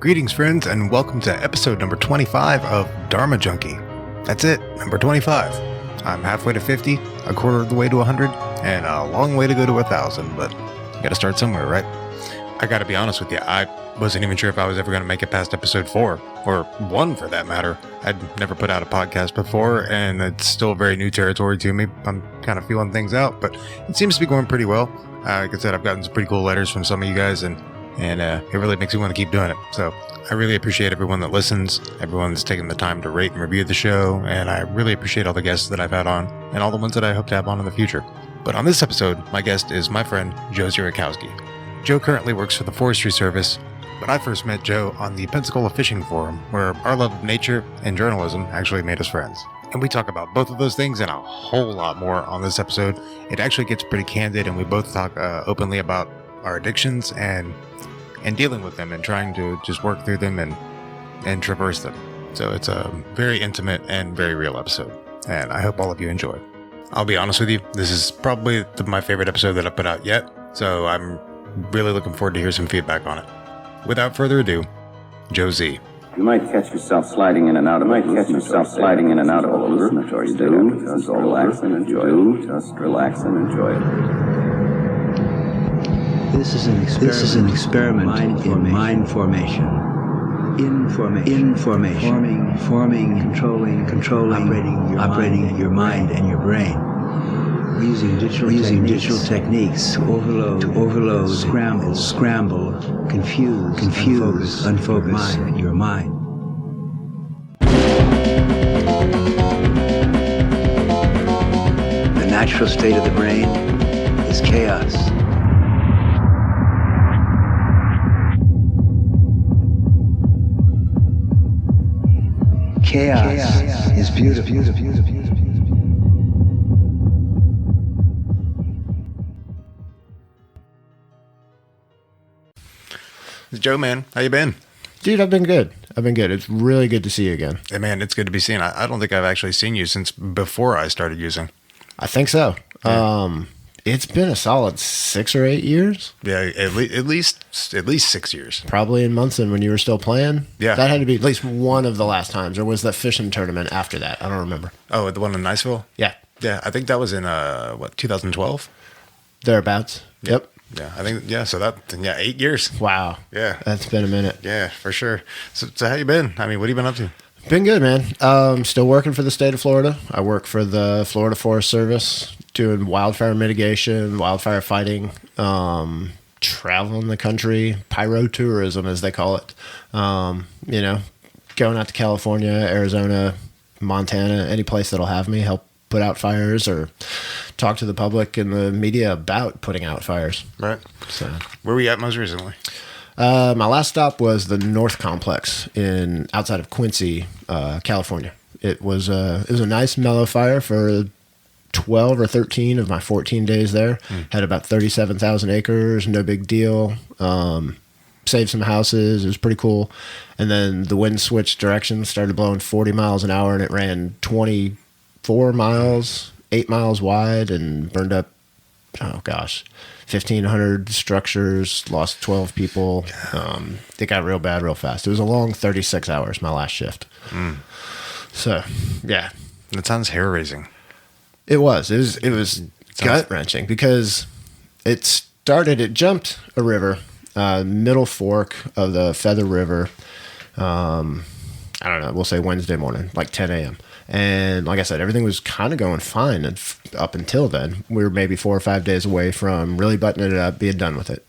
Greetings, friends, and welcome to episode number 25 of Dharma Junkie. That's it, number 25. I'm halfway to 50, a quarter of the way to 100, and a long way to go to 1,000, but you gotta start somewhere, right? I gotta be honest with you, I wasn't even sure if I was ever gonna make it past episode 4, or 1 for that matter. I'd never put out a podcast before, and it's still very new territory to me. I'm kind of feeling things out, but it seems to be going pretty well. Like I said, I've gotten some pretty cool letters from some of you guys, and it really makes me want to keep doing it. So I really appreciate everyone that listens, everyone that's taken the time to rate and review the show, and I really appreciate all the guests that I've had on, and all the ones that I hope to have on in the future. But on this episode, my guest is my friend, Joe Zwierzchowski. Joe currently works for the Forestry service, but I first met Joe on the Pensacola Fishing Forum, where our love of nature and journalism actually made us friends. And we talk about both of those things and a whole lot more on this episode. It actually gets pretty candid, and we both talk openly about our addictions and dealing with them and trying to just work through them and traverse them. So it's a very intimate and very real episode, and I hope all of you enjoy. I'll be honest with you, this is probably my favorite episode that I've put out yet, so I'm really looking forward to hear some feedback on it. Without further ado, Joe Z. You might catch yourself sliding in and out of a hallucinatory state. Just relax and enjoy it. Just relax and enjoy it. This is an experiment in mind formation. Information. Forming, controlling, operating your mind and your brain. Using digital techniques to overload, scramble, confuse, unfocus your mind. The natural state of the brain is chaos. Chaos is beautiful. Joe, man, how you been? Dude, I've been good. It's really good to see you again. Hey, man, it's good to be seen. I don't think I've actually seen you since before I started using. I think so. Yeah. It's been a solid 6 or 8 years. Yeah, at least 6 years. Probably in Munson when you were still playing. Yeah. That had to be at least one of the last times. Or was that fishing tournament after that? I don't remember. Oh, the one in Niceville? Yeah. Yeah, I think that was in, 2012? Thereabouts. Yep. Yeah, I think, 8 years. Wow. Yeah. That's been a minute. Yeah, for sure. So how you been? I mean, what have you been up to? Been good, man. Still working for the state of Florida. I work for the Florida Forest Service, doing wildfire mitigation, wildfire fighting, traveling the country, pyrotourism, as they call it. Going out to California, Arizona, Montana, any place that'll have me, help put out fires or talk to the public and the media about putting out fires. Right. So, where were you at most recently? my last stop was the North Complex outside of Quincy, California. It was a nice mellow fire for 12 or 13 of my 14 days there. Had about 37,000 acres, no big deal. Saved some houses. It was pretty cool. And then the wind switched directions, started blowing 40 miles an hour, and it ran 24 miles, 8 miles wide, and burned up, 1,500 structures, lost 12 people. It got real bad real fast. It was a long 36 hours, my last shift. So, yeah. That sounds hair-raising. It was gut-wrenching because it jumped a river, middle fork of the Feather River, I don't know, we'll say Wednesday morning, like 10 a.m. And like I said, everything was kind of going fine up until then. We were maybe 4 or 5 days away from really buttoning it up, being done with it.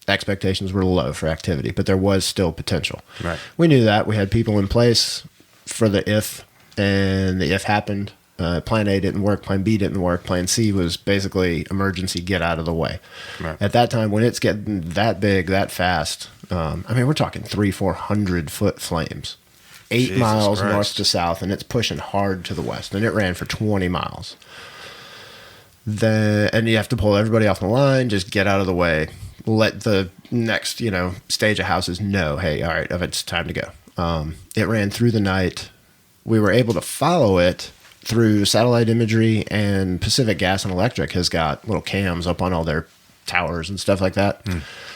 Expectations were low for activity, but there was still potential. Right. We knew that. We had people in place for the if, and the if happened. Plan A didn't work, Plan B didn't work, Plan C was basically emergency, get out of the way. Right. At that time, when it's getting that big, that fast, we're talking 300-400 foot flames. 8 Jesus miles Christ. north to south, and it's pushing hard to the west, and it ran for 20 miles. And you have to pull everybody off the line, just get out of the way, let the next, stage of houses know, hey, all right, it's time to go. It ran through the night. We were able to follow it through satellite imagery, and Pacific Gas and Electric has got little cams up on all their towers and stuff like that.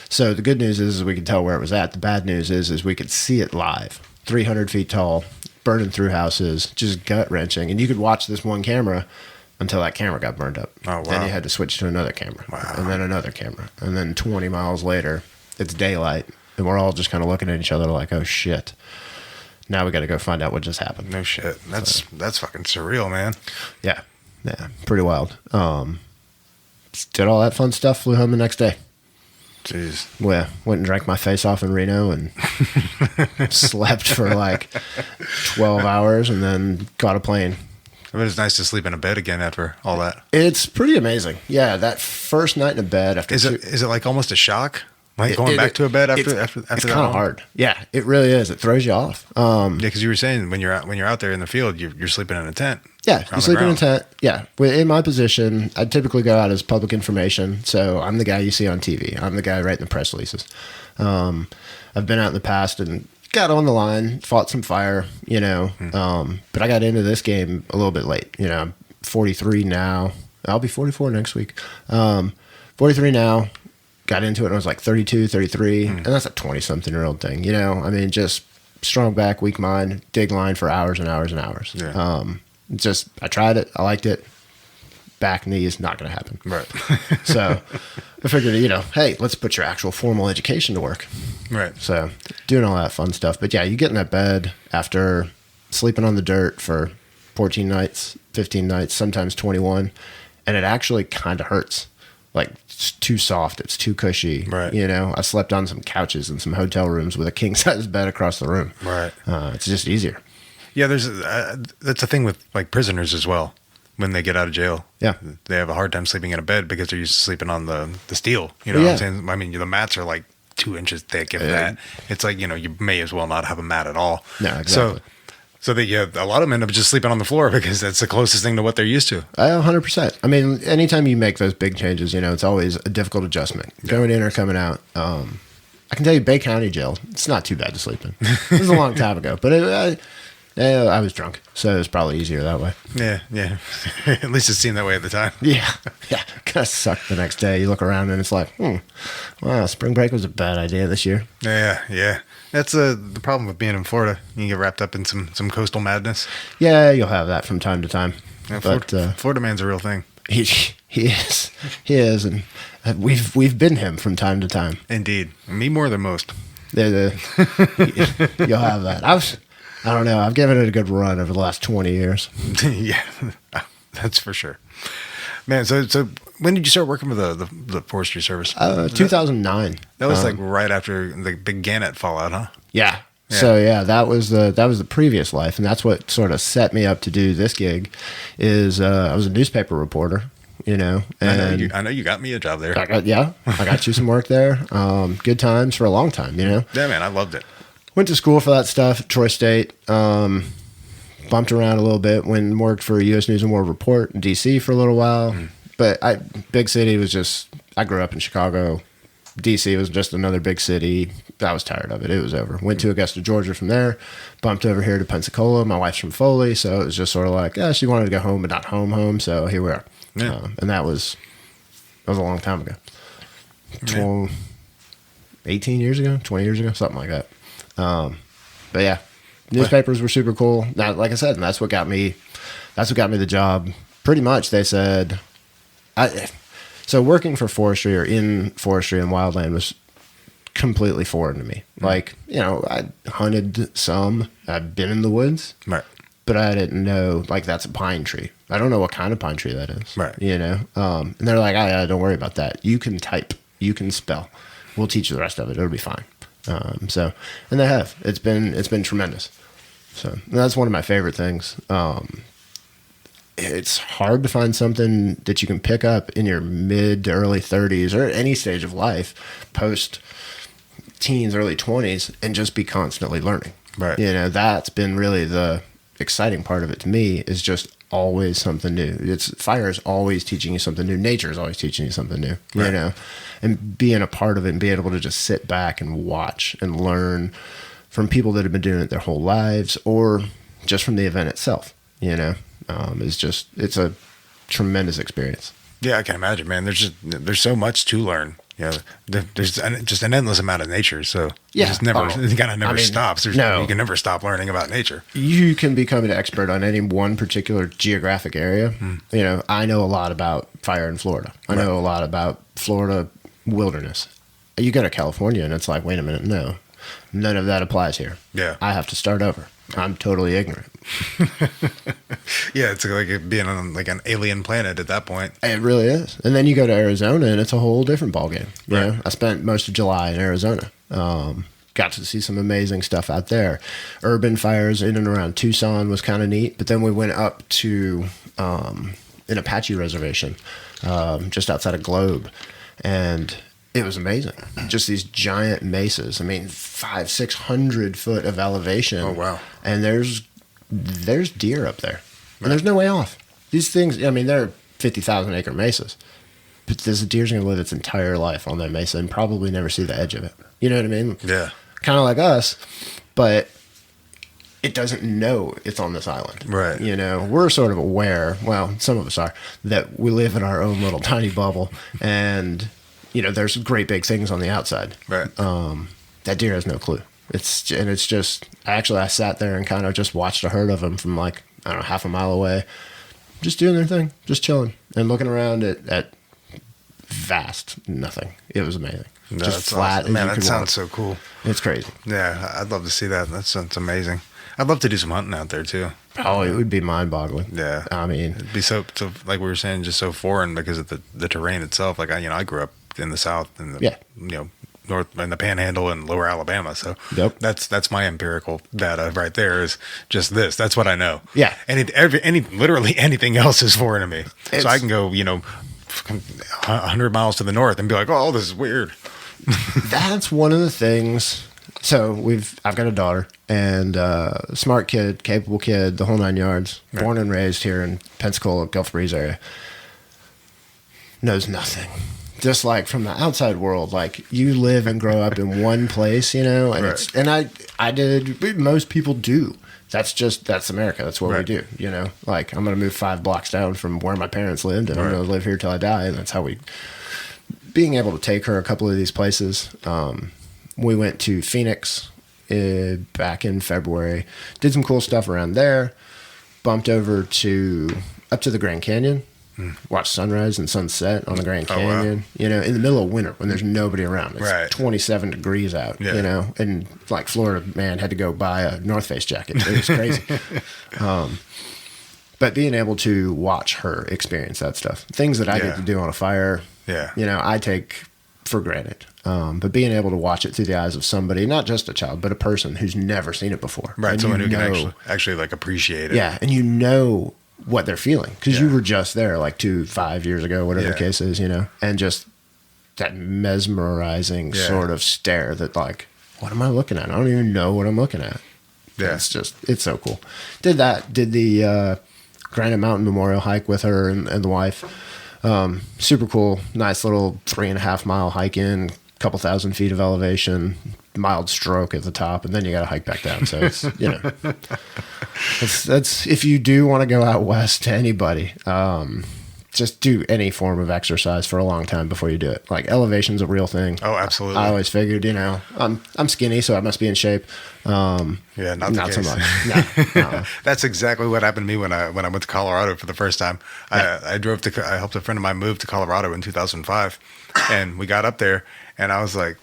So the good news is we could tell where it was at. The bad news is we could see it live, 300 feet tall, burning through houses, just gut wrenching. And you could watch this one camera until that camera got burned up. Oh, wow. Then you had to switch to another camera. Wow. And then another camera. And then 20 miles later, it's daylight. And we're all just kind of looking at each other like, oh, shit. Now we got to go find out what just happened. No shit. That's fucking surreal, man. Yeah. Yeah. Pretty wild. Did all that fun stuff, flew home the next day. Jeez. Well, went and drank my face off in Reno and slept for like 12 hours and then got a plane. I mean, it's nice to sleep in a bed again after all that. It's pretty amazing. Yeah, that first night in a bed after Is it like almost a shock? Like going back to a bed after it's that? It's kind of hard. Yeah, it really is. It throws you off. Yeah, because you were saying when you're out there in the field, you're sleeping in a tent. Yeah, you sleep in a tent. Yeah, in my position, I typically go out as public information. So I'm the guy you see on TV. I'm the guy writing the press releases. I've been out in the past and got on the line, fought some fire, but I got into this game a little bit late. I'm 43 now. I'll be 44 next week. 43 now. Got into it when I was like 32, 33, and that's a 20-something-year-old thing. I mean, just strong back, weak mind, dig line for hours and hours and hours. Yeah. I tried it. I liked it. Back, knee is not going to happen. Right. So I figured, hey, let's put your actual formal education to work. Right. So doing all that fun stuff. But yeah, you get in that bed after sleeping on the dirt for 14 nights, 15 nights, sometimes 21, and it actually kind of hurts. Like, it's too soft. It's too cushy. Right. I slept on some couches in some hotel rooms with a king-size bed across the room. Right. It's just easier. Yeah, that's a thing with like prisoners as well. When they get out of jail, Yeah. they have a hard time sleeping in a bed because they're used to sleeping on the steel. You know Yeah. what I'm saying? I mean, the mats are like 2 inches thick, if that. It's like, you may as well not have a mat at all. No, exactly. So a lot of them end up just sleeping on the floor because that's the closest thing to what they're used to. 100%. I mean, anytime you make those big changes, it's always a difficult adjustment. Going in or coming out. I can tell you, Bay County Jail, it's not too bad to sleep in. It was a long time ago, but I was drunk, so it was probably easier that way. Yeah. At least it seemed that way at the time. Yeah. Kind of sucked the next day. You look around and it's like, wow, spring break was a bad idea this year. Yeah. That's the problem with being in Florida. You get wrapped up in some coastal madness. Yeah, you'll have that from time to time. Yeah, But Florida man's a real thing. he is, and we've been him from time to time. Indeed. Me more than most. You'll have that. I don't know. I've given it a good run over the last 20 years. Yeah, that's for sure. Man, so when did you start working with the Forestry Service? 2009. That was like right after the big Granite fallout, huh? Yeah. So that was the previous life, and that's what sort of set me up to do this gig. Is I was a newspaper reporter, and I know you got me a job there. I got you some work there. Good times for a long time, Yeah, man, I loved it. Went to school for that stuff at Troy State. Bumped around a little bit. Went and worked for U.S. News and World Report in D.C. for a little while. But big city was just, I grew up in Chicago. D.C. was just another big city. I was tired of it. It was over. Went to Augusta, Georgia from there. Bumped over here to Pensacola. My wife's from Foley, so it was just sort of like, she wanted to go home, but not home. So here we are. Yeah. And that was a long time ago. 18 years ago, 20 years ago, something like that. But yeah, newspapers were super cool. Now, like I said, and that's what got me the job. Pretty much, they said, so working for Forestry or in Forestry and wildland was completely foreign to me. Like, I hunted some, I've been in the woods, Right. but I didn't know, like, that's a pine tree. I don't know what kind of pine tree that is. Right. And they're like, don't worry about that. You can type, you can spell. We'll teach you the rest of it. It'll be fine. And they have. It's been tremendous. So and that's one of my favorite things. It's hard to find something that you can pick up in your mid to early 30s or at any stage of life, post teens, early 20s, and just be constantly learning. Right. That's been really the exciting part of it to me, is just always something new. Fire is always teaching you something new. Nature is always teaching you something new, Right. and being a part of it and being able to just sit back and watch and learn from people that have been doing it their whole lives, or just from the event itself, it's a tremendous experience. Yeah, I can imagine, man. There's so much to learn. You know, there's just an endless amount of nature. So Yeah. it just never, it kind of never I mean, stops. no. You can never stop learning about nature. You can become an expert on any one particular geographic area. You know, I know a lot about fire in Florida. I know a lot about Florida wilderness. You go to California and it's like, wait a minute, no, none of that applies here. Yeah. I have to start over. I'm totally ignorant. Yeah, it's like it being on like an alien planet at that point. It really is. And then you go to Arizona and it's a whole different ballgame. You Right. know, I spent most of July in Arizona. Got to see some amazing stuff out there. Urban fires in and around Tucson was kind of neat. But then we went up to an Apache reservation just outside of Globe. And it was amazing. Just these giant mesas. I mean, 500-600 foot of elevation. Oh, wow. And there's deer up there. And there's no way off. These things, I mean, they're 50,000 acre mesas. But this deer's going to live its entire life on that mesa and probably never see the edge of it. You know what I mean? Yeah. Kind of like us, but it doesn't know it's on this island. Right. You know, we're sort of aware, well, some of us are, that we live in our own little tiny bubble and, you know, there's great big things on the outside. Right. That deer has no clue. It's just, I sat there and kind of just watched a herd of them from like, I don't know, half a mile away, just doing their thing, just chilling and looking around at vast nothing. It was amazing. No, Just that's flat. awesome. Man, as you that could sounds walk. so cool. It's crazy. Yeah, I'd love to see that. That sounds amazing. I'd love to do some hunting out there too. Oh, it would be mind-boggling. Yeah. I mean, It'd be so like we were saying, just so foreign because of the terrain itself. Like I grew up in the South and north in the Panhandle and Lower Alabama. So Yep. that's my empirical data right there. Is just this. That's what I know. Yeah. Literally anything else is foreign to me. It's- So I can go 100 miles to the north and be like, oh, this is weird. that's one of the things. So I've got a daughter and smart kid, capable kid, the whole 9 yards, born and raised here in Pensacola, Gulf Breeze area. Knows nothing. Just like from the outside world, like you live and grow up in one place, you know, and Right. I did, most people do. That's America. That's what we Right. do, you know, like I'm going to move 5 blocks down from where my parents lived and I'm Right. going to live here till I die. And that's how being able to take her a couple of these places. We went to Phoenix back in February, did some cool stuff around there, bumped over up to the Grand Canyon, watched sunrise and sunset on the Grand Oh, wow. Canyon, you know, in the middle of winter when there's nobody around. It's Right. 27 degrees out, Yeah. you know, and like Florida man had to go buy a North Face jacket. It was crazy. But being able to watch her experience that stuff, things that I Yeah. get to do on a fire, Yeah. you know, I take for granted. But being able to watch it through the eyes of somebody, not just a child, but a person who's never seen it before. Right. And Someone you who can know- actually like appreciate it. Yeah. And you know what they're feeling because you Yeah. were just there like 5 years ago, whatever the Yeah. case is, you know, and just that mesmerizing Yeah. sort of stare that like, what am I looking at? I don't even know what I'm looking at. Yeah. It's so cool. Did the Granite Mountain Memorial hike with her and the wife. Super cool. Nice little 3.5 mile hike in, couple thousand feet of elevation, mild stroke at the top, and then you got to hike back down. So it's, you know, that's if you do want to go out west to anybody, just do any form of exercise for a long time before you do it. Like elevation's a real thing. Oh, absolutely. I always figured, you know, I'm skinny, so I must be in shape. Yeah, not the so case. much. No. That's exactly what happened to me when I went to Colorado for the first time. I helped a friend of mine move to Colorado in 2005, and we got up there, and I was like,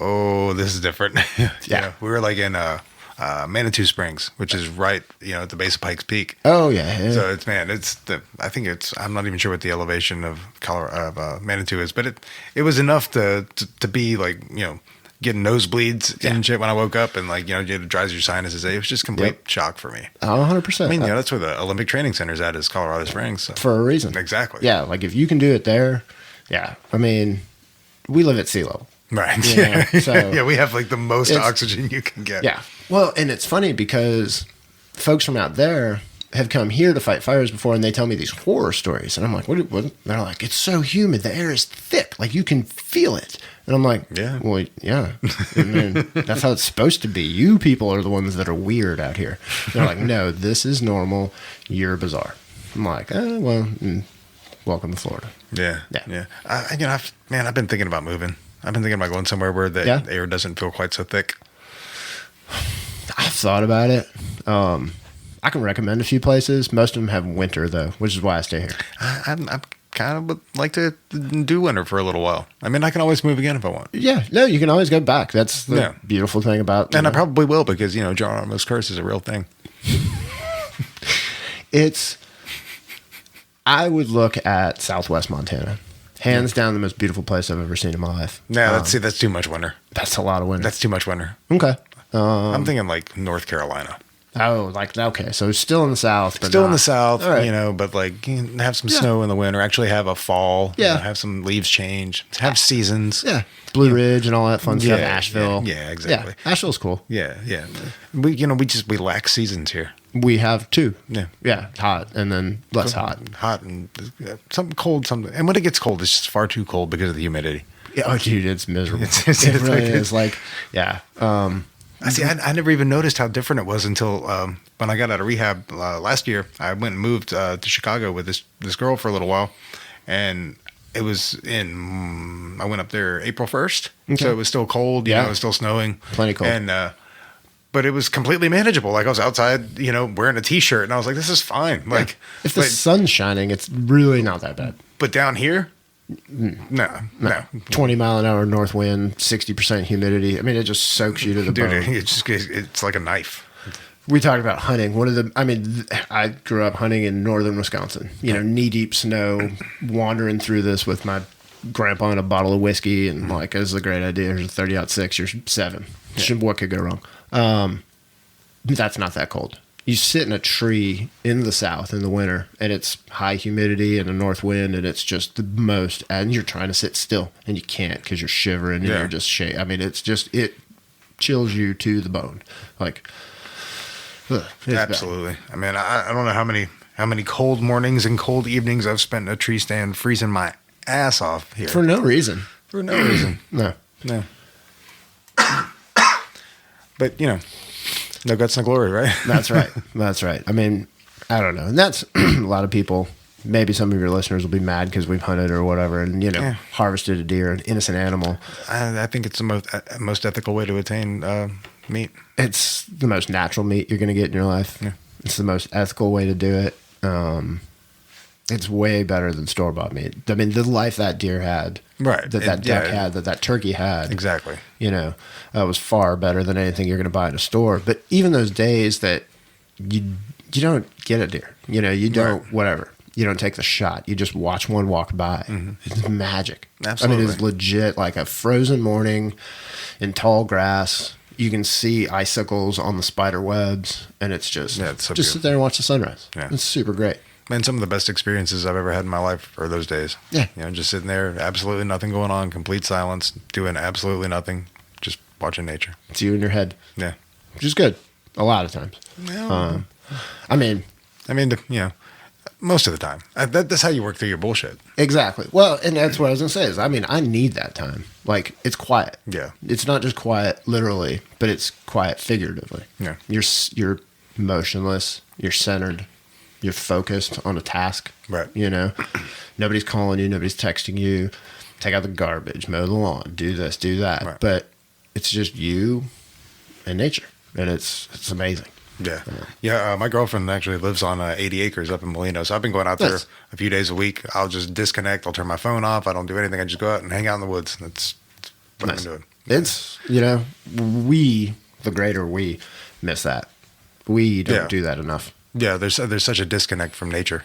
"Oh, this is different." Yeah. We were like in Manitou Springs, which is right, at the base of Pikes Peak. Oh yeah. So I'm not even sure what the elevation of Manitou is, but it was enough to be like, getting nosebleeds and shit when I woke up, and it dries your sinuses. It was just complete shock for me. 100%. I mean, that's where the Olympic Training Center's at, is Colorado Springs. So. For a reason. Exactly. Yeah, like if you can do it there, yeah. I mean, we live at sea level. Right. Yeah. So yeah, we have like the most oxygen you can get. Yeah. Well, and it's funny because folks from out there have come here to fight fires before, and they tell me these horror stories, and I'm like, what? They're like, it's so humid, the air is thick, like you can feel it, and I'm like, yeah, well, yeah, I mean, that's how it's supposed to be. You people are the ones that are weird out here. They're like, no, this is normal. You're bizarre. I'm like, well, welcome to Florida. Yeah. Yeah. Yeah. I've been thinking about moving. I've been thinking about going somewhere where the air doesn't feel quite so thick. I've thought about it. I can recommend a few places. Most of them have winter, though, which is why I stay here. I'm kind of would like to do winter for a little while. I mean, I can always move again if I want. Yeah. No, you can always go back. That's the beautiful thing about And I probably will because, Geronimo's curse is a real thing. I would look at Southwest Montana. Hands down the most beautiful place I've ever seen in my life. No, that's too much winter. That's a lot of winter. That's too much winter. Okay. I'm thinking like North Carolina. Oh, okay. So it's still in the South. But Still in the South, all right. but like have some snow in the winter, actually have a fall, Yeah. have some leaves change, have seasons. Yeah. Blue Ridge and all that fun stuff. Asheville. Yeah, exactly. Yeah. Asheville's cool. Yeah. We lack seasons here. We have two. Yeah. Yeah. Hot and then less hot. Hot and something cold, something. And when it gets cold, it's just far too cold because of the humidity. Yeah, oh, dude, it's miserable. It's it really is. Like, yeah. I see. I never even noticed how different it was until when I got out of rehab last year. I went and moved to Chicago with this girl for a little while, and it was I went up there April 1st, so it was still cold. You know, it was still snowing, plenty cold, and but it was completely manageable. Like I was outside, wearing a t-shirt, and I was like, "This is fine." Like if the sun's shining, it's really not that bad. But down here. No. 20 mile an hour north wind, 60% humidity. I mean, it just soaks you to the bone. It's like a knife. We talked about hunting. I grew up hunting in northern Wisconsin. Knee deep snow, wandering through this with my grandpa and a bottle of whiskey, and like, this is a great idea. Here's a 30-06. You're 7. What could go wrong? That's not that cold. You sit in a tree in the South in the winter, and it's high humidity and a north wind, and it's just the most. And you're trying to sit still, and you can't because you're shivering and you're just shaking. I mean, it chills you to the bone. Like, absolutely. Bad. I mean, I don't know how many cold mornings and cold evenings I've spent in a tree stand freezing my ass off here for no reason. No. But no guts, no glory, right? That's right. I mean, I don't know. And that's a lot of people, maybe some of your listeners will be mad because we've hunted or whatever and, harvested a deer, an innocent animal. I think it's the most ethical way to attain meat. It's the most natural meat you're going to get in your life. Yeah. It's the most ethical way to do it. It's way better than store-bought meat. I mean, the life that deer had, right? That duck had, that turkey had, exactly. Was far better than anything you're going to buy in a store. But even those days that you don't get a deer, you don't whatever, you don't take the shot. You just watch one walk by. Mm-hmm. It's magic. Absolutely. I mean, it's legit like a frozen morning in tall grass. You can see icicles on the spider webs, and it's just sit there and watch the sunrise. Yeah. It's super great. Man, some of the best experiences I've ever had in my life are those days. Yeah. Just sitting there, absolutely nothing going on, complete silence, doing absolutely nothing, just watching nature. It's you in your head. Yeah. Which is good. A lot of times. Well, most of the time. That's how you work through your bullshit. Exactly. Well, and that's what I was going to say is, I need that time. Like, it's quiet. Yeah. It's not just quiet literally, but it's quiet figuratively. Yeah. You're motionless. You're centered. You're focused on a task. Right. Nobody's calling you. Nobody's texting you. Take out the garbage. Mow the lawn. Do this. Do that. Right. But it's just you and nature. And it's amazing. Yeah. Yeah. My girlfriend actually lives on 80 acres up in Molino. So I've been going out there a few days a week. I'll just disconnect. I'll turn my phone off. I don't do anything. I just go out and hang out in the woods. That's what I've been doing. It's, we, the greater we, miss that. We don't do that enough. Yeah, there's such a disconnect from nature.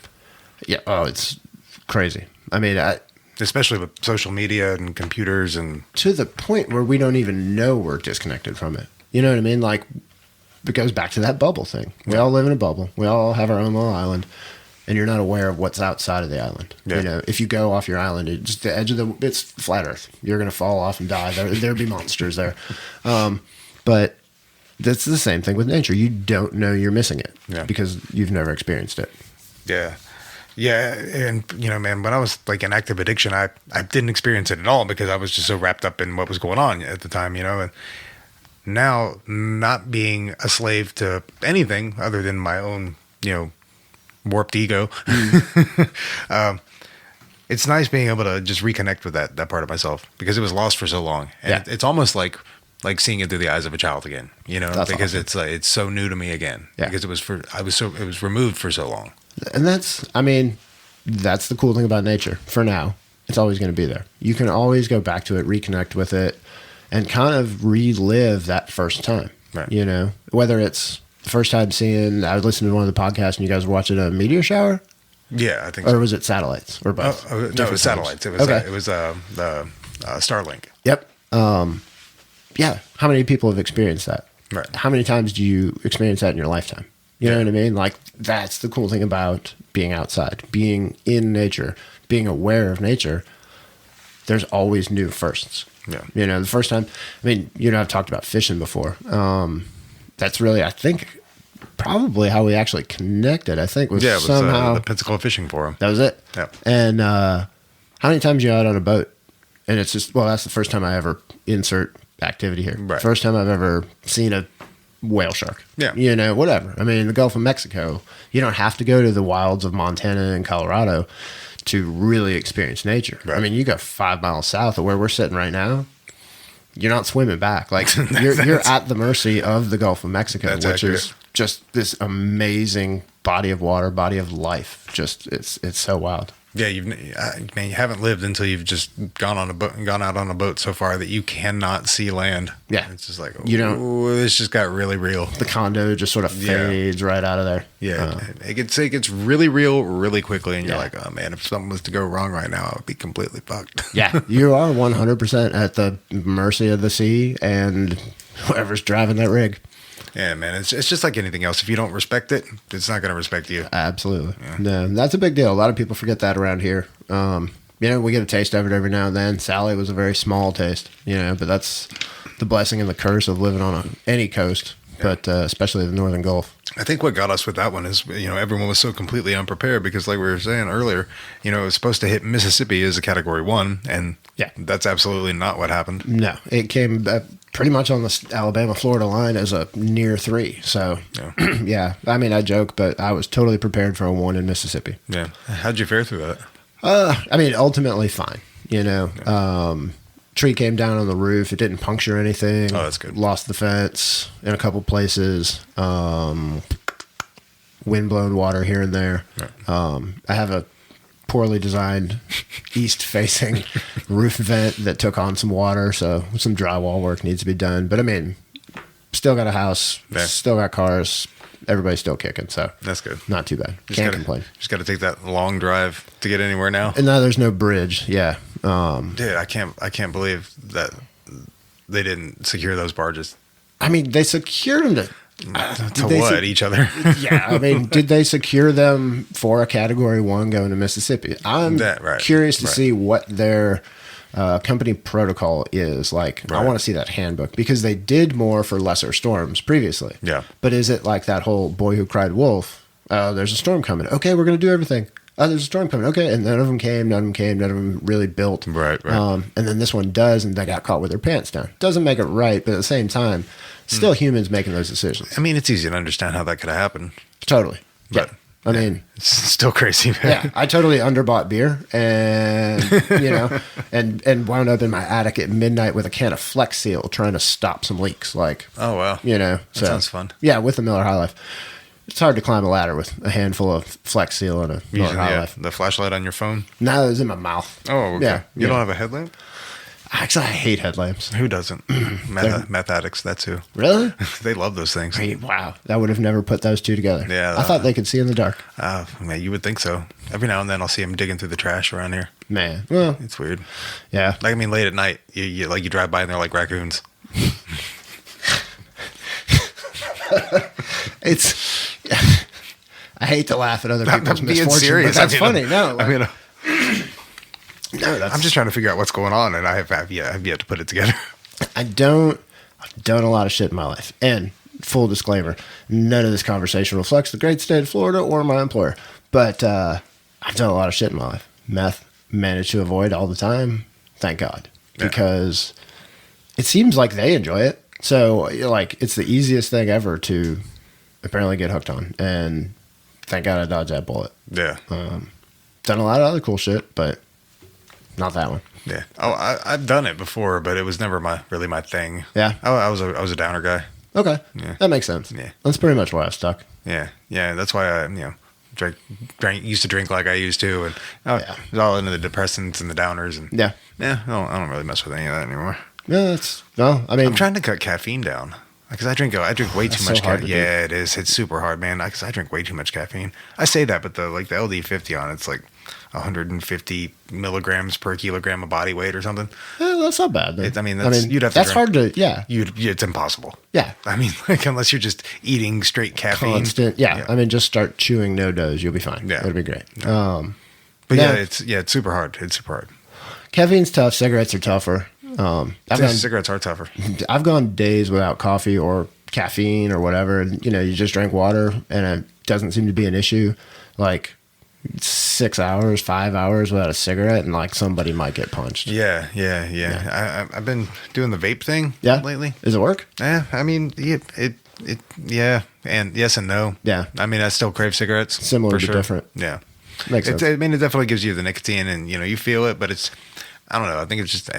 Yeah, it's crazy. I mean, especially with social media and computers and to the point where we don't even know we're disconnected from it. You know what I mean? Like, it goes back to that bubble thing. We all live in a bubble. We all have our own little island, and you're not aware of what's outside of the island. Yeah. If you go off your island, it's the edge of it's flat Earth. You're gonna fall off and die. There'll be monsters there, but. That's the same thing with nature. You don't know you're missing it because you've never experienced it. Yeah. Yeah. And, man, when I was like in active addiction, I didn't experience it at all because I was just so wrapped up in what was going on at the time, and now not being a slave to anything other than my own, warped ego, it's nice being able to just reconnect with that part of myself because it was lost for so long. And it's almost like seeing it through the eyes of a child again, you know, That's because awesome. it's so new to me again because it was removed for so long. And that's the cool thing about nature for now. It's always going to be there. You can always go back to it, reconnect with it, and kind of relive that first time, right. You know, whether it's the first time I was listening to one of the podcasts and you guys were watching a meteor shower. Yeah, I think Or was it satellites or both? No, it was satellites. It was the Starlink. Yep. Yeah. How many people have experienced that? Right. How many times do you experience that in your lifetime? You know what I mean? Like, that's the cool thing about being outside, being in nature, being aware of nature. There's always new firsts. Yeah. You know, the first time, I mean, you and I have talked about fishing before. That's really, I think, probably how we actually connected. I think was somehow the Pensacola Fishing Forum. That was it. Yeah. And how many times you're out on a boat? And it's just, well, that's the first time I ever insert activity here. Right. First time I've ever seen a whale shark. Yeah. You know, whatever. I mean, the Gulf of Mexico, you don't have to go to the wilds of Montana and Colorado to really experience nature. Right. I mean, you go 5 miles south of where we're sitting right now, you're not swimming back. Like, you're at the mercy of the Gulf of Mexico, which is just this amazing body of water, body of life. Just, it's so wild. Yeah, you haven't lived until you've just gone out on a boat so far that you cannot see land. Yeah. It's just like, this just got really real. The condo just sort of fades right out of there. Yeah, it gets really real really quickly, and you're like, oh man, if something was to go wrong right now, I would be completely fucked. Yeah, you are 100% at the mercy of the sea and whoever's driving that rig. Yeah, man, it's just like anything else. If you don't respect it, it's not going to respect you. Absolutely. Yeah. No, that's a big deal. A lot of people forget that around here. You know, we get a taste of it every now and then. Sally was a very small taste, you know, but that's the blessing and the curse of living on any coast, but especially the Northern Gulf. I think what got us with that one is, you know, everyone was so completely unprepared because, like we were saying earlier, you know, it was supposed to hit Mississippi as a Category 1, and that's absolutely not what happened. No, it came pretty much on the Alabama-Florida line as a near 3. So, yeah, I mean, I joke, but I was totally prepared for a 1 in Mississippi. Yeah. How'd you fare through that? I mean, ultimately fine, you know. Yeah. Tree came down on the roof. It didn't puncture anything. Oh, that's good. Lost the fence in a couple places. Wind-blown water here and there. Right. I have a poorly designed east-facing roof vent that took on some water, so some drywall work needs to be done. But, I mean, still got a house, still got cars. Everybody's still kicking, so that's good. Not too bad. Can't complain. Just got to take that long drive to get anywhere now. And now there's no bridge. Yeah. Dude, I can't believe that they didn't secure those barges. I mean, they secured them to what? Each other? Yeah. I mean, did they secure them for a Category 1 going to Mississippi? I'm curious to see what their company protocol is like. I want to see that handbook because they did more for lesser storms previously. Yeah. But is it like that whole Boy Who Cried Wolf? There's a storm coming. Okay, we're going to do everything. Oh, there's a storm coming. Okay, and none of them came. None of them really built. Right. And then this one does, and they got caught with their pants down. Doesn't make it right, but at the same time, still humans making those decisions. I mean, it's easy to understand how that could have happened. Totally. But I mean, it's still crazy. Man. Yeah, I totally underbought beer, and you know, and wound up in my attic at midnight with a can of Flex Seal trying to stop some leaks. Like, oh wow, you know, that sounds fun. Yeah, with the Miller High Life. It's hard to climb a ladder with a handful of Flex Seal and a Miller High Life. The flashlight on your phone? No, it was in my mouth. Oh, okay. Yeah, you don't have a headlamp? Actually, I hate headlamps. Who doesn't? Meth addicts, that's who. Really? They love those things. Wow. I would have never put those two together. Yeah. I thought they could see in the dark. Man, you would think so. Every now and then I'll see them digging through the trash around here. Man. Well. It's weird. Yeah. Like, I mean, late at night, you drive by and they're like raccoons. It's... I hate to laugh at other people's misfortune, serious. But that's funny. No, I mean, I'm just trying to figure out what's going on, and I have yet to put it together. I've done a lot of shit in my life, and full disclaimer, none of this conversation reflects the great state of Florida or my employer, but I've done a lot of shit in my life. Meth, managed to avoid all the time, thank God, because it seems like they enjoy it. So, like, it's the easiest thing ever to apparently get hooked on, and thank God I dodged that bullet. Yeah. Done a lot of other cool shit, but not that one. Yeah. Oh, I've done it before, but it was never really my thing. Yeah. I was a downer guy. Okay. Yeah. That makes sense. Yeah. That's pretty much why I stuck. Yeah. Yeah. That's why I used to drink like I used to, and it was all into the depressants and the downers, and Yeah. I don't really mess with any of that anymore. Yeah, I mean, I'm trying to cut caffeine down because I drink way too much caffeine. Yeah, it is. It's super hard, man. Because I drink way too much caffeine. I say that, but the LD50 on it's like 150 milligrams per kilogram of body weight or something. that's not bad. You'd have to. That's drink. hard to. Yeah. It's impossible. Yeah. I mean, like unless you're just eating straight caffeine. Constant. Yeah. I mean, just start chewing no-dos. You'll be fine. Yeah. It'll be great. Yeah. But it's super hard. It's super hard. Caffeine's tough. Cigarettes are tougher. Cigarettes are tougher. I've gone days without coffee or caffeine or whatever, and you just drink water, and it doesn't seem to be an issue. Like 6 hours, 5 hours without a cigarette, and like somebody might get punched. Yeah. I've been doing the vape thing. Lately. Does it work? Yeah, I mean, and yes and no. Yeah. I mean, I still crave cigarettes. Similar for but sure. different. Yeah. Makes sense. I mean, it definitely gives you the nicotine, and you feel it, but it's. I don't know. I think it's just.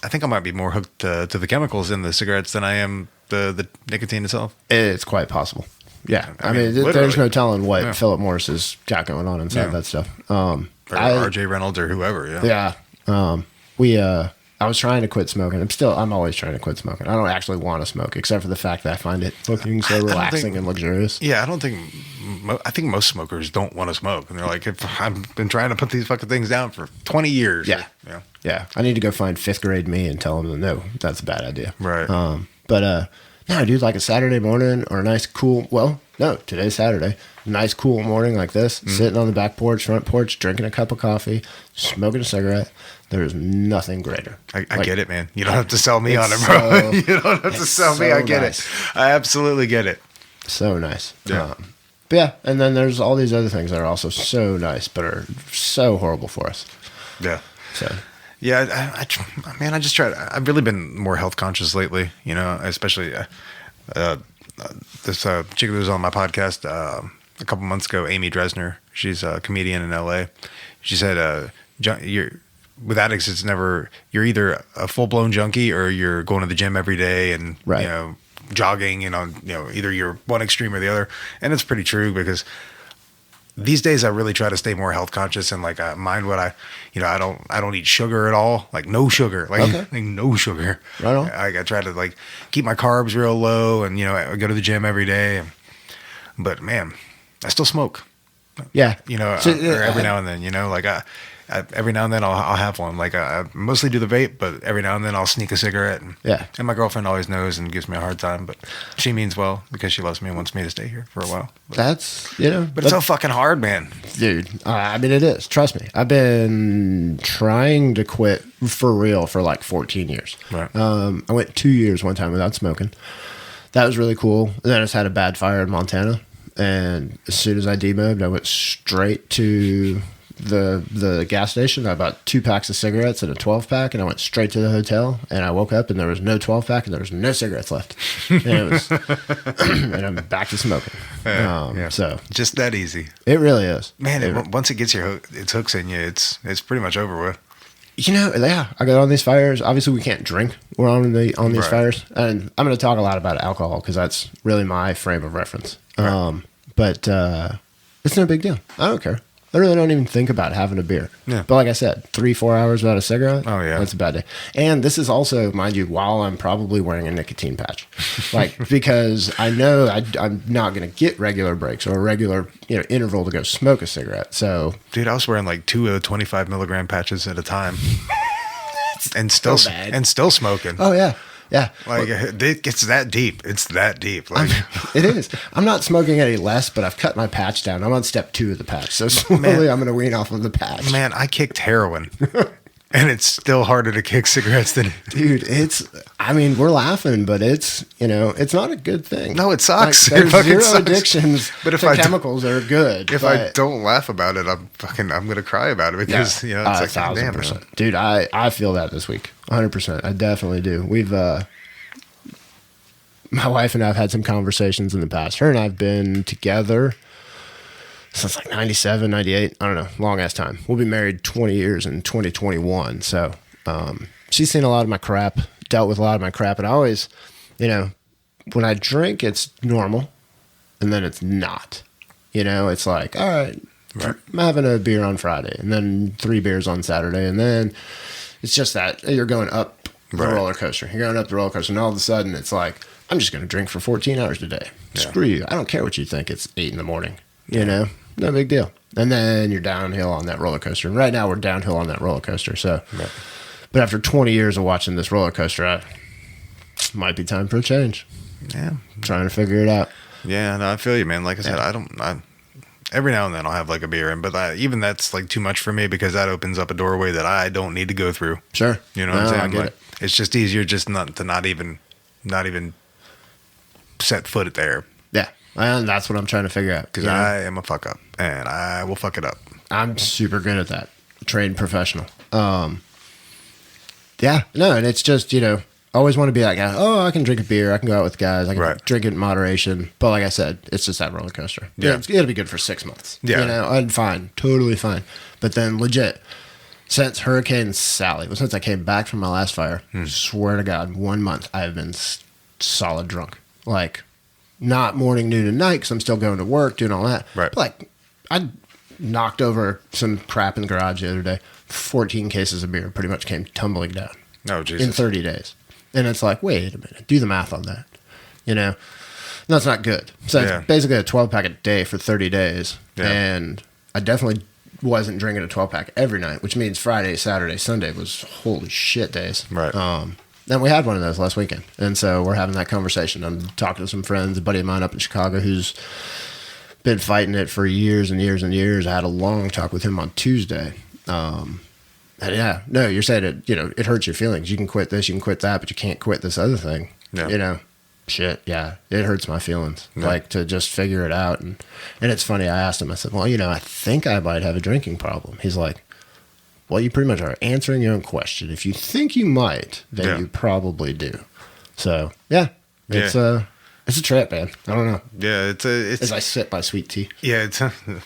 I think I might be more hooked to the chemicals in the cigarettes than I am the nicotine itself. It's quite possible. Yeah. I mean literally. there's no telling what Philip Morris has got going on inside that stuff. Or RJ Reynolds or whoever. Yeah. Yeah. I was trying to quit smoking. I'm always trying to quit smoking. I don't actually want to smoke, except for the fact that I find it looking so relaxing and luxurious. Yeah, I think most smokers don't want to smoke, and they're like, I've been trying to put these fucking things down for 20 years. Yeah. I need to go find 5th grade me and tell them no, that's a bad idea. Right. No, dude, like a Saturday morning or a nice cool, today's Saturday, nice cool morning like this, sitting on the back porch, front porch, drinking a cup of coffee, smoking a cigarette. There's nothing greater. I get it, man. You don't have to sell me on it, bro. You don't have to sell me. I get it. I absolutely get it. So nice. Yeah. But yeah, and then there's all these other things that are also so nice, but are so horrible for us. Yeah. So. Yeah, I just try. I've really been more health conscious lately. Especially this chick who was on my podcast a couple months ago, Amy Dresner. She's a comedian in LA. She said, with addicts, it's never, you're either a full blown junkie or you're going to the gym every day and jogging. Either you're one extreme or the other, and it's pretty true because. These days, I really try to stay more health conscious and like mind what I don't eat sugar at all, like no sugar, like no sugar. Right on. I try to like keep my carbs real low, and I go to the gym every day. But man, I still smoke. Yeah, or every now and then, like every now and then I'll have one. Like I mostly do the vape, but every now and then I'll sneak a cigarette. And my girlfriend always knows and gives me a hard time, but she means well because she loves me and wants me to stay here for a while. But, but it's so fucking hard, man. Dude, I mean, it is. Trust me. I've been trying to quit for real for like 14 years. Right. I went 2 years one time without smoking. That was really cool. And then I just had a bad fire in Montana. And as soon as I demobbed, I went straight to the gas station. I bought 2 packs of cigarettes and a 12-pack, and I went straight to the hotel. And I woke up, and there was no 12-pack, and there was no cigarettes left. And it was, and I'm back to smoking. So just that easy. It really is, man. Once it gets its hooks in you, it's pretty much over with. I got on these fires. Obviously, we can't drink. We're on these fires, and I'm going to talk a lot about alcohol because that's really my frame of reference. Right. But it's no big deal. I don't care. I really don't even think about having a beer. Yeah. But like I said, 3-4 hours without a cigarette. Oh yeah, that's a bad day. And this is also, mind you, while I'm probably wearing a nicotine patch, because I know I'm not going to get regular breaks or a regular interval to go smoke a cigarette. So, dude, I was wearing like 2 of the 25 milligram patches at a time, and still smoking. Oh yeah. Yeah. Like, it's that deep. It's that deep. Like, it is. I'm not smoking any less, but I've cut my patch down. I'm on step 2 of the patch. So slowly I'm going to wean off of the patch. Man, I kicked heroin. And it's still harder to kick cigarettes than... Dude, we're laughing, but it's not a good thing. No, it sucks. There's zero sucks. addictions to chemicals that are good. If I don't laugh about it, I'm going to cry about it because, it's like, 1,000%. Dude, I feel that this week. 100%. I definitely do. We've, my wife and I have had some conversations in the past. Her and I have been together since like 97, 98. I don't know, long ass time. We'll be married 20 years in 2021. So she's seen a lot of my crap, dealt with a lot of my crap. And I always, when I drink, it's normal. And then it's not. It's like, all right, I'm having a beer on Friday. And then 3 beers on Saturday. And then it's just that you're going up the roller coaster. You're going up the roller coaster. And all of a sudden, it's like, I'm just going to drink for 14 hours a day. Yeah. Screw you. I don't care what you think. It's 8 in the morning. No big deal. And then you're downhill on that roller coaster. And right now we're downhill on that roller coaster. So, but after 20 years of watching this roller coaster, might be time for a change. Yeah. I'm trying to figure it out. Yeah, no, I feel you, man. Like I said, every now and then I'll have like a beer in, but even that's like too much for me because that opens up a doorway that I don't need to go through. Sure. You know what I'm saying? Like, it's just easier just not even set foot there. Yeah. And that's what I'm trying to figure out. Because I am a fuck up, and I will fuck it up. I'm super good at that. Trained professional. Yeah. No, and it's just, I always want to be like, I can drink a beer. I can go out with guys. I can drink it in moderation. But like I said, it's just that roller coaster. Yeah. It'll be good for 6 months. Yeah. I'm fine. Totally fine. But then legit, since Hurricane Sally, since I came back from my last fire, swear to God, 1 month, I have been solid drunk. Like, not morning, noon, and night because I'm still going to work, doing all that. Right. But like, I knocked over some crap in the garage the other day. 14 cases of beer pretty much came tumbling down. Oh, Jesus. In 30 days. And it's like, wait a minute, do the math on that. That's not good. So it's basically a 12-pack a day for 30 days. Yeah. And I definitely wasn't drinking a 12-pack every night, which means Friday, Saturday, Sunday was holy shit days. Right. And we had one of those last weekend. And so we're having that conversation. I'm talking to some friends, a buddy of mine up in Chicago who's been fighting it for years and years and years. I had a long talk with him on Tuesday. And you're saying it, it hurts your feelings. You can quit this, you can quit that, but you can't quit this other thing. Yeah. It hurts my feelings. Yeah. Like to just figure it out. And it's funny, I asked him, I said, well, I think I might have a drinking problem. He's like, well, you pretty much are answering your own question. If you think you might, then you probably do. So, it's a trip, man. I don't know. Yeah, it's as I sip my sweet tea. Yeah,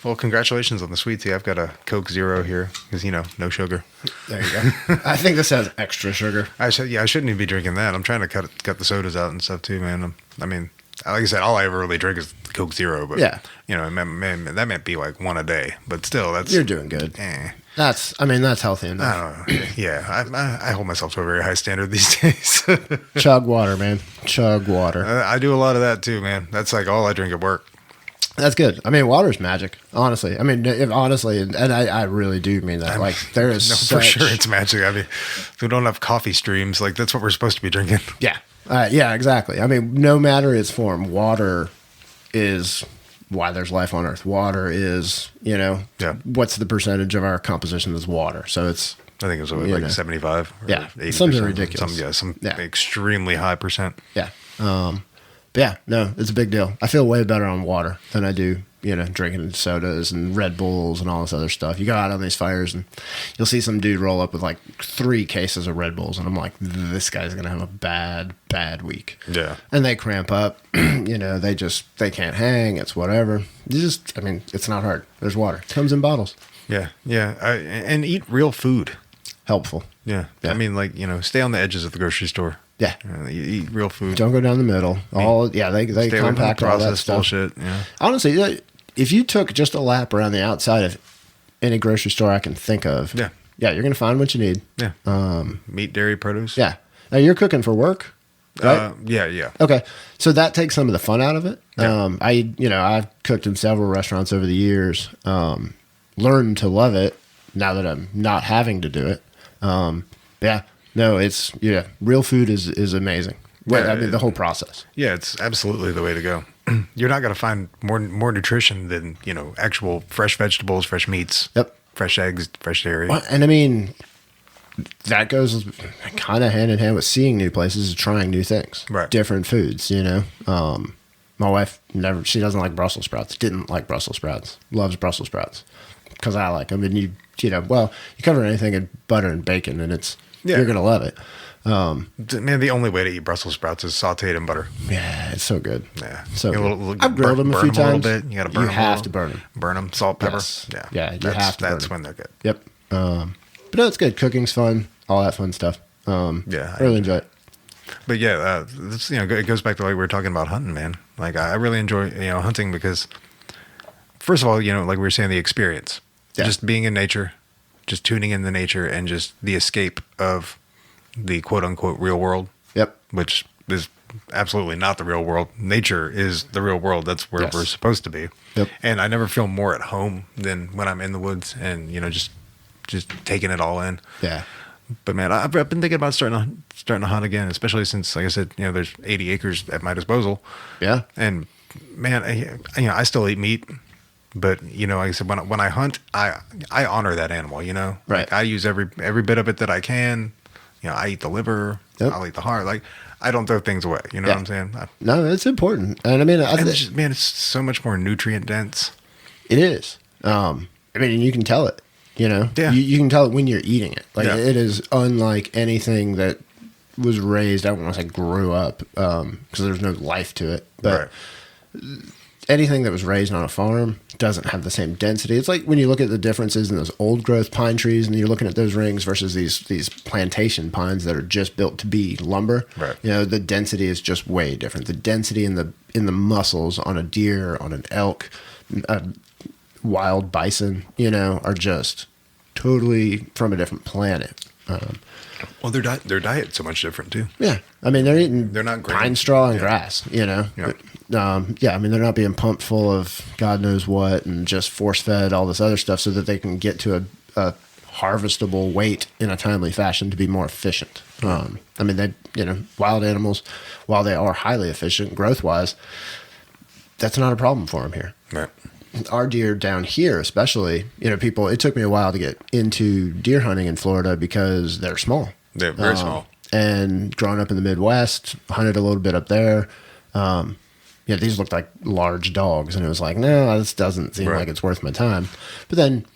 well, congratulations on the sweet tea. I've got a Coke Zero here because no sugar. There you go. I think this has extra sugar. I shouldn't even be drinking that. I'm trying to cut the sodas out and stuff too, man. Like I said, all I ever really drink is Coke Zero, but that might be like one a day, but still, you're doing good. That's healthy enough. I don't know. Yeah, I hold myself to a very high standard these days. Chug water, man. Chug water. I do a lot of that too, man. That's like all I drink at work. That's good. Water's magic, honestly. Honestly, and I really do mean that. Like, there is for sure it's magic. If we don't have coffee streams, like, that's what we're supposed to be drinking. Yeah. Yeah, exactly. No matter its form, water is why there's life on Earth. Water is, what's the percentage of our composition is water? So it's, I think it was like 75 or 80%. Something ridiculous. Some extremely high percent. Yeah. It's a big deal. I feel way better on water than I do, drinking sodas and Red Bulls and all this other stuff. You go out on these fires and you'll see some dude roll up with like 3 cases of Red Bulls. And I'm like, this guy's going to have a bad, bad week. Yeah. And they cramp up, they can't hang. It's whatever. It's not hard. There's water. It comes in bottles. Yeah. Yeah. And eat real food. Helpful. Yeah. Stay on the edges of the grocery store. Yeah. You eat real food. Don't go down the middle. They compact all that stuff. Bullshit. Yeah. Honestly, if you took just a lap around the outside of any grocery store I can think of, you're going to find what you need. Yeah. Meat, dairy, produce. Yeah. Now you're cooking for work, right? Yeah. Okay. So that takes some of the fun out of it. Yeah. I've cooked in several restaurants over the years, learned to love it now that I'm not having to do it. Real food is amazing. The whole process. Yeah, it's absolutely the way to go. You're not going to find more nutrition than, actual fresh vegetables, fresh meats, fresh eggs, fresh dairy. Well, and that goes kind of hand in hand with seeing new places and trying new things. Right. Different foods, My wife she doesn't like Brussels sprouts. Didn't like Brussels sprouts. Loves Brussels sprouts. Because I like them. And you cover anything in butter and bacon and you're going to love it. Man, the only way to eat Brussels sprouts is sauteed in butter. Yeah, it's so good. Yeah. So You good. know, I've grilled them a few times. A little bit. You got to burn them. You have to burn them. Burn them, salt, pepper. Yes. Yeah. Yeah, you have to burn That's them. when they're good. Yep. But no, it's good. Cooking's fun. All that fun stuff. Yeah, I really enjoy it. But yeah, this, it goes back to like we were talking about hunting, man. Like I really enjoy hunting because, first of all, like we were saying, the experience, just being in nature, just tuning in the nature, and just the escape of the quote unquote real world. Yep. Which is absolutely not the real world. Nature is the real world. That's where we're supposed to be. Yep. And I never feel more at home than when I'm in the woods and just taking it all in. Yeah. But man, I've been thinking about starting to hunt again, especially since, like I said, there's 80 acres at my disposal. Yeah. And man, I still eat meat, but like I said, when I hunt, I honor that animal. Right. Like, I use every bit of it that I can. I eat the liver. Yep. I'll eat the heart. Like, I don't throw things away. You know what I'm saying? No, it's important, and I mean, it's so much more nutrient dense. It is. I mean, and you can tell it. Yeah. You can tell it when you're eating it. Like, Yeah. it is unlike anything that was raised. I don't want to say grew up, because there's no life to it. But anything that was raised on a farm doesn't have the same density. It's like when you look at the differences in those old growth pine trees, and you're looking at those rings versus these plantation pines that are just built to be lumber. Right. The density is just way different. The density in the muscles on a deer, on an elk, wild bison, are just totally from a different planet. Well, their diet's so much different too. Yeah, I mean, they're not pine straw and grass. Yeah. I mean, they're not being pumped full of God knows what and just force fed all this other stuff so that they can get to a harvestable weight in a timely fashion to be more efficient. I mean, wild animals, while they are highly efficient growth wise, that's not a problem for them here. Right. Our deer down here, especially, it took me a while to get into deer hunting in Florida because they're small. They're very small. And growing up in the Midwest, hunted a little bit up there. These looked like large dogs, and it was like, no, this doesn't seem like it's worth my time. But then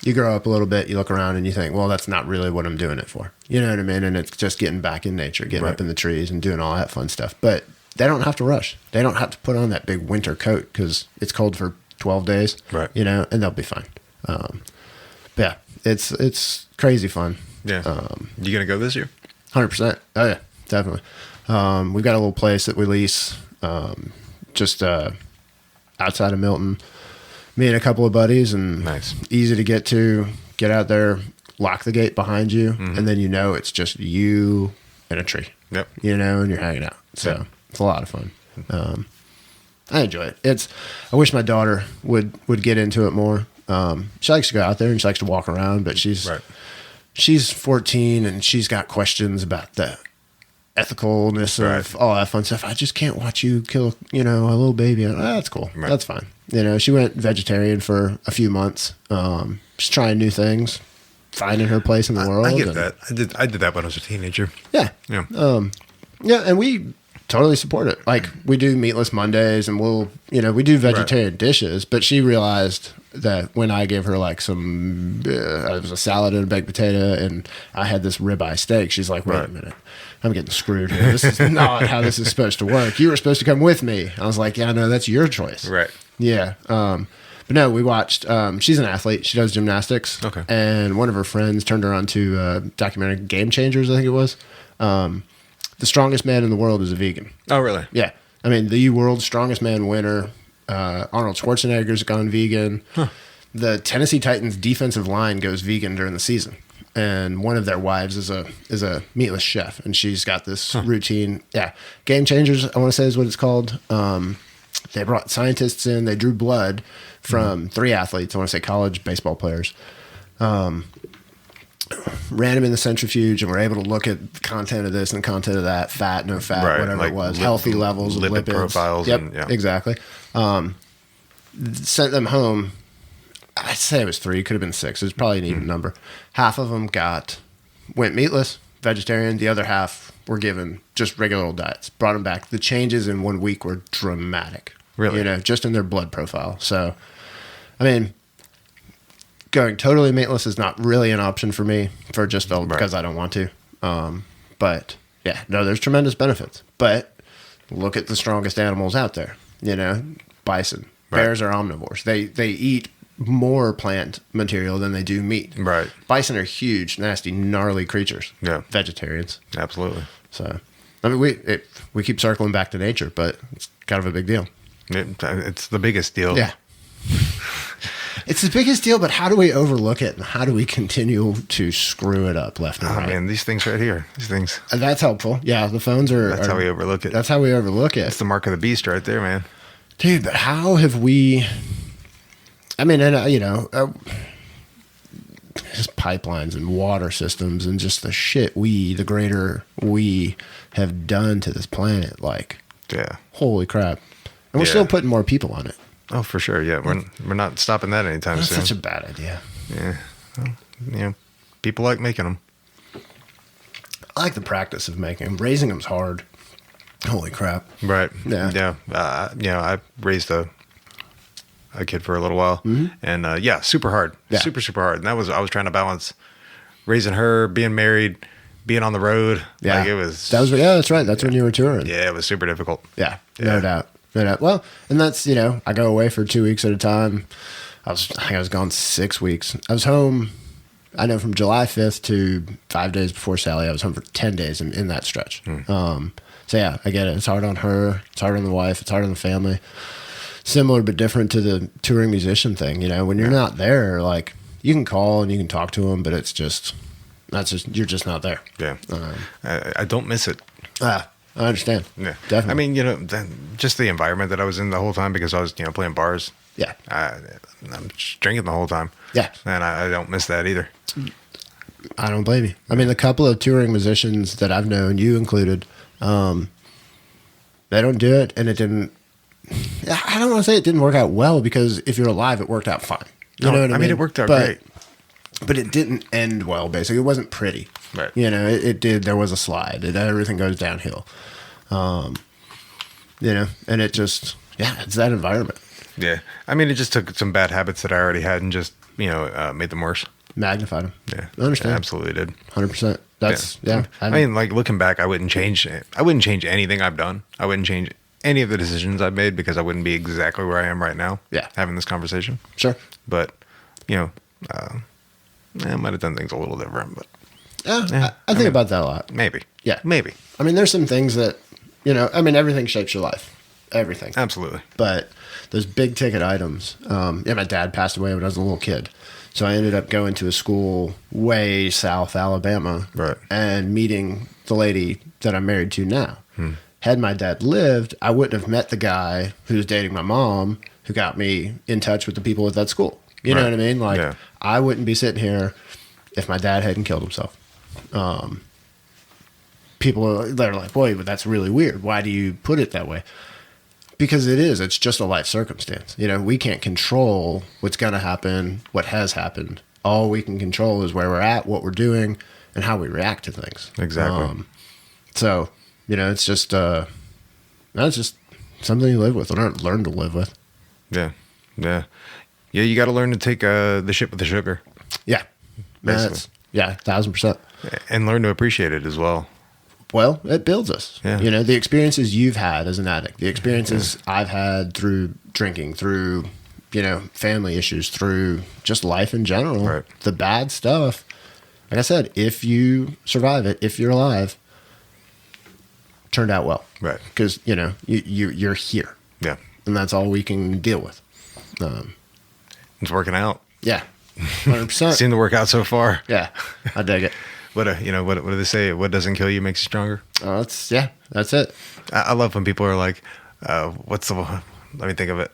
you grow up a little bit, you look around, and you think, well, that's not really what I'm doing it for. You know what I mean? And it's just getting back in nature, getting up in the trees and doing all that fun stuff. But they don't have to rush. They don't have to put on that big winter coat because it's cold for 12 days, right? And they'll be fine. Yeah, it's crazy fun. Yeah. You gonna go this year? 100%. Oh yeah, definitely. We've got a little place that we lease, just outside of Milton. Me and a couple of buddies, and nice, easy to get to. Get out there, lock the gate behind you, and then it's just you and a tree. Yep. And you're hanging out. So it's a lot of fun. I enjoy it. I wish my daughter would get into it more. She likes to go out there and she likes to walk around, but she's 14 and she's got questions about the ethicalness of all that fun stuff. I just can't watch you kill, a little baby. That's cool. Right. That's fine. She went vegetarian for a few months. She's trying new things, finding her place in the world. I get that. I did that when I was a teenager. Yeah. Yeah. And we totally support it. Like, we do meatless Mondays, and we do vegetarian dishes, but she realized that when I gave her like some, it was a salad and a baked potato, and I had this ribeye steak, she's like, wait a minute, I'm getting screwed here. This is not how this is supposed to work. You were supposed to come with me. I was like, yeah, no, that's your choice. Right. Yeah. But no, we watched, she's an athlete. She does gymnastics. Okay. And one of her friends turned her on to documentary Game Changers, I think it was. The strongest man in the world is a vegan. Oh, really? Yeah. I mean, the world's strongest man winner, Arnold Schwarzenegger's gone vegan. Huh. The Tennessee Titans defensive line goes vegan during the season. And one of their wives is a meatless chef, and she's got this routine. Yeah. Game Changers, I want to say is what it's called. They brought scientists in. They drew blood from 3 athletes. I want to say college baseball players. Ran them in the centrifuge, and were able to look at the content of this and the content of that, fat, no fat, whatever it was, healthy levels of lipids. Profiles. Yep, And, exactly. Sent them home. I'd say it was 3, could have been 6. It was probably an even number. Half of them went meatless, vegetarian. The other half were given just regular old diets. Brought them back. The changes in 1 week were dramatic. Really? Just in their blood profile. So, I mean, going totally meatless is not really an option for me because I don't want to. But yeah, no, there's tremendous benefits. But look at the strongest animals out there. Bison, bears are omnivores. They eat more plant material than they do meat. Right. Bison are huge, nasty, gnarly creatures. Yeah. Vegetarians. Absolutely. So, I mean, we keep circling back to nature, but it's kind of a big deal. It's the biggest deal. Yeah. It's the biggest deal, but how do we overlook it, and how do we continue to screw it up left and right? Man, these things right here. These things. That's helpful. Yeah, the phones are... That's how we overlook it. That's how we overlook it. It's the mark of the beast right there, man. Dude, but how have we... I mean, and just pipelines and water systems and just the shit the greater we have done to this planet. Like, yeah. Holy crap. And we're still putting more people on it. Oh, for sure. Yeah. We're not stopping that anytime That's soon. such a bad idea. Yeah. Well, people like making them. I like the practice of making them. Raising them's hard. Holy crap. Right. Yeah. Yeah. I raised a kid for a little while, and super hard. Yeah. Super hard. And I was trying to balance raising her, being married, being on the road. Yeah. Like it was. That's right. That's when you were touring. Yeah, it was super difficult. Yeah. No doubt. Well, and that's, I go away for 2 weeks at a time. I think I was gone 6 weeks. I was home, I know, from July 5th to 5 days before Sally. I was home for 10 days in that stretch. So yeah, I get it. It's hard on her. It's hard on the wife. It's hard on the family. Similar but different to the touring musician thing. When you're not there, like, you can call and you can talk to them, but you're just not there. Yeah. I don't miss it. I understand. Yeah. Definitely. I mean, just the environment that I was in the whole time, because I was, playing bars. Yeah. I'm just drinking the whole time. Yeah. And I don't miss that either. I don't blame you. I mean, the couple of touring musicians that I've known, you included, they don't do it, and it didn't. I don't want to say it didn't work out well, because if you're alive, it worked out fine. You know what I mean? It worked out great. But it didn't end well, basically. It wasn't pretty. Right. It did. There was a slide. Everything goes downhill. And it just, it's that environment. Yeah. I mean, it just took some bad habits that I already had and just, made them worse. Magnified them. Yeah. I understand. It absolutely did. 100%. That's, I mean, like, looking back, I wouldn't change anything I've done. I wouldn't change any of the decisions I've made, because I wouldn't be exactly where I am right now. Yeah. Having this conversation. Sure. But, I might have done things a little different, but. I think about that a lot. Maybe. Yeah. Maybe. I mean, there's some things that, everything shapes your life. Everything. Absolutely. But those big ticket items, my dad passed away when I was a little kid. So I ended up going to a school way south Alabama. Right. And meeting the lady that I'm married to now. Had my dad lived, I wouldn't have met the guy who was dating my mom, who got me in touch with the people at that school. You know what I mean? Like, I wouldn't be sitting here if my dad hadn't killed himself. People they're like, boy, but that's really weird. Why do you put it that way? Because it's just a life circumstance. We can't control what's going to happen, what has happened. All we can control is where we're at, what we're doing, and how we react to things. Exactly. So, it's just, that's just something you live with, or learn to live with. Yeah. Yeah. Yeah, you got to learn to take the shit with the sugar. Yeah. Basically. 1,000%. And learn to appreciate it as well. Well, it builds us. Yeah. The experiences you've had as an addict, the experiences I've had through drinking, through, family issues, through just life in general, right. The bad stuff. Like I said, if you survive it, if you're alive, turned out well. Right. Because, you're here. Yeah. And that's all we can deal with. It's working out. Yeah. 100%. Seemed to work out so far. Yeah. I dig it. What do they say? What doesn't kill you makes you stronger. That's it. I love when people are like, let me think of it.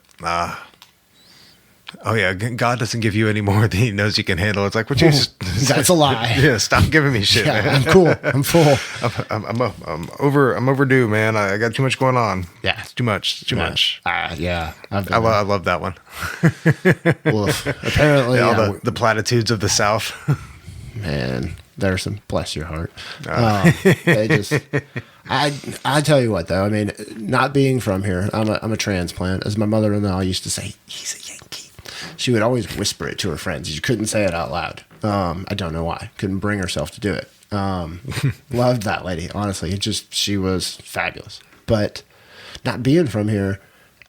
God doesn't give you any more than he knows you can handle. It's like, what you just, that's a lie. Yeah. Stop giving me shit, man. I'm cool. I'm full. I'm overdue, man. I got too much going on. Yeah. It's too much. Yeah. I love that one. Well, apparently all the platitudes of the South. Man, there's some, bless your heart. They just, I tell you what though, I mean, not being from here, I'm a transplant. As my mother-in-law used to say, he's a Yankee. She would always whisper it to her friends. She couldn't say it out loud. I don't know why. Couldn't bring herself to do it. Loved that lady, honestly. She was fabulous. But not being from here,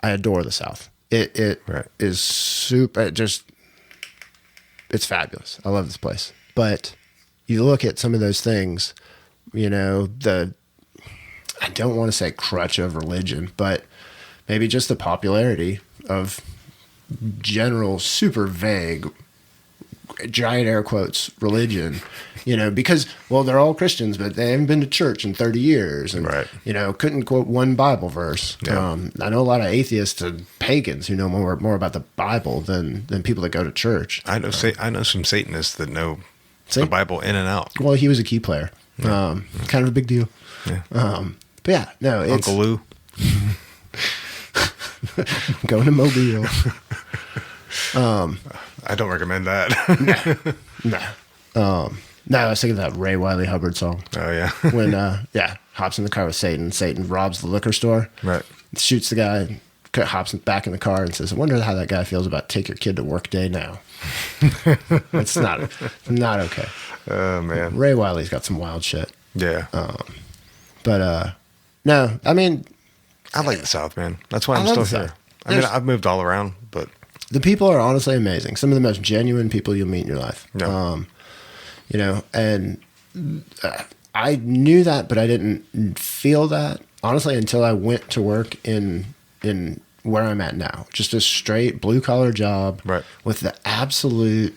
I adore the South. It Right. is super. It's fabulous. I love this place. But you look at some of those things, I don't want to say crutch of religion, but maybe just the popularity of general, super vague, giant air quotes, religion, because, they're all Christians, but they haven't been to church in 30 years and, Right. Couldn't quote one Bible verse. Yeah. I know a lot of atheists and pagans who know more about the Bible than people that go to church. I know some Satanists that know See? the Bible in and out. Well, he was a key player. Kind of a big deal. Yeah. But yeah, no, it's Uncle Lou. going to Mobile. I don't recommend that. No, I was thinking of that Ray Wiley Hubbard song. Oh yeah. When, hops in the car with Satan. Satan robs the liquor store. Right. Shoots the guy, hops back in the car and says, I wonder how that guy feels about take your kid to work day now. It's not okay. Oh man. Ray Wiley's got some wild shit. Yeah. No, I mean, I like the South, man. That's why I I'm love still the here. South. I mean, I've moved all around, but the people are honestly amazing. Some of the most genuine people you'll meet in your life. Yeah. And I knew that, but I didn't feel that, honestly, until I went to work in where I'm at now. Just a straight blue-collar job Right. with the absolute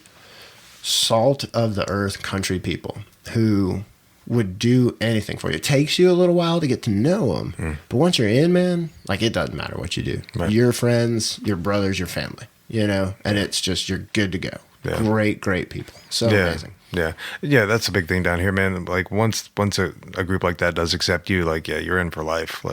salt of the earth country people who would do anything for you. It takes you a little while to get to know them, but once you're in, man, it doesn't matter what you do. Right. Your friends, your brothers, your family, and it's just, you're good to go. Yeah. Great people. So amazing. Yeah. That's a big thing down here, man. Like once a group like that does accept you, you're in for life.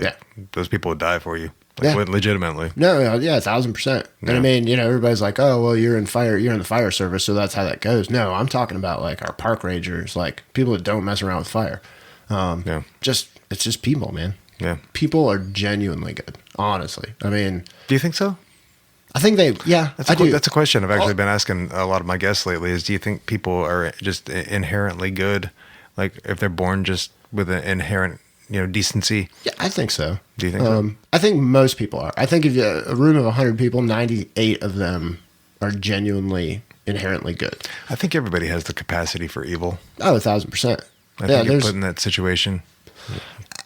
Those people would die for you. Legitimately. No, yeah, 1,000%. And I mean, everybody's like, oh, well, you're in the fire service, so that's how that goes. No, I'm talking about our park rangers, people that don't mess around with fire. It's just people, man. Yeah. People are genuinely good, honestly. I mean, Do you think so? I think I do. That's a question I've actually been asking a lot of my guests lately is, do you think people are just inherently good? If they're born just with an inherent, decency? Yeah, I think so. Do you think so? I think most people are. I think if a room of 100 people, 98 of them are genuinely inherently good. I think everybody has the capacity for evil. Oh, 1,000%. I think you're put in that situation.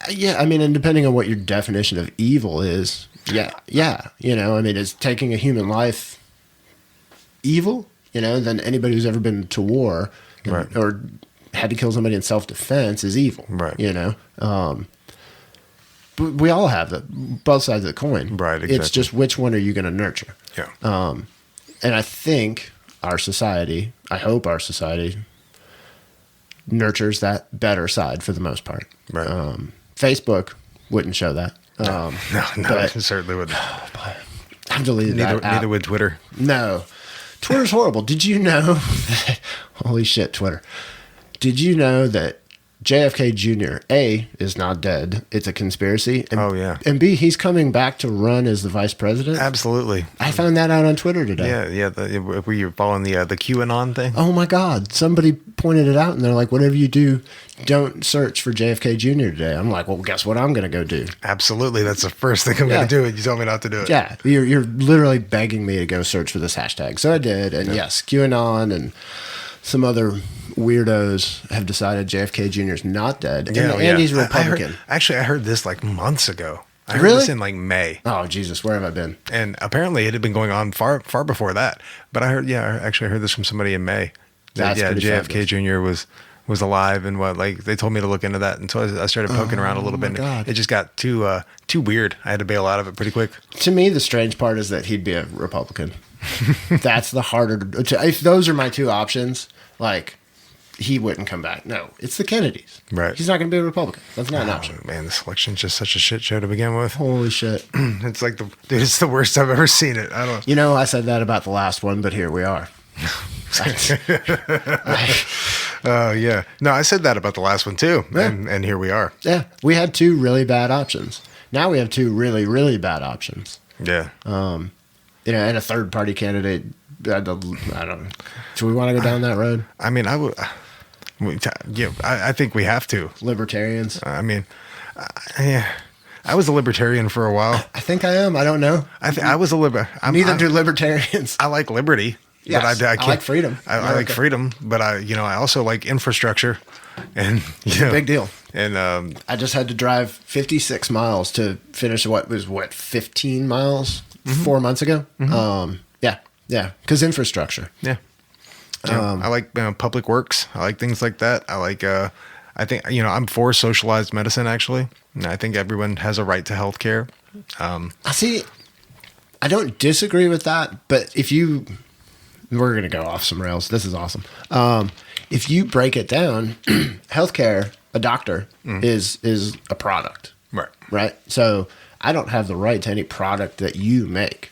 Yeah, I mean, and depending on what your definition of evil is, yeah. I mean, is taking a human life evil? Then anybody who's ever been to war Right. or had to kill somebody in self-defense is evil. Right. But we all have both sides of the coin. Right, exactly. It's just which one are you going to nurture? Yeah. And I think I hope our society nurtures that better side for the most part. Right. Facebook wouldn't show that. No, but- it certainly wouldn't. I've deleted that app. Neither would Twitter. No. Twitter's horrible. Did you know that, holy shit, Twitter. Did you know that JFK Jr., A, is not dead. It's a conspiracy. And, Oh, yeah. And B, he's coming back to run as the vice president. Absolutely. I found that out on Twitter today. Yeah. Were you following the QAnon thing? Oh my God. Somebody pointed it out and they're like, whatever you do, don't search for JFK Jr. today. I'm like, well, guess what I'm going to go do? Absolutely. That's the first thing I'm going to do. And you told me not to do it. Yeah. You're literally begging me to go search for this hashtag. So I did. And yes, QAnon and some other weirdos have decided JFK Jr. is not dead. And he's a Republican. I heard this months ago. I heard Really? this in May. Oh, Jesus. Where have I been? And apparently it had been going on far before that. But I heard this from somebody in May. That's pretty JFK fabulous. Jr. was alive and they told me to look into that. And so I started poking around a little bit. God. It just got too weird. I had to bail out of it pretty quick. To me, the strange part is that he'd be a Republican. That's the harder. If those are my two options, he wouldn't come back. No, it's the Kennedys. Right. He's not going to be a Republican. That's not an option. Man, this election's just such a shit show to begin with. Holy shit. It's it's the worst I've ever seen it. I don't. I said that about the last one, but here we are. Oh yeah. No, I said that about the last one too. Yeah. And here we are. Yeah, we had two really bad options. Now we have two really, really bad options. Yeah. And a third party candidate. I don't know. Do we want to go down that road? I mean, Yeah, I think we have to. Libertarians. I mean, yeah. I was a libertarian for a while. I think I am. I don't know. I was a Neither do libertarians. I like liberty. Yes, but I I like freedom. I like freedom, but I also like infrastructure, and big deal. And I just had to drive 56 miles to finish 15 miles 4 months ago. Yeah, because infrastructure. Yeah. I like public works. I like things like that. I like. I think I'm for socialized medicine actually. And I think everyone has a right to health care. I see. I don't disagree with that, but we're going to go off some rails. This is awesome. If you break it down, healthcare, a doctor is a product. Right. So I don't have the right to any product that you make.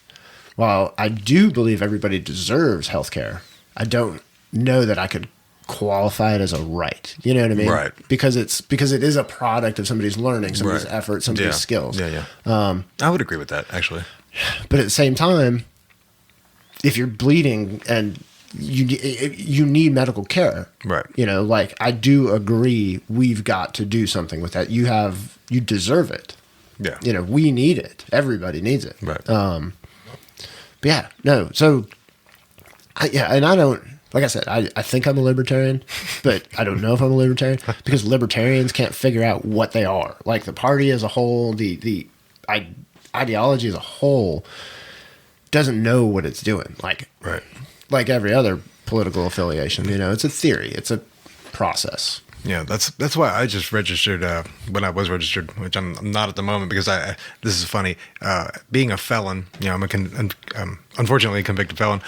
While I do believe everybody deserves healthcare, I don't know that I could qualify it as a right. You know what I mean? Right. Because it is a product of somebody's learning, somebody's effort, somebody's skills. Yeah. I would agree with that actually. But at the same time, if you're bleeding and you need medical care, right? Like I do agree, we've got to do something with that. You deserve it. Yeah. We need it. Everybody needs it. Right. But yeah, no. So, I don't. Like I said, I think I'm a libertarian, but I don't know if I'm a libertarian because libertarians can't figure out what they are. Like the party as a whole, the ideology as a whole doesn't know what it's doing. Like every other political affiliation, it's a theory, it's a process. Yeah, that's why I just registered when I was registered, which I'm not at the moment because this is funny. Being a felon, I'm unfortunately a convicted felon.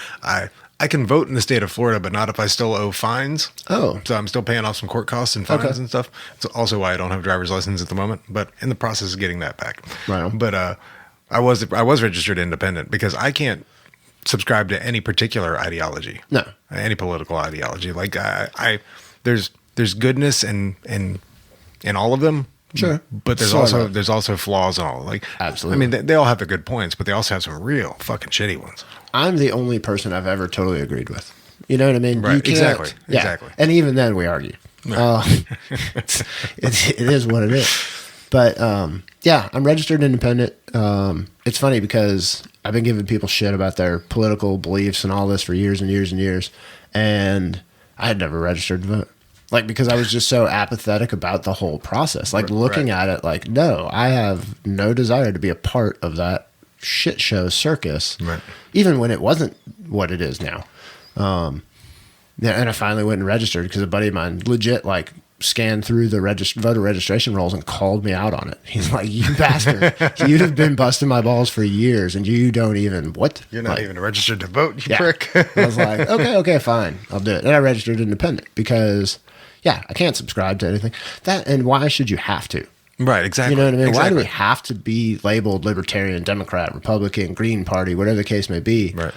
I can vote in the state of Florida, but not if I still owe fines. Oh. So I'm still paying off some court costs and fines and stuff. It's also why I don't have a driver's license at the moment, but in the process of getting that back. Right. But I was registered independent because I can't subscribe to any particular ideology. No. Any political ideology. Like there's goodness in all of them. Sure. But there's also flaws in all. Like absolutely. I mean, they all have their good points, but they also have some real fucking shitty ones. I'm the only person I've ever totally agreed with. You know what I mean? Right. You can't, Exactly. And even then we argue. Right. It is what it is. But I'm registered independent. It's funny because I've been giving people shit about their political beliefs and all this for years and years and years. And I had never registered to vote. Because I was just so apathetic about the whole process. Looking at it no, I have no desire to be a part of that shit show circus. Right. Even when it wasn't what it is now. And I finally went and registered because a buddy of mine legit scanned through the voter registration rolls and called me out on it. He's like, "You bastard, you have been busting my balls for years and you don't even what? You're not even registered to vote, you prick." I was like, okay, fine, I'll do it. And I registered independent because I can't subscribe to anything. And why should you have to? Right, exactly. You know what I mean? Exactly. Why do we have to be labeled Libertarian, Democrat, Republican, Green Party, whatever the case may be? Right.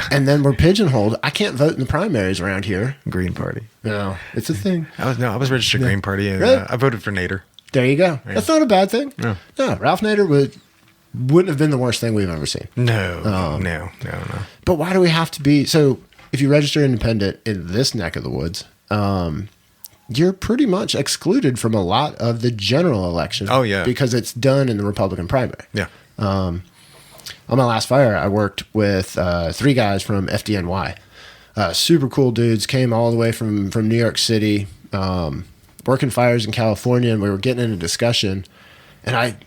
And then we're pigeonholed. I can't vote in the primaries around here. Green Party. No, it's a thing. I was registered Green Party, and Really? I voted for Nader. There you go. Yeah. That's not a bad thing. No. No, Ralph Nader wouldn't have been the worst thing we've ever seen. No. But why do we have to be? So if you register independent in this neck of the woods, you're pretty much excluded from a lot of the general election. Oh, yeah. Because it's done in the Republican primary. Yeah. On my last fire, I worked with 3 guys from FDNY. Super cool dudes, came all the way from New York City, working fires in California, and we were getting in a discussion. And I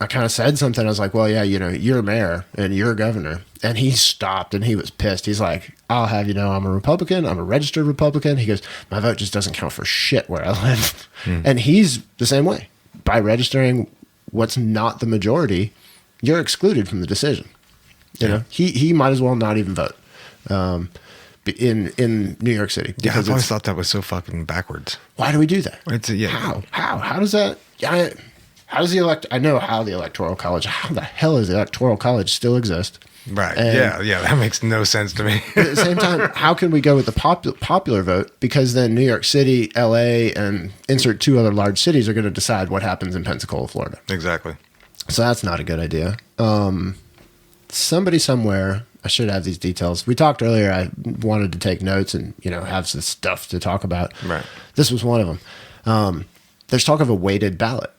kind of said something. I was like, well, yeah, you're a mayor and you're a governor. And he stopped and he was pissed. He's like, I'll have you know, I'm a Republican. I'm a registered Republican. He goes, my vote just doesn't count for shit where I live. And he's the same way. By registering what's not the majority, you're excluded from the decision. You know, he might as well not even vote in New York City. Yeah, I've always thought that was so fucking backwards. Why do we do that? How does that? How does I know how the Electoral College. How the hell does the Electoral College still exist? Right. And that makes no sense to me. At the same time, how can we go with the popular vote? Because then New York City, LA, and insert 2 other large cities are going to decide what happens in Pensacola, Florida. Exactly. So that's not a good idea. Somebody somewhere I should have these details. We talked earlier. I wanted to take notes and have some stuff to talk about. Right. This was one of them. There's talk of a weighted ballot,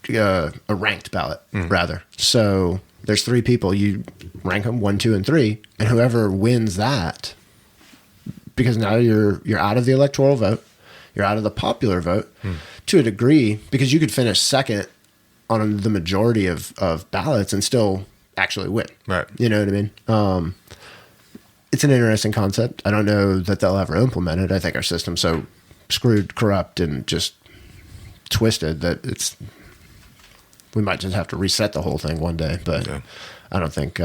a ranked ballot rather. So there's 3 people. You rank them 1, 2, and 3, and whoever wins that, because now you're out of the electoral vote, you're out of the popular vote to a degree, because you could finish second on the majority of ballots and still actually win. Right. You know what I mean? It's an interesting concept. I don't know that they'll ever implement it. I think our system's so screwed, corrupt, and just twisted that we might just have to reset the whole thing one day. But I don't think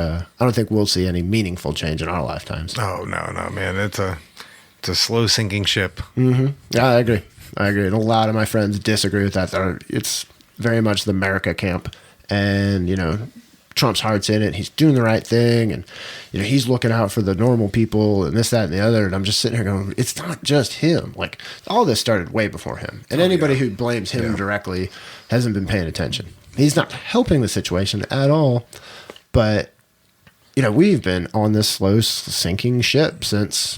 we'll see any meaningful change in our lifetimes. Oh no, man! It's a slow sinking ship. Mm-hmm. Yeah, I agree. And a lot of my friends disagree with that. It's very much the America camp, and Trump's heart's in it. He's doing the right thing, and he's looking out for the normal people, and this, that, and the other. And I'm just sitting here going, it's not just him. Like, all this started way before him, and anybody who blames him directly hasn't been paying attention. He's not helping the situation at all. But we've been on this slow sinking ship since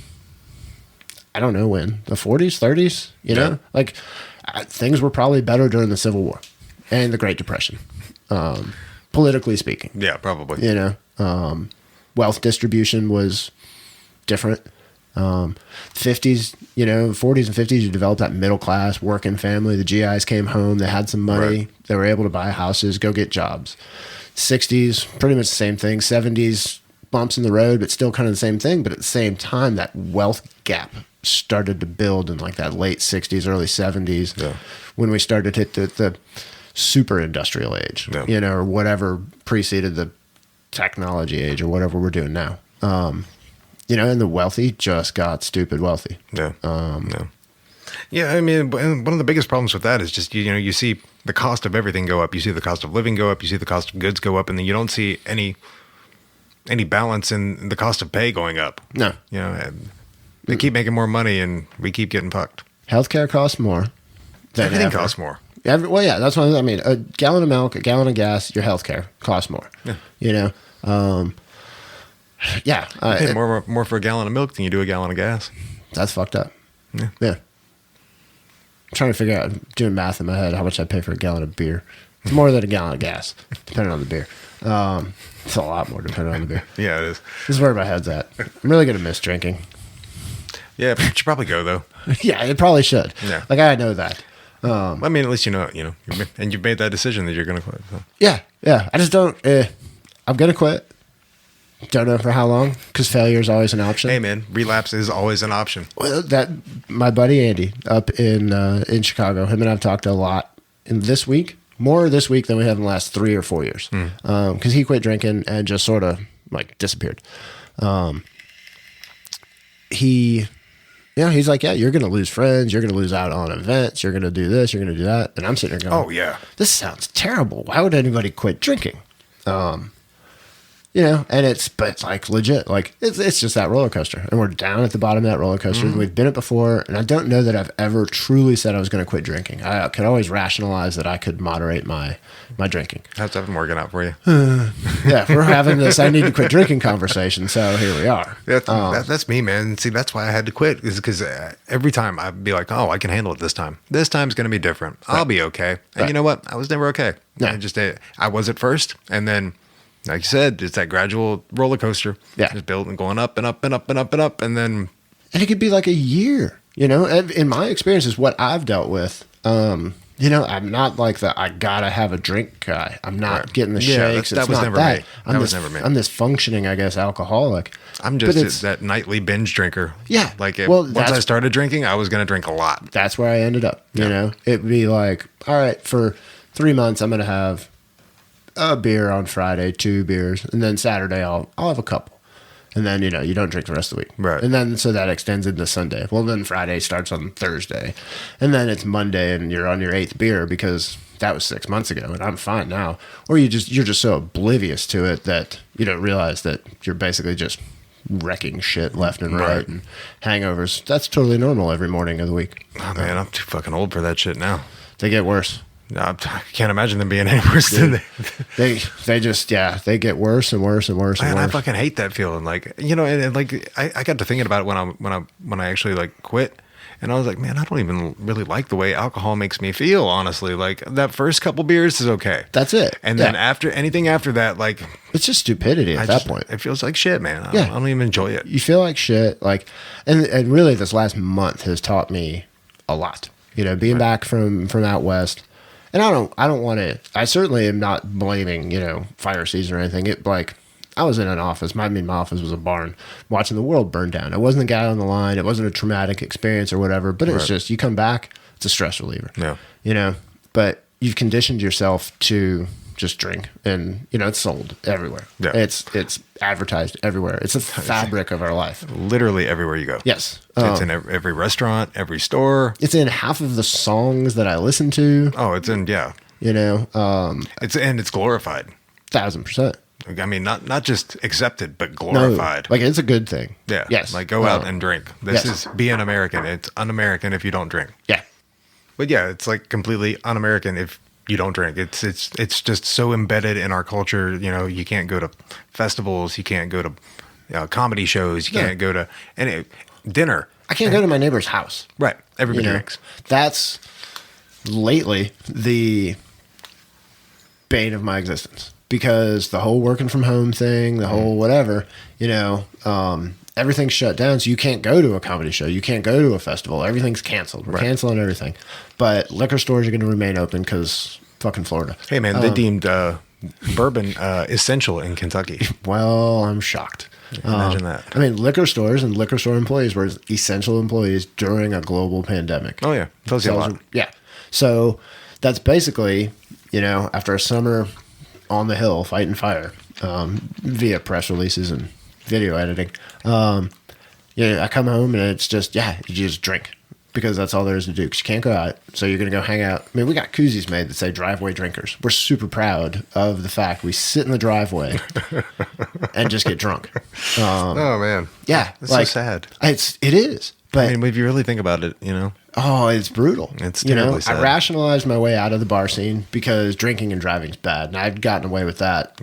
I don't know when, the 40s, 30s. Like, things were probably better during the Civil War and the Great Depression. Politically speaking. Yeah, probably. Wealth distribution was different. 50s, 40s and 50s, you developed that middle class working family. The GIs came home. They had some money. Right. They were able to buy houses, go get jobs. 60s, pretty much the same thing. 70s, bumps in the road, but still kind of the same thing. But at the same time, that wealth gap started to build in like that late 60s, early 70s, when we started to hit the super industrial age, or whatever preceded the technology age or whatever we're doing now. And the wealthy just got stupid wealthy. Yeah. Yeah, I mean, one of the biggest problems with that is just, you see the cost of everything go up. You see the cost of living go up. You see the cost of goods go up. And then you don't see any balance in the cost of pay going up. No. And they keep making more money and we keep getting fucked. Healthcare costs more than everything ever. costs more. Well, yeah, that's what I mean. A gallon of milk, a gallon of gas, your healthcare costs more. Yeah. You pay more for a gallon of milk than you do a gallon of gas. That's fucked up. Yeah. I'm trying to figure out, doing math in my head, how much I pay for a gallon of beer. It's more than a gallon of gas, depending on the beer. It's a lot more depending on the beer. Yeah, it is. This is where my head's at. I'm really going to miss drinking. Yeah, but you should probably go, though. Yeah, it probably should. Yeah. Like, I know that. I mean, at least and you've made that decision that you're going to quit. So. Yeah. I just don't, I'm going to quit. Don't know for how long, because failure is always an option. Hey, man, relapse is always an option. Well, my buddy Andy up in Chicago, him and I've talked a lot more this week than we have in the last 3 or 4 years, because he quit drinking and just sort of like disappeared. He's like, yeah, you're going to lose friends. You're going to lose out on events. You're going to do this. You're going to do that. And I'm sitting there going, oh, yeah, this sounds terrible. Why would anybody quit drinking? And it's like legit, like it's just that roller coaster, and we're down at the bottom of that roller coaster. We've been it before, and I don't know that I've ever truly said I was going to quit drinking. I could always rationalize that I could moderate my drinking. How's that been working out for you? Yeah, we're having this I need to quit drinking conversation, so here we are. That's me, man. See, that's why I had to quit, is because every time I'd be like, oh, I can handle it this time. This time's going to be different. I'll be okay. And you know what? I was never okay. No. I was at first, and then, like you said, it's that gradual roller coaster. Yeah. Just building, going up and up and up and up and up. And then. And it could be like a year, and in my experience is what I've dealt with. I'm not like the, I gotta have a drink guy. I'm not getting the shakes. That was never me. That was never me. I'm this functioning, I guess, alcoholic. I'm just that nightly binge drinker. Yeah. Like once I started drinking, I was going to drink a lot. That's where I ended up. It'd be like, all right, for 3 months, I'm going to have a beer on Friday, 2 beers, and then Saturday I'll have a couple, and then you don't drink the rest of the week, right? And then so that extends into Sunday. Well, then Friday starts on Thursday, and then it's Monday, and you're on your 8th beer because that was 6 months ago, and I'm fine now. Or you're just so oblivious to it that you don't realize that you're basically just wrecking shit left and right, and hangovers. That's totally normal every morning of the week. Oh man, I'm too fucking old for that shit now. They get worse. I can't imagine them being any worse than that. They just, they get worse and worse and worse and Man, worse. I fucking hate that feeling. Like, and like I got to thinking about it when I actually like quit, and I was like, man, I don't even really like the way alcohol makes me feel. Honestly, like that first couple beers is okay. That's it. And then anything after that, like it's just stupidity at that point. It feels like shit, man. I don't even enjoy it. You feel like shit. Like, and really, this last month has taught me a lot. Being back from out west. And I don't want to, I certainly am not blaming, fire season or anything. I was in an office. My office was a barn watching the world burn down. It wasn't a guy on the line. It wasn't a traumatic experience or whatever, but it's just, you come back, it's a stress reliever. Yeah. But you've conditioned yourself to just drink, and it's sold everywhere. Yeah. It's advertised everywhere. It's a fabric of our life. Literally everywhere you go. Yes. It's in every restaurant, every store. It's in half of the songs that I listen to. Oh, it's in, yeah. It's glorified. 1,000%. I mean, not just accepted, but glorified. No, like it's a good thing. Yeah. Yes. Like go out and drink. This is being American. It's un-American if you don't drink. Yeah. But yeah, it's like completely un-American if you don't drink. It's just so embedded in our culture. You can't go to festivals. You can't go to comedy shows. You can't go to dinner. I can't go to my neighbor's house. Right. Everybody drinks. That's lately the bane of my existence, because the whole working from home thing, the whole whatever, everything's shut down. So you can't go to a comedy show. You can't go to a festival. Everything's canceled. We're canceling everything. But liquor stores are going to remain open because fucking Florida. Hey, man, they deemed bourbon essential in Kentucky. Well, I'm shocked. Imagine that. I mean, liquor stores and liquor store employees were essential employees during a global pandemic. Oh, yeah. Tells you a lot. Yeah. So that's basically, after a summer on the hill fighting fire via press releases and video editing, I come home and it's just, you just drink, because that's all there is to do, because you can't go out. So you're going to go hang out. I mean, we got koozies made that say driveway drinkers. We're super proud of the fact we sit in the driveway and just get drunk. Oh, man. Yeah. That's so sad. It is. But I mean, if you really think about it, oh, it's brutal. It's terribly sad. I rationalized my way out of the bar scene because drinking and driving is bad. And I'd gotten away with that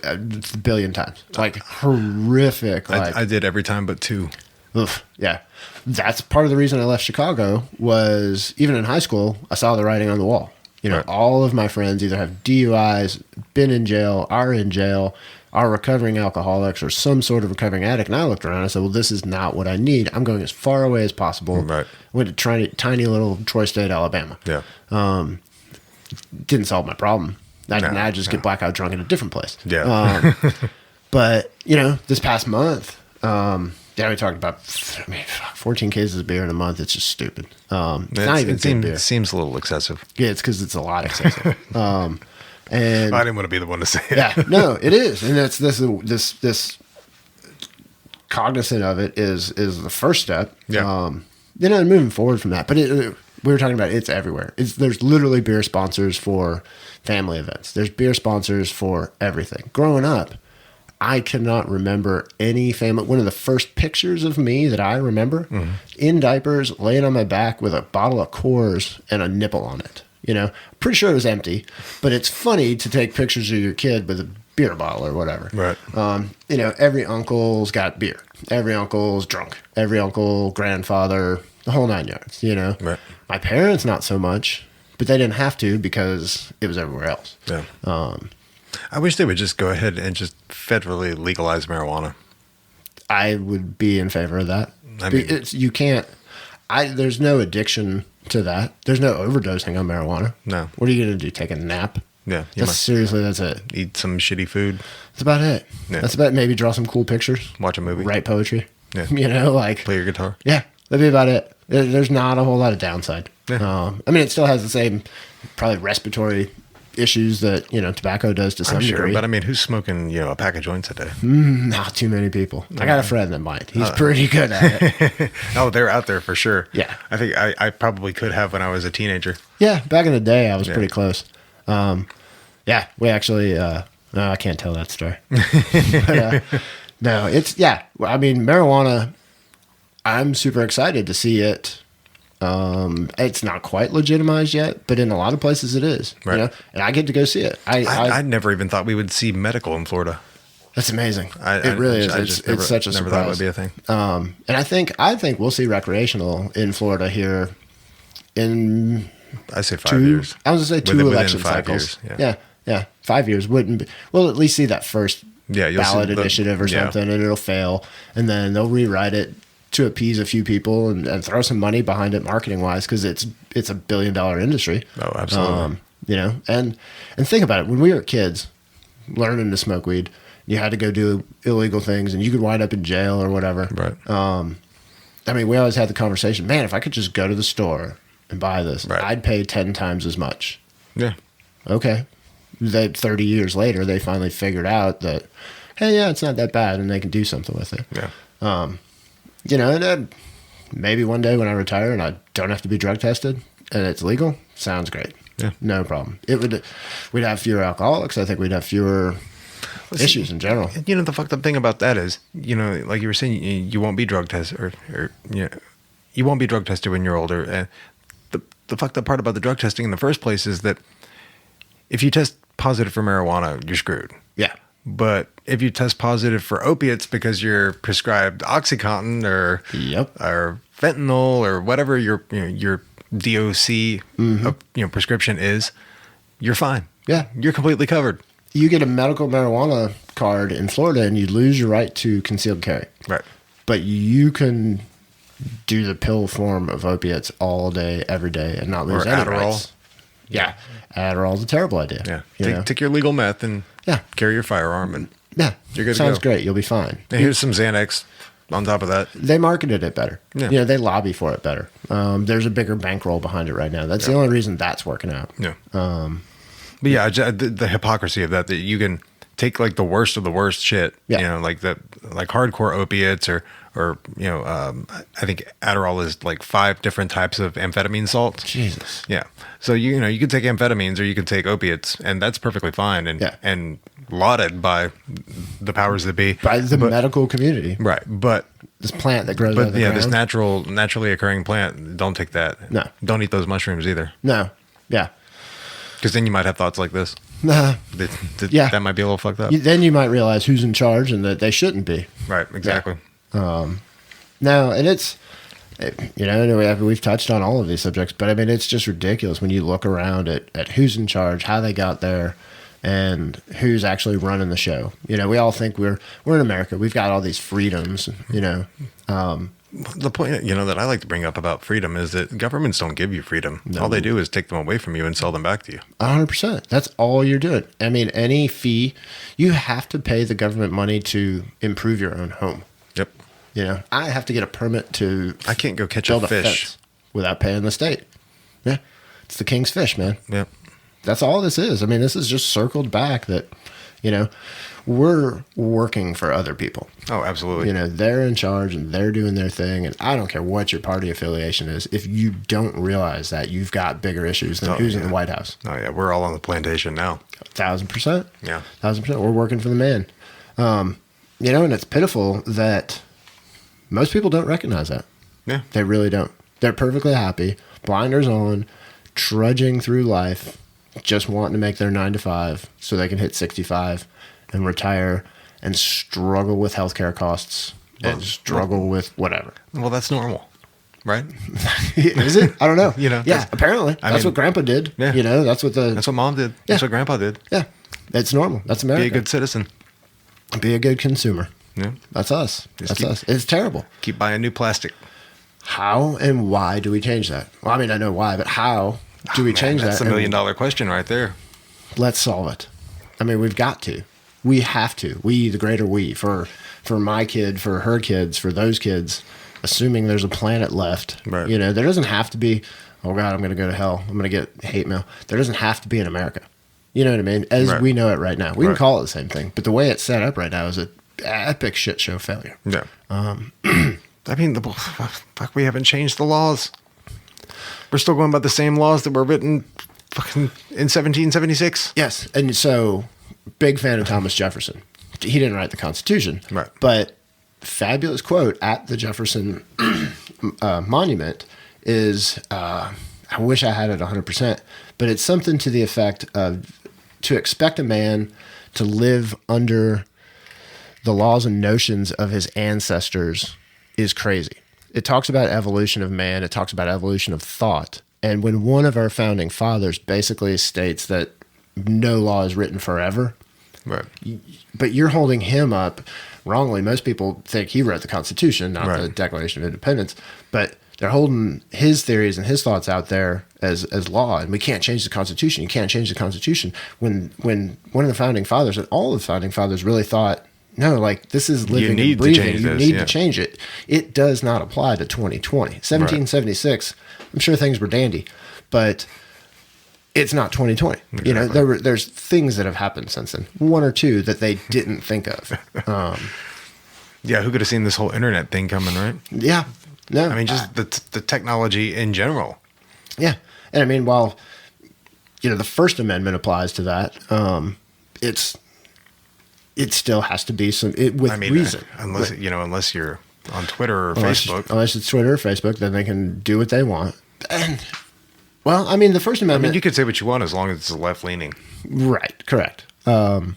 a billion times. Like horrific. I did every time but two. Oof, yeah. That's part of the reason I left Chicago, was even in high school, I saw the writing on the wall. All of my friends either have DUIs, been in jail, are in jail, are recovering alcoholics or some sort of recovering addict. And I looked around and I said, well, this is not what I need. I'm going as far away as possible. Right. Went to tiny little Troy State, Alabama. Yeah. Didn't solve my problem. I just get blackout drunk in a different place. Yeah. But, this past month, we talked about 14 cases of beer in a month. It's just stupid. It's not even good beer. It seems a little excessive. Yeah, it's because it's a lot excessive. And I didn't want to be the one to say it. Yeah, no, it is, and that's this cognizant of it is the first step. Yeah. Moving forward from that, but we were talking about it's everywhere. There's literally beer sponsors for family events. There's beer sponsors for everything. Growing up, I cannot remember any family. One of the first pictures of me that I remember in diapers, laying on my back with a bottle of Coors and a nipple on it. Pretty sure it was empty, but it's funny to take pictures of your kid with a beer bottle or whatever. Right. Every uncle's got beer. Every uncle's drunk. Every uncle, grandfather, the whole nine yards, Right. My parents, not so much, but they didn't have to because it was everywhere else. Yeah. I wish they would just go ahead and just federally legalize marijuana. I would be in favor of that. I mean, you can't. There's no addiction to that. There's no overdosing on marijuana. No. What are you going to do? Take a nap? Yeah. Seriously, that's it. Eat some shitty food. That's about it. Yeah. That's about it. Maybe draw some cool pictures. Watch a movie. Write poetry. Yeah. Play your guitar. Yeah. That'd be about it. There's not a whole lot of downside. Yeah. It still has the same probably respiratory issues that, tobacco does to some degree. But who's smoking, a pack of joints a day? Not too many people. I got a friend that might. He's pretty good at it. Oh, they're out there for sure. Yeah. I think I probably could have when I was a teenager. Yeah. Back in the day, I was pretty close. We actually, no, I can't tell that story. But, no, it's, marijuana, I'm super excited to see it It's not quite legitimized yet, but in a lot of places it is. Right. And I get to go see it. I never even thought we would see medical in Florida. That's amazing. It really is. It's such a never surprise. thought it would be a thing. And I think we'll see recreational in Florida here in I say 5 years. I was going to say Within election 5 cycles. years. Yeah. 5 years wouldn't be. We'll at least see that first You'll ballot see initiative or something, and it'll fail. And then they'll rewrite it to appease a few people and throw some money behind it marketing wise, because it's a $1 billion industry. Oh, absolutely. And think about it. When we were kids learning to smoke weed, you had to go do illegal things and you could wind up in jail or whatever. Right. We always had the conversation, man, if I could just go to the store and buy this, Right. I'd pay 10 times as much. Yeah. Okay. 30 years later, they finally figured out that, hey, yeah, it's not that bad, and they can do something with it. Yeah. And then maybe one day when I retire and I don't have to be drug tested and it's legal, sounds great. Yeah. No problem. We'd have fewer alcoholics. I think we'd have fewer issues in general. The fucked up thing about that is, like you were saying, you won't be drug tested, or you won't be drug tested when you're older. And the fucked up part about the drug testing in the first place is that if you test positive for marijuana, you're screwed. Yeah. But if you test positive for opiates because you're prescribed OxyContin or fentanyl or whatever your DOC prescription is, you're fine. Yeah. You're completely covered. You get a medical marijuana card in Florida and you lose your right to concealed carry. Right. But you can do the pill form of opiates all day, every day, and not lose Or any Adderall. rights. Yeah. Adderall's a terrible idea. Yeah. Take your legal meth and carry your firearm, and you're good Sounds to go. great. You'll be fine. And here's some Xanax on top of that. They marketed it better. Yeah. They lobby for it better. There's a bigger bankroll behind it right now. That's the only reason that's working out. Yeah. But yeah, the hypocrisy of that you can take like the worst of the worst shit, like hardcore opiates or I think Adderall is like 5 different types of amphetamine salts. Jesus. Yeah. So you can take amphetamines or you can take opiates, and that's perfectly fine and lauded by the powers that be, By the medical community. right? But This plant that grows out of the ground. this naturally occurring plant, don't take that. No. Don't eat those mushrooms either, No. Yeah. because then you might have thoughts like this. Nah. That might be a little fucked up. Then you might realize who's in charge and that they shouldn't be. Right. Exactly. No, and it's, we've touched on all of these subjects, but it's just ridiculous when you look around at who's in charge, how they got there, and who's actually running the show. We all think we're in America. We've got all these freedoms, The point, that I like to bring up about freedom is that governments don't give you freedom. No. All they do is take them away from you and sell them back to you. 100%. That's all you're doing. Any fee, you have to pay the government money to improve your own home. Yep. I have to get a permit to I can't go catch build a a fish. fence without paying the state. Yeah. It's the king's fish, man. Yep. That's all this is. This is just circled back that, we're working for other people. Oh, absolutely. They're in charge and they're doing their thing. And I don't care what your party affiliation is. If you don't realize that, you've got bigger issues than who's in the White House. Oh, yeah. We're all on the plantation now. 1,000%. Yeah. 1,000%. We're working for the man. And it's pitiful that most people don't recognize that. Yeah. They really don't. They're perfectly happy, blinders on, trudging through life, just wanting to make their 9 to 5 so they can hit 65 and retire and struggle with healthcare costs and struggle with whatever. Well, that's normal, right? Is it? I don't know. That's- apparently. That's what Grandpa did. Yeah. That's what That's what Mom did. That's what Grandpa did. Yeah. It's normal. That's America. Be a good citizen. Be a good consumer. Yeah. That's us. Just That's us. It's terrible. Keep buying new plastic. How and why do we change that? Well, I know why, but how do we change That's that? the $1 million question right there. Let's solve it. We've got to. We have to. We, the greater we, for my kid, for her kids, for those kids, assuming there's a planet left. Right. There doesn't have to be, oh God, I'm going to go to hell. I'm going to get hate mail. There doesn't have to be an America. You know what I mean? As Right. we know it right now. We can Right. call it the same thing, but the way it's set up right now is an epic shit show failure. Yeah. Fuck, we haven't changed the laws. We're still going by the same laws that were written fucking in 1776. Yes. And so, big fan of Thomas Jefferson. He didn't write the Constitution. Right. But fabulous quote at the Jefferson Monument is, I wish I had it 100%, but it's something to the effect of to expect a man to live under the laws and notions of his ancestors is crazy. It talks about evolution of man. It talks about evolution of thought. And when one of our founding fathers basically states that no law is written forever, Right. but you're holding him up wrongly. Most people think he wrote the Constitution, not the Right. Declaration of Independence, but they're holding his theories and his thoughts out there as law, and we can't change the Constitution. You can't change the Constitution. When one of the founding fathers and all the founding fathers really thought, no, like this is living and breathing. You need to change it. It does not apply to 2020. 1776, I'm sure things were dandy, but it's not 2020. Exactly. You know, there's things that have happened since then. One or two that they didn't think of. Yeah, who could have seen this whole internet thing coming, right? Yeah. No. I mean, just the technology in general. Yeah. And I mean, while, you know, the First Amendment applies to that, it still has to be with reason. Unless you're on Twitter or Facebook. Unless it's Twitter or Facebook, then they can do what they want. And, well, I mean, the First Amendment. I mean, you could say what you want as long as it's left leaning. Right. Correct. And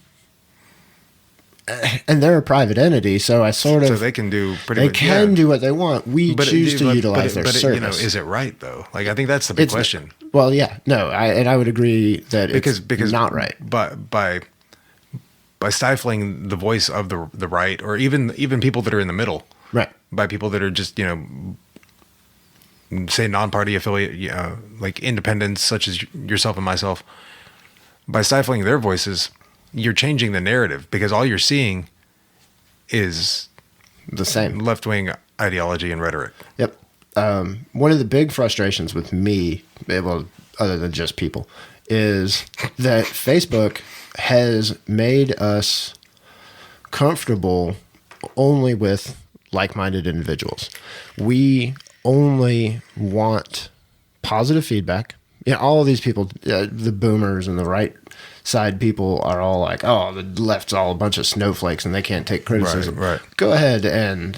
they're a private entity, so so they can do They can do what they want. We choose to utilize their service. You know, is it right though? Like, I think that's the big question. Well, yeah, no, I would agree that it's not right. But by stifling the voice of the right, or even people that are in the middle, right? By people that are just say non-party affiliate, like independents such as yourself and myself, by stifling their voices, you're changing the narrative, because all you're seeing is the same left-wing ideology and rhetoric. Yep. One of the big frustrations with me, well, other than just people, is that Facebook has made us comfortable only with like-minded individuals. We only want positive feedback. Yeah, all of these people, the boomers and the right side people are all like, oh, the left's all a bunch of snowflakes and they can't take criticism. Right. Go ahead and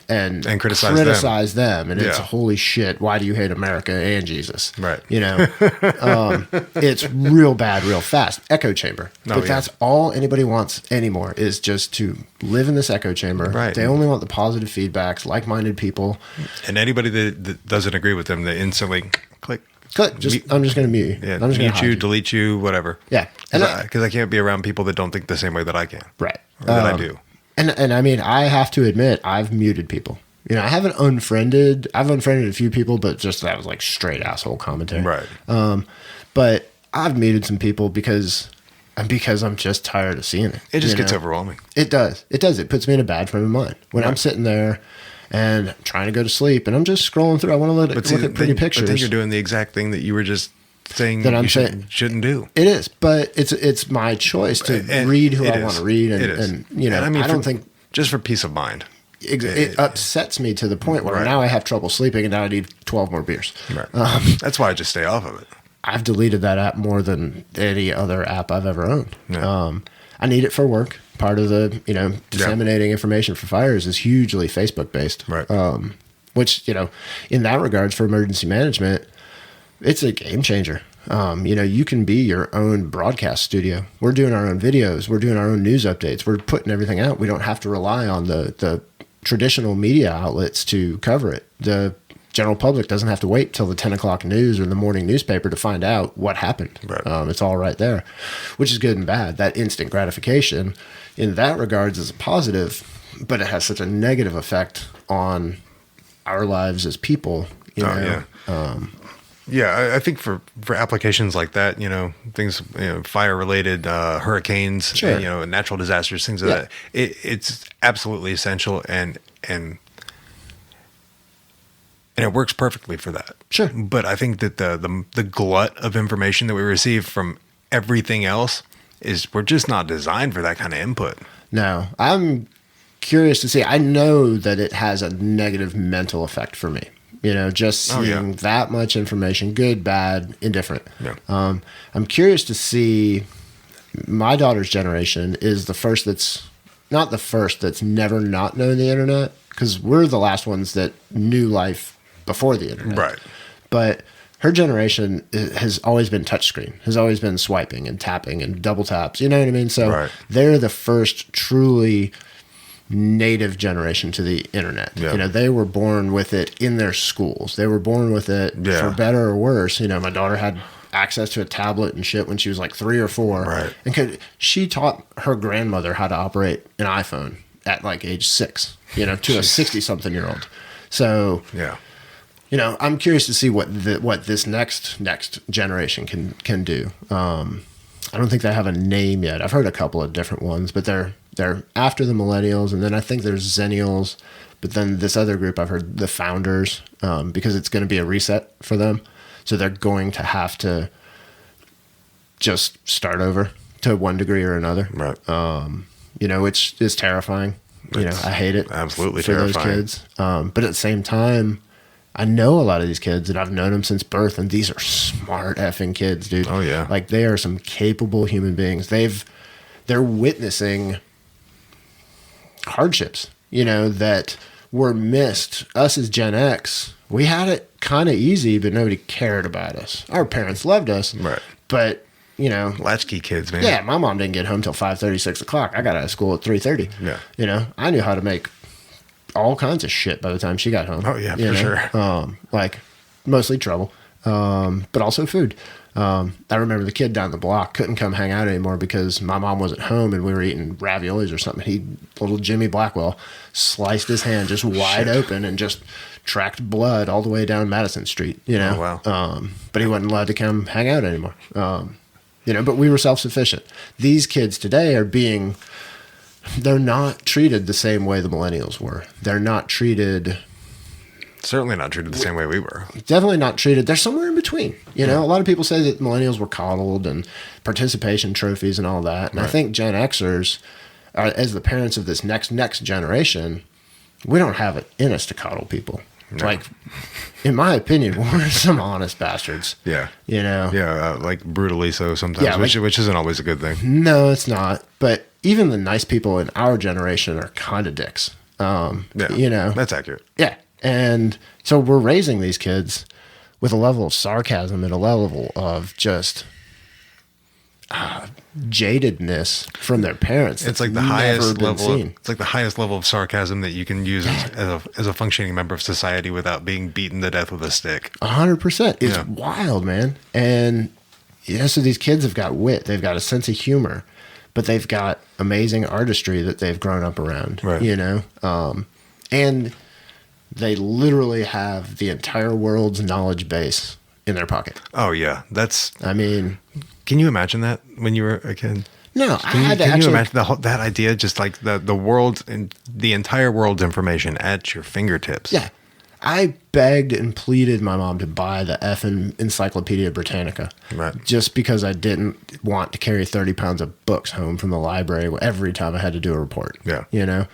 criticize them. And it's holy shit, why do you hate America and Jesus? Right. You know, it's real bad, real fast. Echo chamber. But that's all anybody wants anymore, is just to live in this echo chamber. Right. They only want the positive feedbacks, like-minded people. And anybody that doesn't agree with them, they instantly click. I'm just going to mute you. Yeah, I'm just mute you, delete you, whatever. Yeah. Because I can't be around people that don't think the same way that I can. Right. Or that I do. And I mean, I have to admit, I've muted people. You know, I've unfriended a few people, but just that was like straight asshole commentary. Right. But I've muted some people because I'm just tired of seeing it. It just gets overwhelming. It does. It puts me in a bad frame of mind. When I'm sitting there and trying to go to sleep, and I'm just scrolling through. I want to look at pretty pictures. But then you're doing the exact thing that you were just saying that shouldn't do. It is, but it's my choice to read who I want to read, and you know, and I don't think just for peace of mind. It upsets me to the point where now I have trouble sleeping, and now I need 12 more beers. Right. That's why I just stay off of it. I've deleted that app more than any other app I've ever owned. Yeah. I need it for work. Part of the, disseminating information for fires is hugely Facebook based. Right. Which, in that regards, for emergency management, it's a game changer. You can be your own broadcast studio. We're doing our own videos. We're doing our own news updates. We're putting everything out. We don't have to rely on the traditional media outlets to cover it. The general public doesn't have to wait till the 10 o'clock news or the morning newspaper to find out what happened. Right. It's all right there, which is good and bad. That instant gratification in that regards is a positive, but it has such a negative effect on our lives as people. Yeah. I think for applications like that, things, fire related, hurricanes, sure. Natural disasters, things like that. It's absolutely essential, and it works perfectly for that. Sure. But I think that the glut of information that we receive from everything else we're just not designed for that kind of input. No, I'm curious to see. I know that it has a negative mental effect for me. Just seeing that much information, good, bad, indifferent. Yeah. I'm curious to see. My daughter's generation is the first that's not the first that's never not known the internet, because we're the last ones that knew life before the internet. Right. But her generation has always been touchscreen, has always been swiping and tapping and double taps. You know what I mean? So they're the first truly native generation to the internet. Yeah. You know, they were born with it in their schools. They were born with it for better or worse. You know, my daughter had access to a tablet and shit when she was like 3 or 4. Right. And she taught her grandmother how to operate an iPhone at like age 6, you know, to a 60-something-year-old. So, you know, I'm curious to see what this next generation can do. I don't think they have a name yet. I've heard a couple of different ones, but they're after the millennials, and then I think there's Zennials, but then this other group I've heard the founders, because it's going to be a reset for them. So they're going to have to just start over to one degree or another. Right. You know, which is terrifying. You know, I hate it. Absolutely for terrifying. those kids. But at the same time, I know a lot of these kids, and I've known them since birth, and these are smart effing kids, dude. Oh, yeah. Like, they are some capable human beings. They're witnessing hardships, you know, that were missed. Us as Gen X, we had it kind of easy, but nobody cared about us. Our parents loved us. Right. But, you know, Latchkey kids, man. yeah, my mom didn't get home till 5:30, 6 o'clock. I got out of school at 3:30. Yeah. You know, I knew how to make all kinds of shit by the time she got home. Oh, yeah, you for know? sure. Like, mostly trouble, but also food. I remember the kid down the block couldn't come hang out anymore because my mom wasn't home and we were eating raviolis or something. Little Jimmy Blackwell sliced his hand just wide open and just tracked blood all the way down Madison Street, you know? Oh, wow. But he wasn't allowed to come hang out anymore. You know, but we were self-sufficient. These kids today they're not treated the same way the millennials were. They're not treated... Certainly not treated the same way we were. Definitely not treated. They're somewhere in between. You know, a lot of people say that millennials were coddled and participation trophies and all that. And I think Gen Xers, as the parents of this next generation, we don't have it in us to coddle people. No. Like, in my opinion, we're some honest bastards. Yeah. You know? Yeah, like brutally so sometimes, Yeah, which isn't always a good thing. No, it's not. But even the nice people in our generation are kind of dicks. You know? That's accurate. Yeah. And so we're raising these kids with a level of sarcasm and a level of just jadedness from their parents. It's like the highest level. It's like the highest level of sarcasm that you can use as a functioning member of society without being beaten to death with a stick. 100%. It's wild, man. And so these kids have got wit. They've got a sense of humor, but they've got amazing artistry that they've grown up around. Right. You know, and they literally have the entire world's knowledge base in their pocket. Oh yeah, I mean, can you imagine that when you were a kid? No, Can you imagine that idea? Just like the world and the entire world's information at your fingertips. Yeah, I begged and pleaded my mom to buy the effing Encyclopedia Britannica, right? Just because I didn't want to carry 30 pounds of books home from the library every time I had to do a report. Yeah, you know.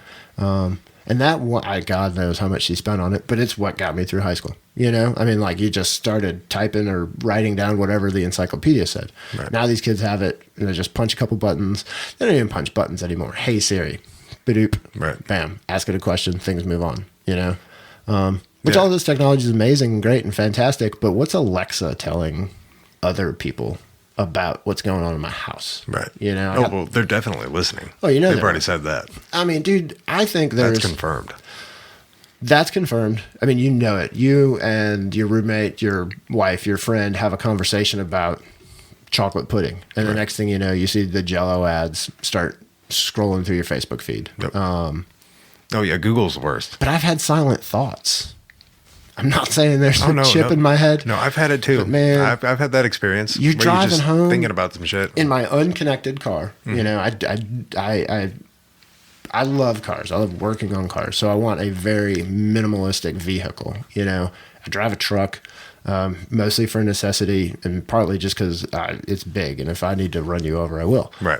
And that one, God knows how much she spent on it, but it's what got me through high school. You know, I mean, like, you just started typing or writing down whatever the encyclopedia said. Right. Now these kids have it, and they just punch a couple buttons. They don't even punch buttons anymore. Hey Siri, badoop, right? Bam, ask it a question, things move on. You know, which all this technology is amazing and great and fantastic. But what's Alexa telling other people about what's going on in my house? Right. You know? Well, they're definitely listening. Oh, you know, they've already said that. I mean, dude, I think that's confirmed. That's confirmed. I mean, you know it. You and your roommate, your wife, your friend have a conversation about chocolate pudding. And the next thing you know, you see the Jell-O ads start scrolling through your Facebook feed. Yep. Oh, yeah, Google's the worst. But I've had silent thoughts. I'm not saying there's a chip in my head. No, I've had it too. But man, I've had that experience. You're driving just home thinking about some shit in my unconnected car. Mm-hmm. You know, I love cars. I love working on cars. So I want a very minimalistic vehicle. You know, I drive a truck mostly for necessity and partly just because it's big. And if I need to run you over, I will. Right.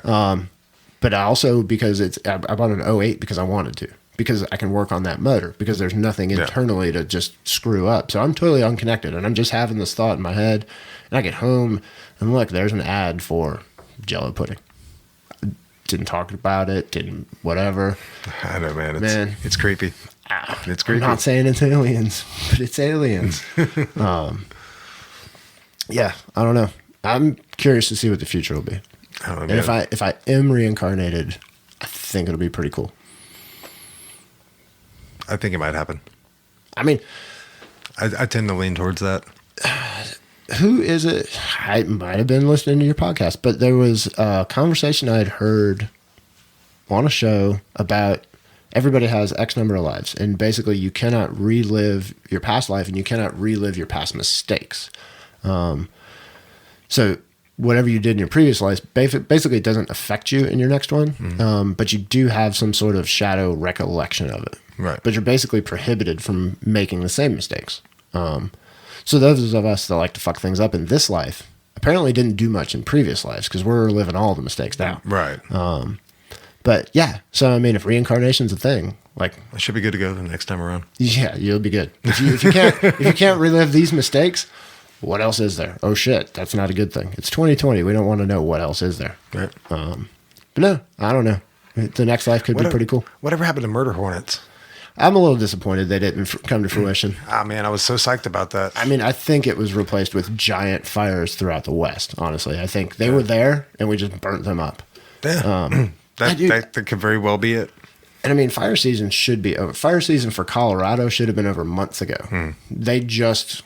But also because I bought an '08 because I wanted to. Because I can work on that motor, because there's nothing internally to just screw up. So I'm totally unconnected, and I'm just having this thought in my head, and I get home, and look, there's an ad for Jell-O pudding. Didn't talk about it, didn't whatever. I know, man. It's creepy. It's creepy. I'm not saying it's aliens, but it's aliens. Yeah, I don't know. I'm curious to see what the future will be. I don't know, And man. if I am reincarnated, I think it'll be pretty cool. I think it might happen. I mean, I tend to lean towards that. who is it? I might have been listening to your podcast, but there was a conversation I'd heard on a show about everybody has X number of lives, and basically you cannot relive your past life and you cannot relive your past mistakes. So whatever you did in your previous life, basically it doesn't affect you in your next one, but you do have some sort of shadow recollection of it. Right. But you're basically prohibited from making the same mistakes. So those of us that like to fuck things up in this life apparently didn't do much in previous lives because we're living all the mistakes now. Right. But yeah, so I mean, if reincarnation's a thing, like, I should be good to go the next time around. yeah, you'll be good. If you can't relive these mistakes, what else is there? Oh shit, that's not a good thing. It's 2020. We don't want to know what else is there. Right. But no, I don't know. The next life could be pretty cool. Whatever happened to murder hornets? I'm a little disappointed they didn't come to fruition. Ah, man, I was so psyched about that. I mean, I think it was replaced with giant fires throughout the West, honestly. I think they were there and we just burnt them up. Yeah. That could very well be it. And I mean, fire season should be over. Fire season for Colorado should have been over months ago. They just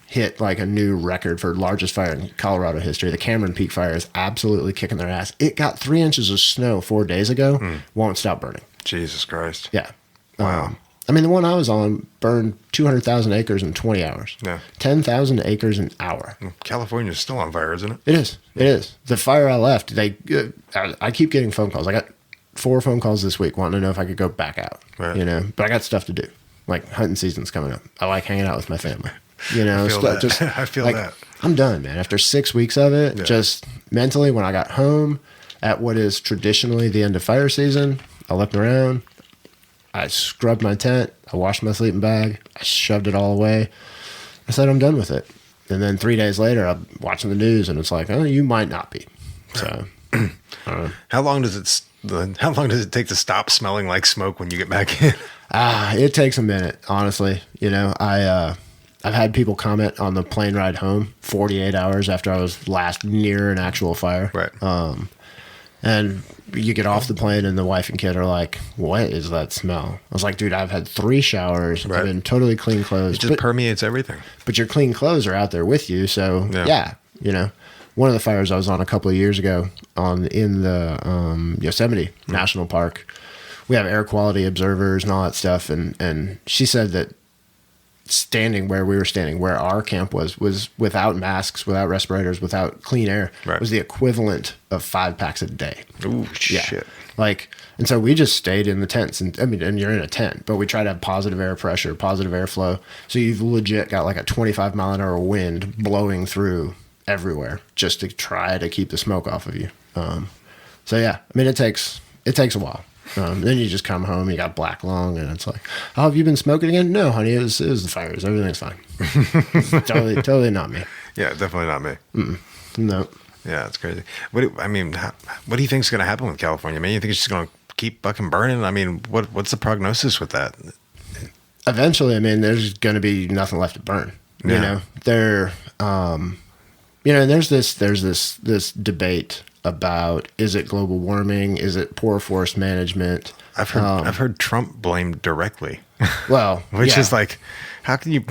hit like a new record for largest fire in Colorado history. The Cameron Peak fire is absolutely kicking their ass. It got 3 inches of snow 4 days ago. Won't stop burning. Jesus Christ. Yeah. Wow. I mean, the one I was on burned 200,000 acres in 20 hours. Yeah. 10,000 acres an hour. California's still on fire, isn't it? It is. It is. The fire I left, I keep getting phone calls. I got 4 phone calls this week wanting to know if I could go back out. Right. You know, but I got stuff to do. Like hunting season's coming up. I like hanging out with my family. You know, I feel that. I feel that. I'm done, man. After 6 weeks of it, just mentally, when I got home at what is traditionally the end of fire season, I looked around. I scrubbed my tent. I washed my sleeping bag. I shoved it all away. I said, I'm done with it. And then 3 days later, I'm watching the news, and it's like, oh, you might not be. So, How long does it take to stop smelling like smoke when you get back in? it takes a minute, honestly. You know, I've had people comment on the plane ride home 48 hours after I was last near an actual fire. Right. And you get off the plane and the wife and kid are like, what is that smell? I was like, dude, I've had 3 showers. Right. I've been totally clean clothes. It just permeates everything. But your clean clothes are out there with you. So yeah, you know, one of the fires I was on a couple of years ago in the Yosemite National Park, we have air quality observers and all that stuff. And she said that standing where we were standing, where our camp was without masks, without respirators, without clean air, was the equivalent of 5 packs a day. Ooh, shit. Like, and so we just stayed in the tents, and I mean, and you're in a tent, but we try to have positive air pressure, positive airflow. So you've legit got like a 25 mile an hour wind blowing through everywhere just to try to keep the smoke off of you. So yeah, I mean, it takes a while. Then you just come home, you got black lung, and it's like, oh, have you been smoking again? No, honey, it was the fires. Everything's fine. It's totally not me. Yeah, definitely not me. No. Yeah, it's crazy. What do you think is going to happen with California? Man, you think it's just going to keep fucking burning? I mean, what's the prognosis with that? Eventually, I mean, there's going to be nothing left to burn. Yeah. You know, there's this debate about, is it global warming? Is it poor forest management? I've heard Trump blamed directly. Well, which is like, how can you?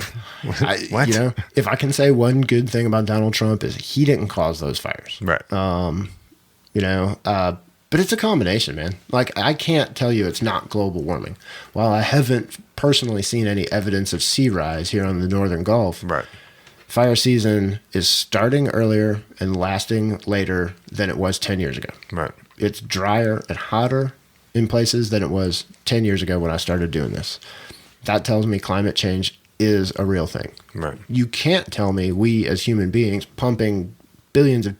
What? You know, if I can say one good thing about Donald Trump is he didn't cause those fires. Right. You know, but it's a combination, man. Like, I can't tell you it's not global warming. While I haven't personally seen any evidence of sea rise here on the Northern Gulf. Right. Fire season is starting earlier and lasting later than it was 10 years ago. Right. It's drier and hotter in places than it was 10 years ago when I started doing this. That tells me climate change is a real thing. Right. You can't tell me we as human beings pumping billions of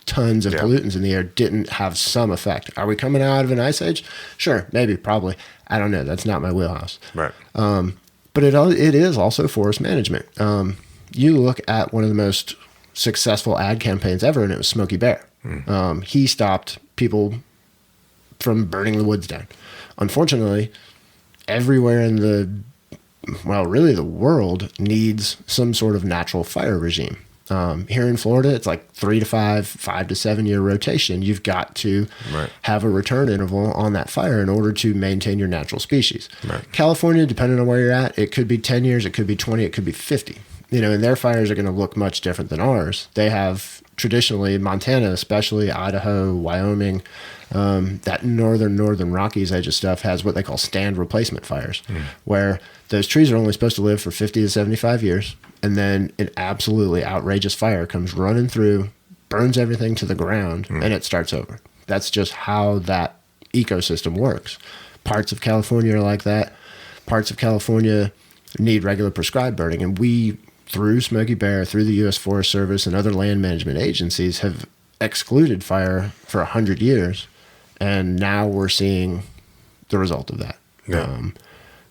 tons of pollutants in the air didn't have some effect. Are we coming out of an ice age? Sure, maybe, probably. I don't know. That's not my wheelhouse. Right. But it is also forest management. You look at one of the most successful ad campaigns ever, and it was Smokey Bear. He stopped people from burning the woods down. Unfortunately, everywhere in the world needs some sort of natural fire regime. Here in Florida, it's like 3 to 5 to 7 year rotation. You've got to have a return interval on that fire in order to maintain your natural species. Right. California, depending on where you're at, it could be 10 years, it could be 20, it could be 50. And their fires are going to look much different than ours. They have traditionally, Montana especially, Idaho, Wyoming, that northern Rockies edge of stuff has what they call stand replacement fires, where those trees are only supposed to live for 50 to 75 years, and then an absolutely outrageous fire comes running through, burns everything to the ground, and it starts over. That's just how that ecosystem works. Parts of California are like that. Parts of California need regular prescribed burning, and we, through Smokey Bear, through the U.S. Forest Service and other land management agencies, have excluded fire for 100 years, and now we're seeing the result of that. Yeah.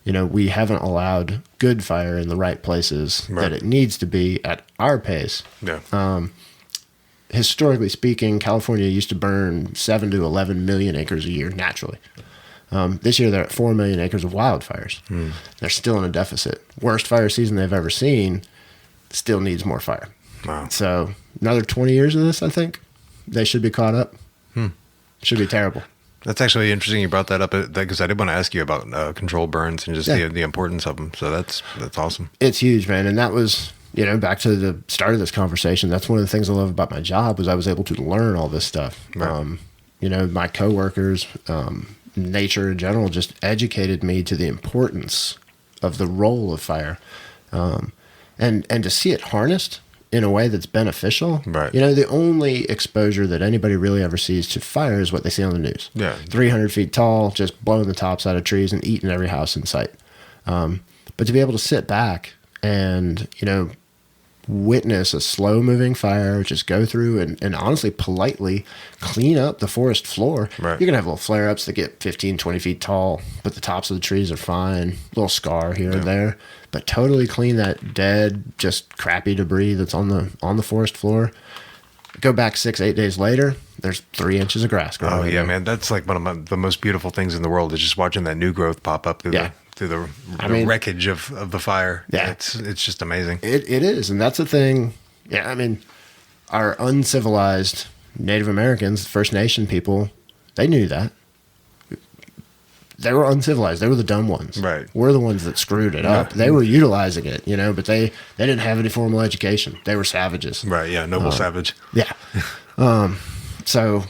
We haven't allowed good fire in the right places that it needs to be at our pace. Yeah. Historically speaking, California used to burn 7 to 11 million acres a year naturally. This year, they're at 4 million acres of wildfires. They're still in a deficit. Worst fire season they've ever seen. Still needs more fire. Wow. So another 20 years of this, I think, they should be caught up. Should be terrible. That's actually interesting you brought that up, because I did want to ask you about controlled burns and just the importance of them. So that's awesome. It's huge, man. And that was, back to the start of this conversation, that's one of the things I love about my job was I was able to learn all this stuff. Right. My coworkers, nature in general, just educated me to the importance of the role of fire. And to see it harnessed in a way that's beneficial. Right. The only exposure that anybody really ever sees to fire is what they see on the news. Yeah. 300 feet tall, just blowing the tops out of trees and eating every house in sight. But to be able to sit back and, witness a slow moving fire, just go through and honestly politely clean up the forest floor. Right. You're going to have little flare ups that get 15, 20 feet tall, but the tops of the trees are fine, little scar here and there, but totally clean that dead, just crappy debris that's on the forest floor. Go back 6-8 days later, there's 3 inches of grass growing. Oh yeah, man. That's like one of the most beautiful things in the world is just watching that new growth pop up through the wreckage of the fire. Yeah. It's just amazing. It is. And that's the thing. Yeah. I mean, our uncivilized Native Americans, First Nation people, they knew that. They were uncivilized. They were the dumb ones. Right. We're the ones that screwed it up. They were utilizing it, but they didn't have any formal education. They were savages. Right. Yeah. Noble savage. Yeah. So,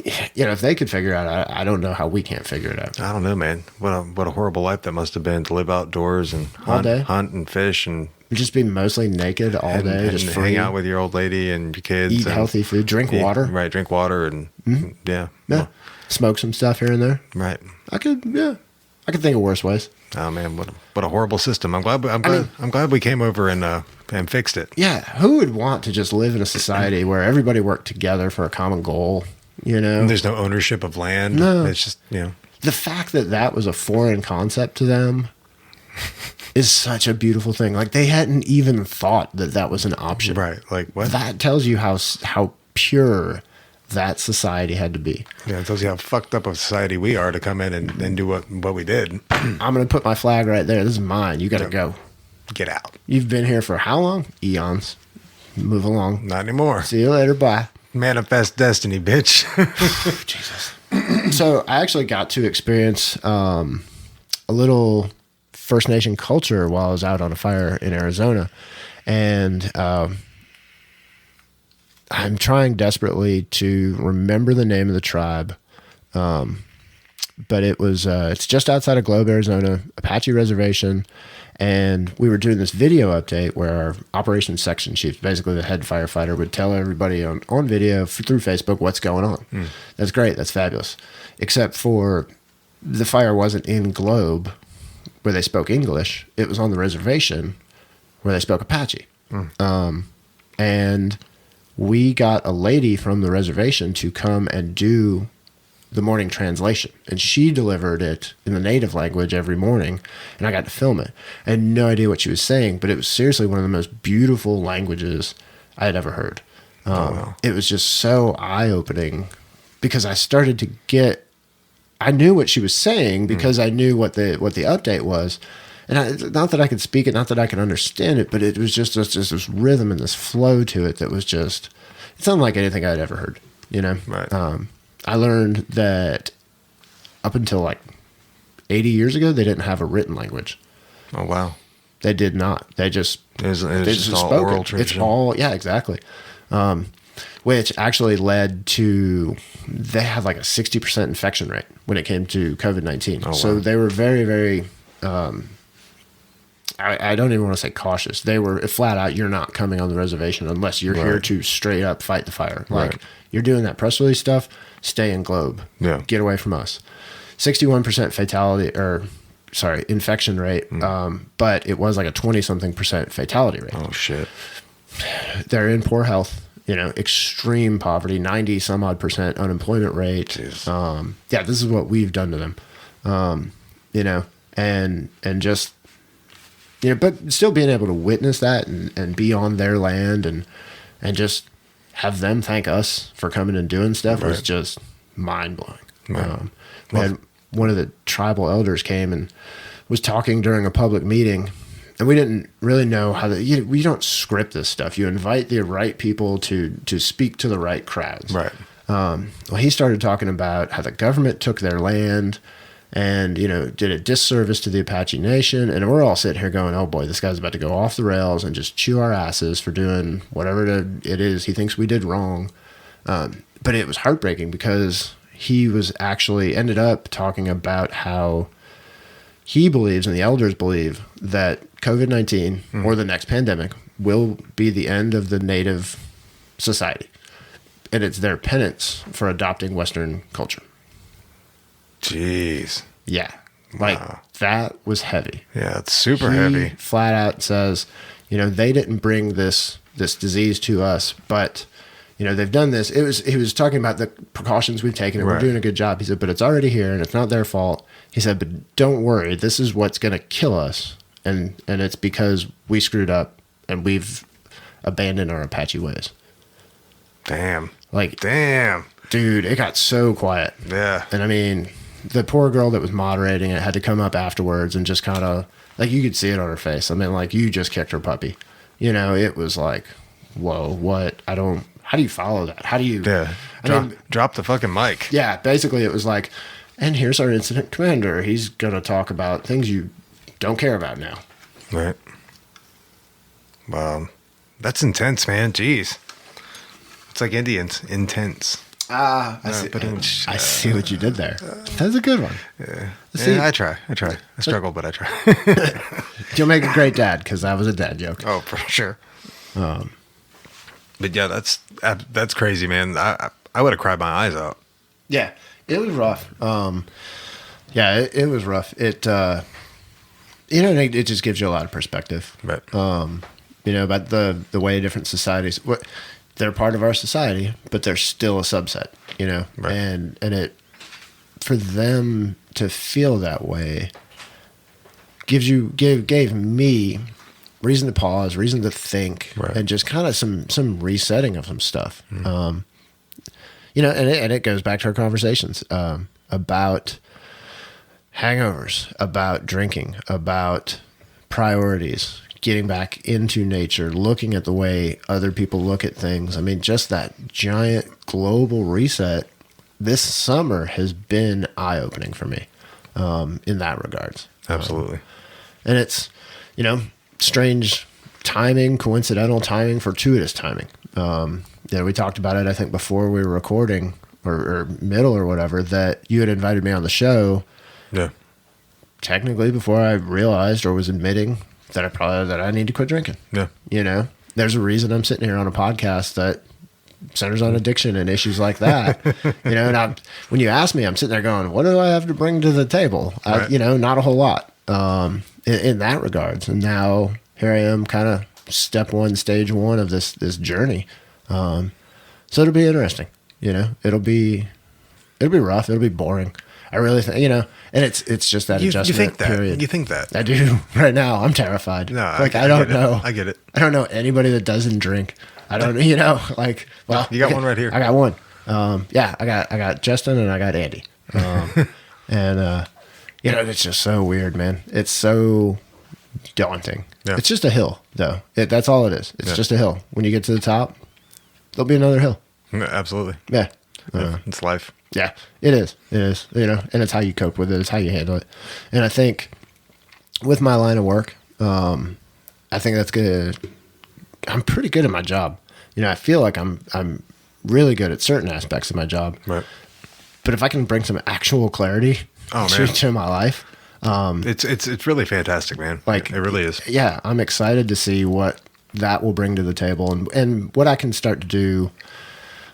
if they could figure it out, I don't know how we can't figure it out. I don't know, man. What a horrible life that must have been to live outdoors and All day. hunt and fish and just be mostly naked all day, and just hang out with your old lady and your kids. Eat healthy food, drink water. Right, drink water and yeah. Smoke some stuff here and there. Right. I could think of worse ways. Oh man, what a horrible system. I'm glad we came over and fixed it. Yeah, who would want to just live in a society where everybody worked together for a common goal? There's no ownership of land. No. It's just the fact that was a foreign concept to them is such a beautiful thing. Like they hadn't even thought that was an option. Right. Like what? That tells you how pure that society had to be. Yeah, it tells you how fucked up a society we are to come in and do what we did. I'm going to put my flag right there. This is mine. You got to go. Get out. You've been here for how long? Eons. Move along. Not anymore. See you later. Bye. Manifest destiny, bitch. Jesus. So I actually got to experience a little First Nation culture while I was out on a fire in Arizona. And I'm trying desperately to remember the name of the tribe. But it's just outside of Globe, Arizona, Apache Reservation. And we were doing this video update where our operations section chief, basically the head firefighter, would tell everybody on video through Facebook what's going on. That's great. That's fabulous. Except for the fire wasn't in Globe where they spoke English. It was on the reservation where they spoke Apache. And we got a lady from the reservation to come and do the morning translation, and she delivered it in the native language every morning, and I got to film it. I had no idea what she was saying, but it was seriously one of the most beautiful languages I had ever heard. It was just so eye-opening because I started to I knew what she was saying because I knew what the update was, not that I could speak it, not that I could understand it, but it was just this rhythm and this flow to it that was just, it's unlike anything I'd ever heard, you know? Right. I learned that up until like 80 years ago, they didn't have a written language. Oh, wow. They did not. They just, It was they just all spoke oral it. tradition. It's all, yeah, exactly. Which actually led to, they had like a 60% infection rate when it came to COVID-19. Oh, So wow. they were very, very, I don't even want to say cautious. They were flat out, you're not coming on the reservation unless you're here Right. to straight up fight the fire. Like, Right. you're doing that press release stuff, stay in Globe. Yeah. Get away from us. 61% infection rate, but it was like a 20-something% fatality rate. Oh, shit. They're in poor health, you know, extreme poverty, 90 some odd percent unemployment rate. Jeez. Yeah, this is what we've done to them, you know, and just, you know, but still being able to witness that and be on their land and just have them thank us for coming and doing stuff was Right. just mind blowing. Right. We had one of the tribal elders came and was talking during a public meeting, and we didn't really know how we don't script this stuff. You invite the right people to speak to the right crowds. Right. Well, he started talking about how the government took their land and, you know, did a disservice to the Apache Nation. And we're all sitting here going, oh boy, this guy's about to go off the rails and just chew our asses for doing whatever it is he thinks we did wrong. But it was heartbreaking because he was actually ended up talking about how he believes and the elders believe that COVID-19 or the next pandemic will be the end of the native society. And it's their penance for adopting Western culture. Jeez. Yeah. Like Wow. that was heavy. Yeah, it's super He heavy. flat out says, you know, they didn't bring this disease to us, but you know, they've done this. He was talking about the precautions we've taken and Right. we're doing a good job. He said, but it's already here and it's not their fault. He said, but don't worry, this is what's going to kill us. And it's because we screwed up and we've abandoned our Apache ways. Damn. Like, Damn. dude, it got so quiet. Yeah. And I mean, the poor girl that was moderating it had to come up afterwards and just kind of, like, you could see it on her face. I mean, like, you just kicked her puppy. You know, it was like, whoa, what? How do you follow that? How do you? Yeah. Drop the fucking mic. Yeah, basically it was like, and here's our incident commander. He's going to talk about things you don't care about now. Right. Wow. That's intense, man. Jeez. It's like Indians. Intense. I see what you did there. That's a good one. Yeah. See- I try. I struggle, but I try. You'll make a great dad because that was a dad joke. Oh, for sure. But yeah, that's crazy, man. I would have cried my eyes out. Yeah, it was rough. Yeah, it was rough. It, you know, it just gives you a lot of perspective. Right. You know, about the way different societies, they're part of our society, but they're still a subset, you know, Right. and it, for them to feel that way gave me reason to pause, reason to think, Right. and just kind of some resetting of some stuff. You know, and it goes back to our conversations about hangovers, about drinking, about priorities, getting back into nature, looking at the way other people look at things. I mean, just that giant global reset this summer has been eye-opening for me in that regards. Absolutely. And it's, you know, strange timing, coincidental timing, fortuitous timing. You know, we talked about it, I think, before we were recording or middle or whatever, that you had invited me on the show Yeah. technically before I realized or was admitting that I need to quit drinking. Yeah. You know, there's a reason I'm sitting here on a podcast that centers on addiction and issues like that. You know, and when you ask me, I'm sitting there going, what do I have to bring to the table? Right. You know, not a whole lot in that regards. And now here I am, kind of step one, stage one of this journey. So it'll be interesting. You know, it'll be rough. It'll be boring. I really think, you know, and it's just that adjustment you think that. period. You think that. I do right now. I'm terrified. No, like I I don't get it. know. I get it. I don't know anybody that doesn't drink. I don't, you know, like, well, You got one right here. I got one. Yeah, I got Justin and I got Andy. And you know, it's just so weird, man. It's so daunting. Yeah. It's just a hill, though. That's all it is. It's just a hill. When you get to the top, there'll be another hill. Yeah, absolutely. Yeah. It's life. Yeah, it is. It is, and it's how you cope with it. It's how you handle it. And I think with my line of work, I think that's good. I'm pretty good at my job. I feel like I'm really good at certain aspects of my job. Right. But if I can bring some actual clarity to my life, it's really fantastic, man. Like, it really is. Yeah, I'm excited to see what that will bring to the table and what I can start to do.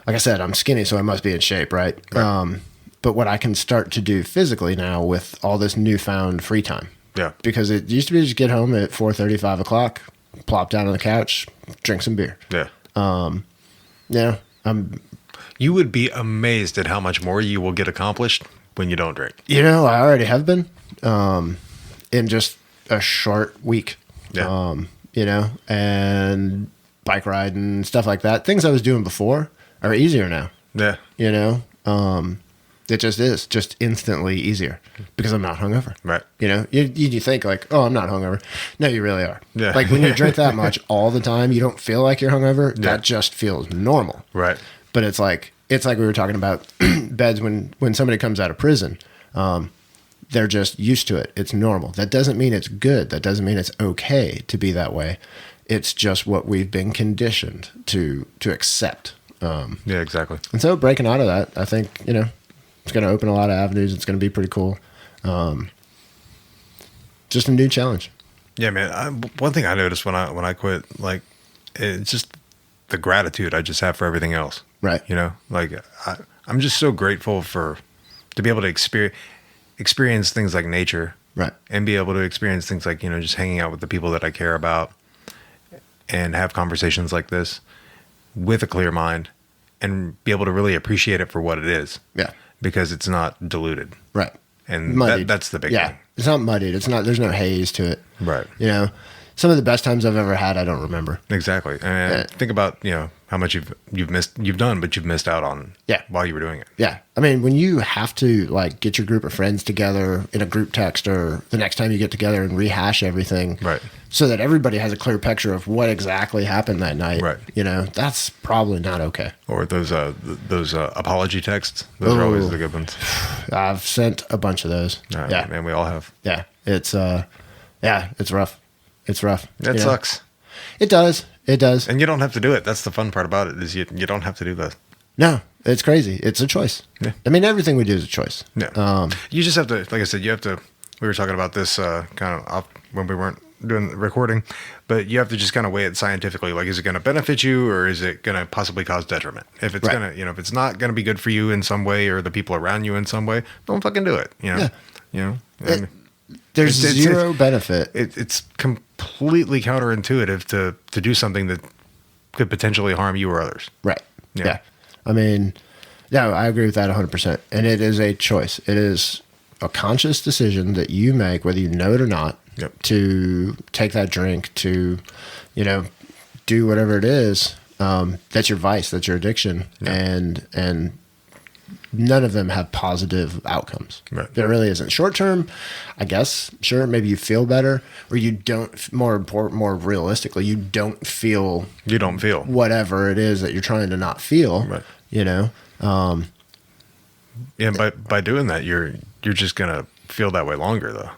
Like I said, I'm skinny, so I must be in shape, right? But what I can start to do physically now with all this newfound free time. Yeah. Because it used to be just get home at 4:30, 5 o'clock, plop down on the couch, drink some beer. Yeah. You would be amazed at how much more you will get accomplished when you don't drink. I already have been in just a short week. Yeah. And bike riding, stuff like that. Things I was doing before are easier now. Yeah. It just is just instantly easier because I'm not hungover. Right. You think like, oh, I'm not hungover. No, you really are. Yeah. Like when you drink that much all the time, you don't feel like you're hungover. Yeah. That just feels normal. Right. But it's like we were talking about beds when somebody comes out of prison. They're just used to it. It's normal. That doesn't mean it's good. That doesn't mean it's okay to be that way. It's just what we've been conditioned to accept. Yeah, exactly. And so breaking out of that, I think, it's going to open a lot of avenues. It's going to be pretty cool. Just a new challenge. Yeah, man. One thing I noticed when I quit, like, it's just the gratitude I just have for everything else. Right. Like I'm just so grateful to be able to experience things like nature. Right. And be able to experience things like, just hanging out with the people that I care about and have conversations like this with a clear mind and be able to really appreciate it for what it is. Yeah. Because it's not diluted. Right. And that's the big thing. It's not muddied. There's no haze to it. Right. Some of the best times I've ever had, I don't remember. Exactly. And think about, how much you've done, but you've missed out on while you were doing it. Yeah. I mean, when you have to like get your group of friends together in a group text or the next time you get together and rehash everything. Right. So that everybody has a clear picture of what exactly happened that night. Right. That's probably not okay. Or those apology texts. Those are always the good ones. I've sent a bunch of those. Yeah. Man, we all have. Yeah. It's rough. It's rough. That sucks. It does. It does. And you don't have to do it. That's the fun part about it is you don't have to do that. No, it's crazy. It's a choice. Yeah. I mean, everything we do is a choice. Yeah. You just have to, like I said, we were talking about this kind of off when we weren't doing the recording, but you have to just kind of weigh it scientifically. Like, is it going to benefit you or is it going to possibly cause detriment? If it's going to, if it's not going to be good for you in some way or the people around you in some way, don't fucking do it. There's zero benefit. It's completely counterintuitive to do something that could potentially harm you or others. Right. Yeah. I mean, I agree with that 100%. And it is a choice. It is a conscious decision that you make, whether you know it or not, to take that drink, to, do whatever it is. That's your vice. That's your addiction. Yeah. And none of them have positive outcomes. Right. There really isn't. Short term, I guess, sure, maybe you feel better, or you don't, more realistically, you don't feel whatever it is that you're trying to not feel, right. Yeah, by doing that, you're just going to feel that way longer, though.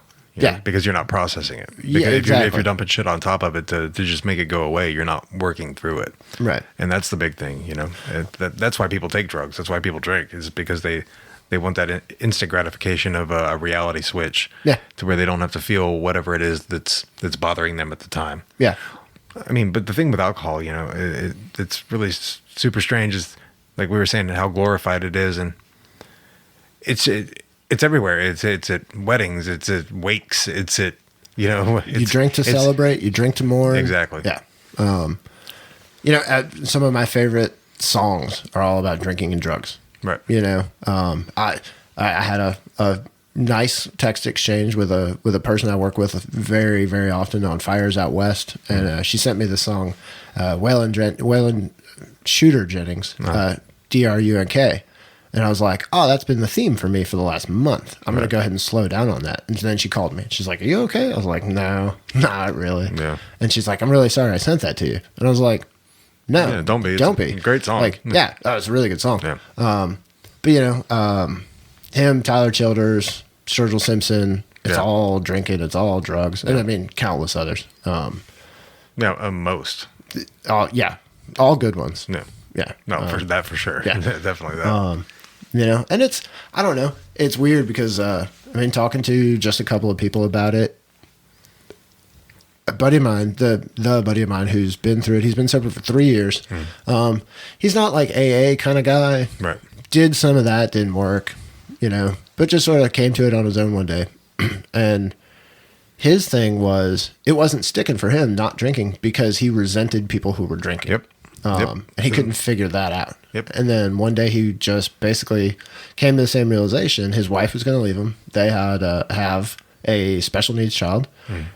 Because you're not processing it. Because exactly. if you're dumping shit on top of it to just make it go away, you're not working through it. Right. And that's the big thing, That's why people take drugs. That's why people drink, is because they want that instant gratification of a reality switch. Yeah. To where they don't have to feel whatever it is that's bothering them at the time. Yeah. I mean, but the thing with alcohol, it's really super strange is, like we were saying, how glorified it is. And it's everywhere. It's at weddings. It's at wakes. It's at, you drink to celebrate. You drink to mourn. Exactly. Yeah. Some of my favorite songs are all about drinking and drugs. Right. I had a nice text exchange with a person I work with very, very often on fires out west, and she sent me the song Waylon Shooter Jennings, Drunk. And I was like, oh, that's been the theme for me for the last month. I'm going to go ahead and slow down on that. And then she called me. She's like, are you okay? I was like, no, not really. Yeah. And she's like, I'm really sorry I sent that to you. And I was like, no, Yeah, don't be. Don't It's be. a great song. Like, yeah, that was a really good song. Yeah. But, you know, him, Tyler Childers, Sturgill Simpson, it's all drinking, it's all drugs. And I mean, countless others. Most. All good ones. No. Yeah. No, for sure. Yeah. Definitely that. You know, and it's, I don't know, it's weird because, I mean, talking to just a couple of people about it, a buddy of mine, the buddy of mine who's been through it, he's been sober for 3 years. He's not like AA kind of guy. Right. Did some of that, didn't work, you know, but just sort of came to it on his own one day. And his thing was, it wasn't sticking for him not drinking because he resented people who were drinking. Yep. And he couldn't figure that out. Yep. And then one day he just basically came to the same realization. His wife was going to leave him. They had have a special needs child.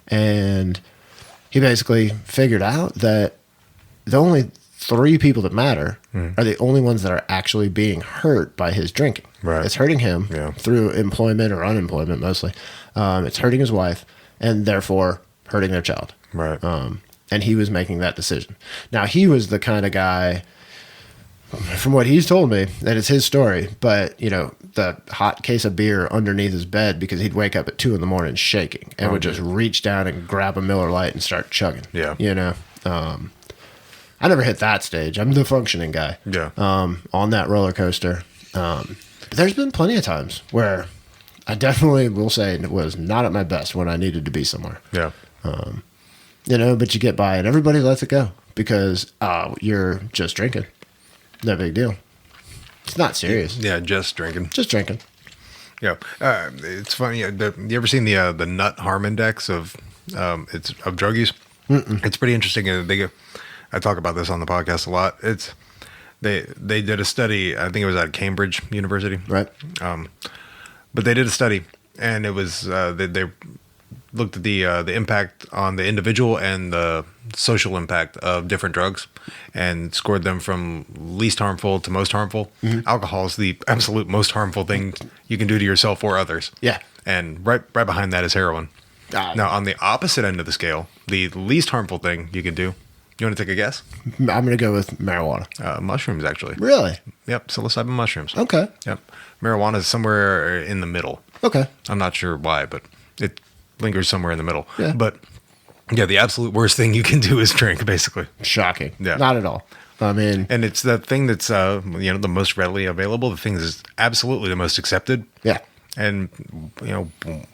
And he basically figured out that the only 3 people that matter are the only ones that are actually being hurt by his drinking. Right. It's hurting him through employment or unemployment mostly. It's hurting his wife and therefore hurting their child. Right. And he was making that decision. Now, he was the kind of guy, from what he's told me, that it's his story, but, you know, the hot case of beer underneath his bed because he'd wake up at 2 a.m. shaking and would just reach down and grab a Miller Lite and start chugging. Yeah. You know? I never hit that stage. I'm the functioning guy. Yeah. On that roller coaster. But there's been plenty of times where I definitely will say it was not at my best when I needed to be somewhere. Yeah. You know, but you get by and everybody lets it go because you're just drinking. No big deal. It's not serious. Yeah, just drinking. Just drinking. Yeah. It's funny. You ever seen the nut harm index of drug use? It's pretty interesting. I talk about this on the podcast a lot. They did a study. I think it was at Cambridge University. Right. But they did a study, and it was they looked at the impact on the individual and the social impact of different drugs, and scored them from least harmful to most harmful. Alcohol is the absolute most harmful thing you can do to yourself or others. Yeah. And right behind that is heroin. Now, on the opposite end of the scale, the least harmful thing you can do. You want to take a guess? I'm going to go with marijuana. Mushrooms, actually. Really? Yep, psilocybin mushrooms. Okay. Yep. Marijuana is somewhere in the middle. Okay. I'm not sure why, but it lingers somewhere in the middle. Yeah. But yeah, the absolute worst thing you can do is drink, basically. Shocking. Yeah. Not at all. I mean, And it's the thing that's the most readily available. The thing that's absolutely the most accepted. yeah. And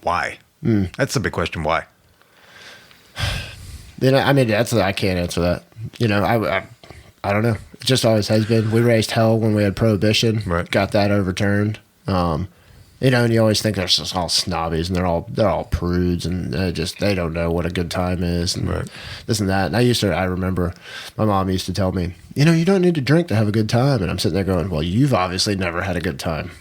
why? That's the big question. Why? You know, I mean, I can't answer that. You know, I don't know. It just always has been. We raised hell when we had prohibition. Right. Got that overturned. You know, and you always think they're just all snobbies and they're all prudes and they don't know what a good time is and this and that. And I remember my mom used to tell me, you know, you don't need to drink to have a good time. And I'm sitting there going, well, you've obviously never had a good time.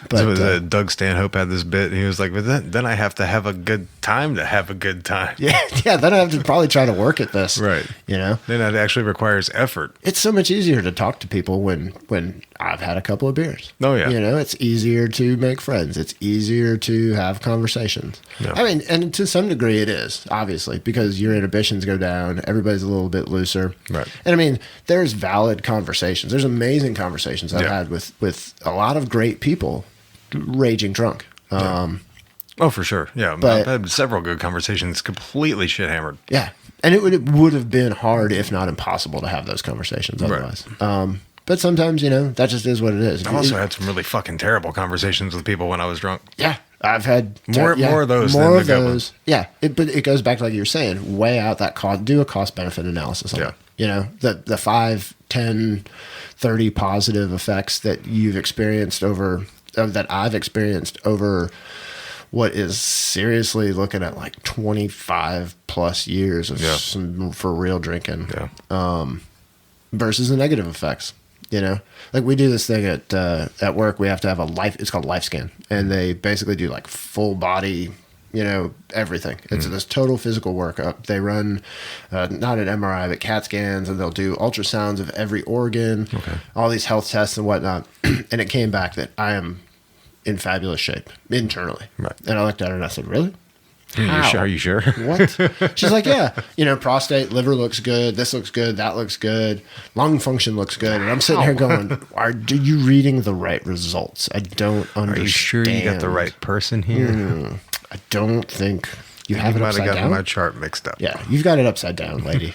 But Doug Stanhope had this bit, and he was like, "But then I have to have a good time to have a good time." yeah. Then I have to probably try to work at this. Right. You know, Then it actually requires effort. it's so much easier to talk to people when I've had a couple of beers. Oh, yeah. You know, it's easier to make friends. It's easier to have conversations. Yeah. I mean, and to some degree it is, obviously, because your inhibitions go down. Everybody's a little bit looser. Right. And I mean, there's valid conversations. There's amazing conversations I've Yeah. had with a lot of great people raging drunk. Oh, for sure. Yeah. But- I've had several good conversations, completely shit hammered. Yeah. And it would have been hard, if not impossible, to have those conversations otherwise. But sometimes, you know, that just is what it is. I've also had some really fucking terrible conversations with people when I was drunk. Yeah, I've had More of those More than of the good those. Yeah, but it goes back to like you were saying, weigh out that cost, do a cost benefit analysis on Yeah. it. You know, the 5, 10, 30 positive effects that you've experienced that I've experienced over what is seriously looking at like 25 plus years of some for real drinking. Yeah. Versus the negative effects. You know, like we do this thing at work. We have to have it's called Life Scan, and they basically do like full body everything. It's this total physical workup. They run not an MRI, but CAT scans, and they'll do ultrasounds of every organ, all these health tests and whatnot. And it came back that I am in fabulous shape internally. Right. And I looked at her and I said, really? Are you sure? What? She's like, yeah, prostate, liver looks good. This looks good. That looks good. Lung function looks good. And I'm sitting here going, are you reading the right results? I don't understand. Are you sure you got the right person here? I don't think you have it might upside have gotten down. my chart mixed up. Yeah, you've got it upside down, lady.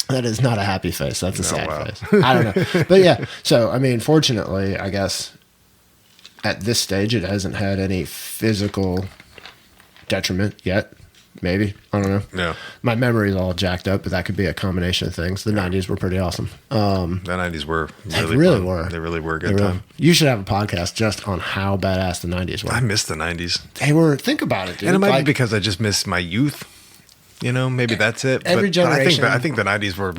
That is not a happy face. That's a sad face. I don't know. But yeah, so, I mean, fortunately, I guess at this stage, it hasn't had any physical detriment yet. Maybe. I don't know. Yeah. My memory's all jacked up, but that could be a combination of things. The 90s were pretty awesome. The 90s were They really really fun. were. They really were a good time. You should have a podcast just on how badass the 90s were. I miss the 90s. They were, think about it, dude. And it might be because I just miss my youth. Maybe that's it. Every generation. I think the 90s were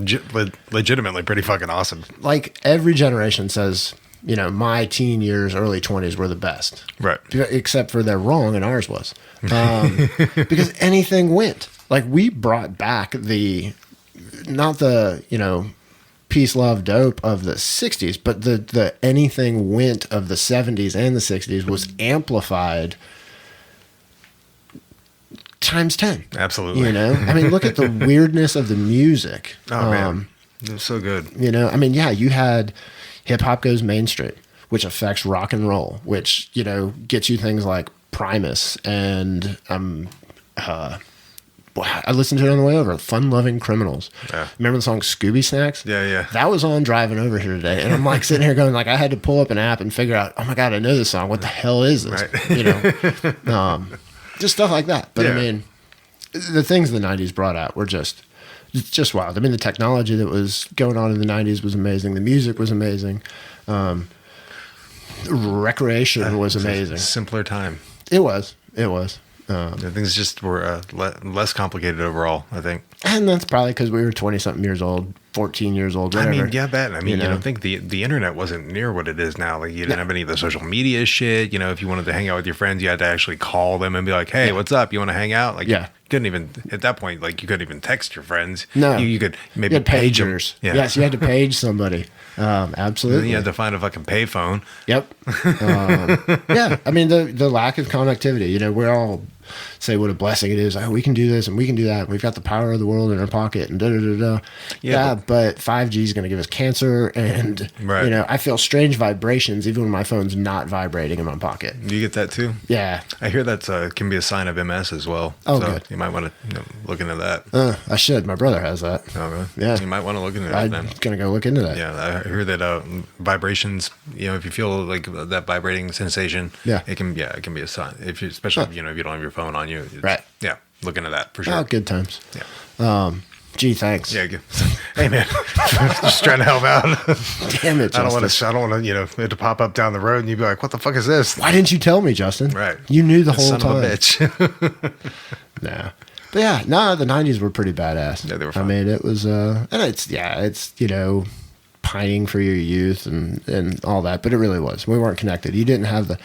legitimately pretty fucking awesome. like every generation says, my teen years, early 20s were the best. Right. Except for they're wrong and ours was. Because anything went. Like we brought back not the peace, love, dope of the 60s, but the anything went of the 70s and the 60s was amplified times 10. Absolutely. I mean, look at the weirdness of the music. Oh, man. It was so good. I mean, yeah, you had hip hop goes mainstream, which affects rock and roll, which, gets you things like Primus and I listened to it on the way over. Fun Loving Criminals. Yeah. Remember the song Scooby Snacks? Yeah, yeah. That was on driving over here today. And I'm like sitting here going like I had to pull up an app and figure out, oh my God, I know this song. What the hell is this? Right. Just stuff like that. But Yeah. I mean, the things the 90s brought out were just wild. I mean, the technology that was going on in the 90s was amazing. The music was amazing. Recreation was amazing. Simpler time. It was. Things just were less complicated overall, I think. And that's probably because we were 20-something years old, 14 years old, whatever. I mean, yeah, that. I mean, you don't think the internet wasn't near what it is now. Like, you didn't have any of the social media shit. If you wanted to hang out with your friends, you had to actually call them and be like, hey, what's up? You want to hang out? Like, you couldn't even, at that point, like, you couldn't even text your friends. No. You could maybe You had page them. pagers. Yeah. Yes, you had to page somebody. And Absolutely. then you had to find a fucking payphone. Yep. Yeah. I mean, the lack of connectivity, we're all say what a blessing it is. Oh, we can do this and we can do that. We've got the power of the world in our pocket and da-da-da-da. Yeah, but 5G is going to give us cancer. And, Right. I feel strange vibrations even when my phone's not vibrating in my pocket. You get that too? Yeah. I hear that's can be a sign of MS as well. Oh, so good. You might want to look into that. I should. My brother has that. Oh, really? Yeah. You might want to look into that I'm then. going to go look into that. Yeah, I hear that vibrations. If you feel like that vibrating sensation, it can be a sign. Especially if you don't have your phone on you. Right. Yeah, look into that for sure. Oh, good times. Yeah. Gee, thanks. Yeah. Hey man, just trying to help out. Damn it, I don't Justin. want to. It to pop up down the road and you'd be like, "What the fuck is this?" Why didn't you tell me, Justin? Right. You knew the whole Son time. of a bitch. Nah. But yeah, the 90s were pretty badass. Yeah, they were fun. I mean, it was, and it's pining for your youth and all that, but it really was. We weren't connected. You didn't have the,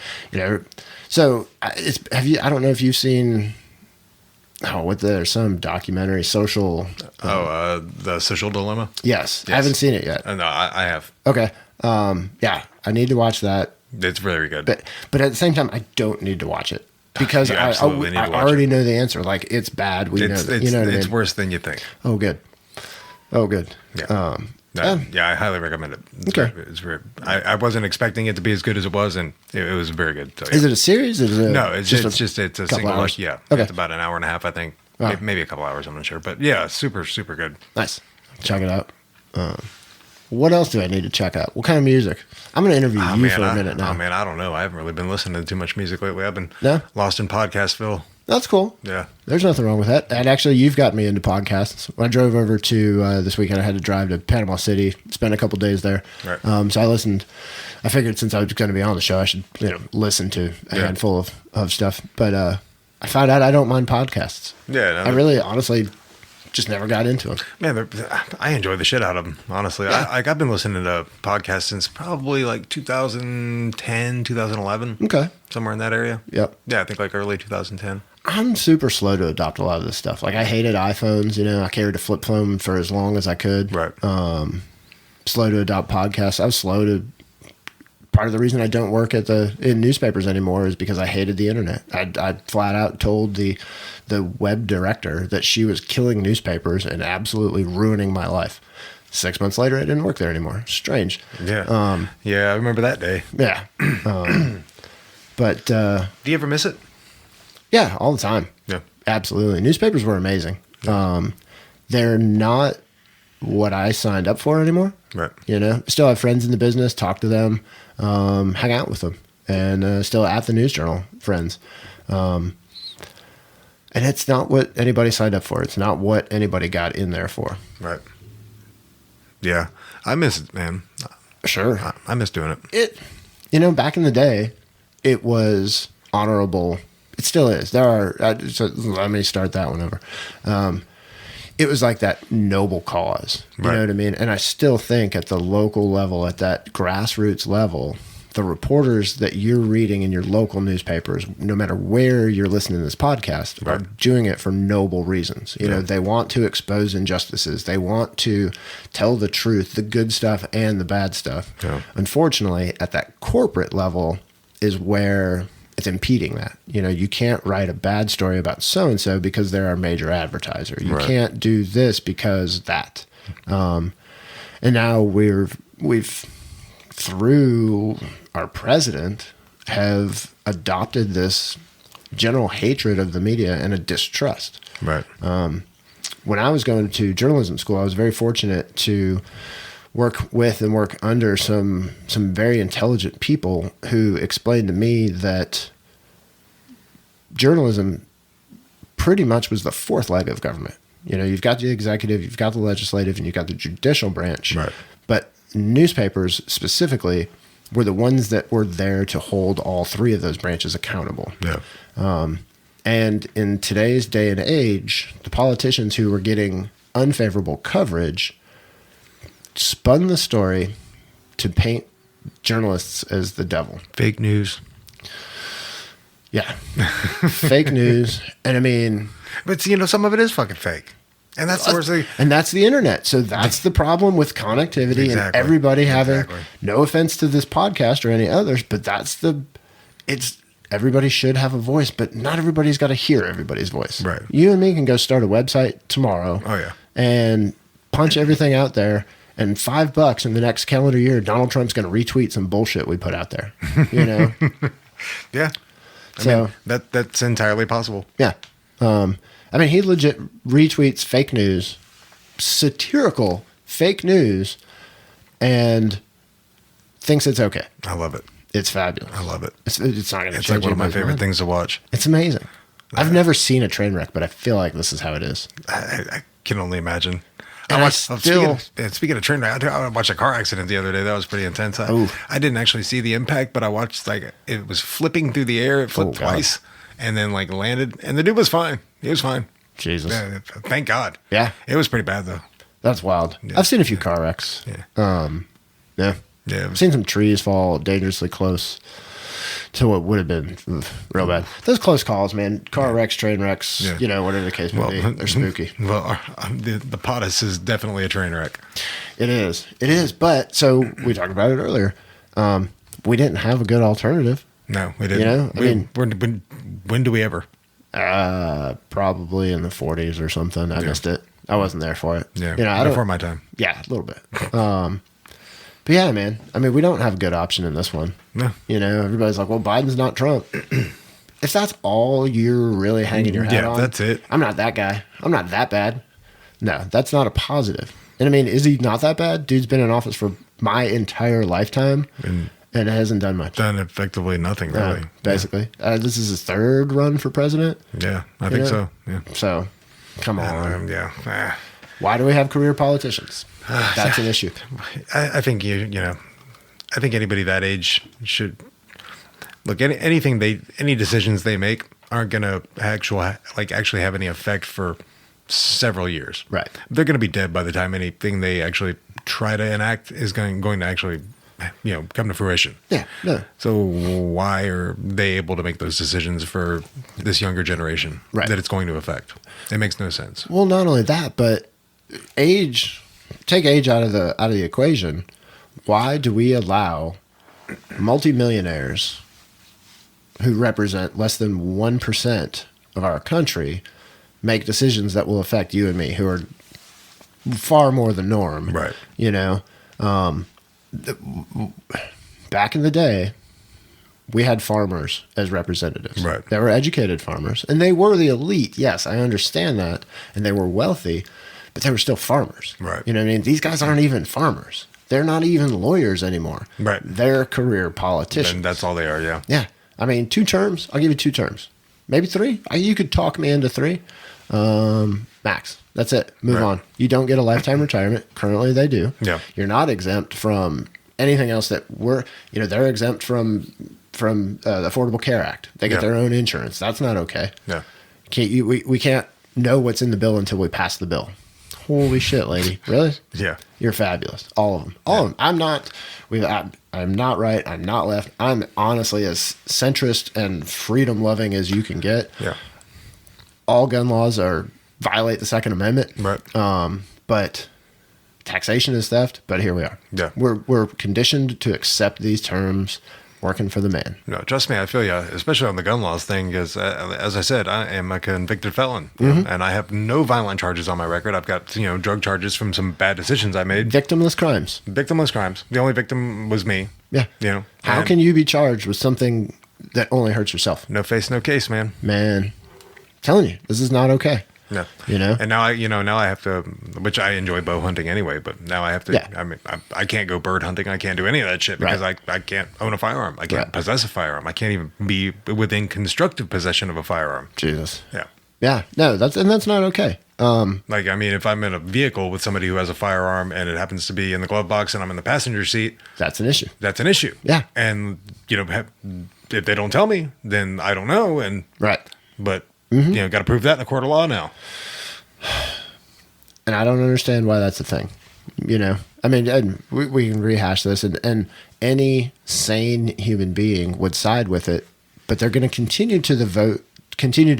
so I don't know if you've seen, there's some documentary, social. The Social Dilemma. Yes. I haven't seen it yet. No, I have. Okay. Yeah, I need to watch that. It's very good. But at the same time, I don't need to watch it because You I absolutely need to watch already know the answer. Like, it's bad. We know that. You know what I mean? It's worse than you think. Oh, good. Yeah. I highly recommend it. Okay. It's very. I wasn't expecting it to be as good as it was, and it was very good. So, Is it a series? No, it's a couple single. hours? Yeah. Okay. It's about an hour and a half, I think. Wow. Maybe a couple hours. I'm not sure, but yeah, super super good. Nice. Check it out. What else do I need to check out? What kind of music? I'm going to interview you for a minute now. Oh man, I don't know. I haven't really been listening to too much music lately. I've been No? lost in Podcastville. That's cool. Yeah. There's nothing wrong with that. And actually, you've got me into podcasts. When I drove over to this weekend, I had to drive to Panama City, spend a couple days there. Right. So I listened. I figured since I was going to be on the show, I should listen to a handful of stuff. But I found out I don't mind podcasts. Yeah. No, I really, honestly just never got into them. Man, I enjoy the shit out of them, honestly. Yeah. I've been listening to podcasts since probably like 2010, 2011. Okay. Somewhere in that area. Yep. Yeah, I think like early 2010. I'm super slow to adopt a lot of this stuff. Like I hated iPhones, you know, I carried a flip phone for as long as I could. Right. Slow to adopt podcasts. I was slow to, part of the reason I don't work in newspapers anymore is because I hated the internet. I flat out told the web director that she was killing newspapers and absolutely ruining my life. 6 months later, I didn't work there anymore. Strange. Yeah. Yeah, I remember that day. Yeah. But do you ever miss it? yeah, all the time. Yeah. Absolutely. Newspapers were amazing. They're not what I signed up for anymore. Right. You know, still have friends in the business, talk to them, hang out with them, and still at the News Journal friends. And it's not what anybody signed up for. It's not what anybody got in there for. Right. Yeah. I miss it, man. Sure. I miss doing it. You know, back in the day, it was honorable. It still is. So let me start that one over. It was like that noble cause. You know what I mean? And I still think at the local level, at that grassroots level, the reporters that you're reading in your local newspapers, no matter where you're listening to this podcast, are doing it for noble reasons. You know, they want to expose injustices. They want to tell the truth, the good stuff and the bad stuff. Yeah. Unfortunately, at that corporate level is where it's impeding that. You know, you can't write a bad story about so-and-so because they're our major advertiser. You can't do this because that. And now we've through our president have adopted this general hatred of the media and a distrust. Right. When I was going to journalism school, I was very fortunate to work with and work under some very intelligent people who explained to me that journalism pretty much was the fourth leg of government. You know, you've got the executive, you've got the legislative, and you've got the judicial branch. Right. But newspapers specifically were the ones that were there to hold all three of those branches accountable. Yeah. And in today's day and age, the politicians who were getting unfavorable coverage spun the story to paint journalists as the devil. Fake news. Yeah. Fake news. And I mean... But, you know, some of it is fucking fake. And that's the worst thing. And that's the internet. So that's the problem with connectivity and everybody having... No offense to this podcast or any others, but that's everybody should have a voice, but not everybody's got to hear everybody's voice. Right. You and me can go start a website tomorrow. Oh, yeah. And punch everything out there. And $5 in the next calendar year, Donald Trump's going to retweet some bullshit we put out there. You know? Yeah. I So mean, that's entirely possible. Yeah. I mean, he legit retweets fake news, satirical fake news, and thinks it's okay. I love it. It's fabulous. I love it. It's not going to change. It's like one of my anybody's favorite mind. things to watch. It's amazing. I've never seen a train wreck, but I feel like this is how it is. I can only imagine. And Speaking of train wreck, I watched a car accident the other day. That was pretty intense. I didn't actually see the impact, but I watched it was flipping through the air. It flipped twice and then landed. And the dude was fine. He was fine. Jesus. Yeah, thank God. Yeah. It was pretty bad though. That's wild. Yeah. I've seen a few car wrecks. Yeah. Yeah. Yeah. I've seen some trees fall dangerously close to what would have been real bad. Those close calls, man. Car wrecks, train wrecks, you know, whatever the case may be. They're spooky. Well, the POTUS is definitely a train wreck. It is. It is. But, so we talked about it earlier. We didn't have a good alternative. No, we didn't. You know, when do we ever? Probably in the 40s or something. I missed it. I wasn't there for it. Yeah. You know, before my time. Yeah, a little bit. But yeah, man. I mean, we don't have a good option in this one. No. You know, everybody's like, well, Biden's not Trump. If that's all you're really hanging your hat on. Yeah, that's it. I'm not that guy. I'm not that bad. No, that's not a positive. And I mean, is he not that bad? Dude's been in office for my entire lifetime and hasn't done much. Done effectively nothing, really. Basically. This is his third run for president. Yeah, I think so. Yeah. So, come on. Yeah. Why do we have career politicians? That's an issue. I think I think anybody that age should look. Any decisions they make aren't going to actually have any effect for several years. Right. They're going to be dead by the time anything they actually try to enact is going to actually, come to fruition. Yeah. No. So why are they able to make those decisions for this younger generation that it's going to affect? It makes no sense. Well, not only that, but take age out of the equation. Why do we allow multimillionaires who represent less than 1% of our country make decisions that will affect you and me, who are far more the norm? Right. Back in the day, we had farmers as representatives. Right. They were educated farmers, and they were the elite. Yes, I understand that, and they were wealthy, but they were still farmers. Right. You know what I mean? These guys aren't even farmers. They're not even lawyers anymore. Right. They're career politicians. And that's all they are, yeah. Yeah. I mean, 2 terms. I'll give you 2 terms. Maybe 3. You could talk me into 3. Max. That's it. Move on. You don't get a lifetime retirement. Currently, they do. Yeah. You're not exempt from anything else that they're exempt from the Affordable Care Act. They get their own insurance. That's not okay. Yeah. We can't know what's in the bill until we pass the bill. Holy shit, lady. Really? Yeah. You're fabulous. All of them. All of them. I'm not right. I'm not left. I'm honestly as centrist and freedom loving as you can get. Yeah. All gun laws violate the Second Amendment. Right. But taxation is theft. But here we are. Yeah. We're conditioned to accept these terms, working for the man. No, trust me, I feel you, especially on the gun laws thing, because as I said, I am a convicted felon, and I have no violent charges on my record. I've got, drug charges from some bad decisions I made. Victimless crimes. Victimless crimes. The only victim was me. Yeah. How can you be charged with something that only hurts yourself? No face, no case, man. Man, I'm telling you, this is not okay. No. And now I have to, which I enjoy bow hunting anyway, but now I have to, I mean, I can't go bird hunting. I can't do any of that shit because I can't own a firearm. I can't possess a firearm. I can't even be within constructive possession of a firearm. Jesus. Yeah. Yeah. No, that's not okay. If I'm in a vehicle with somebody who has a firearm and it happens to be in the glove box and I'm in the passenger seat, that's an issue. That's an issue. Yeah. And, if they don't tell me, then I don't know. And, but, got to prove that in a court of law now. And I don't understand why that's a thing. I mean, we can rehash this, and any sane human being would side with it, but they're going to continue to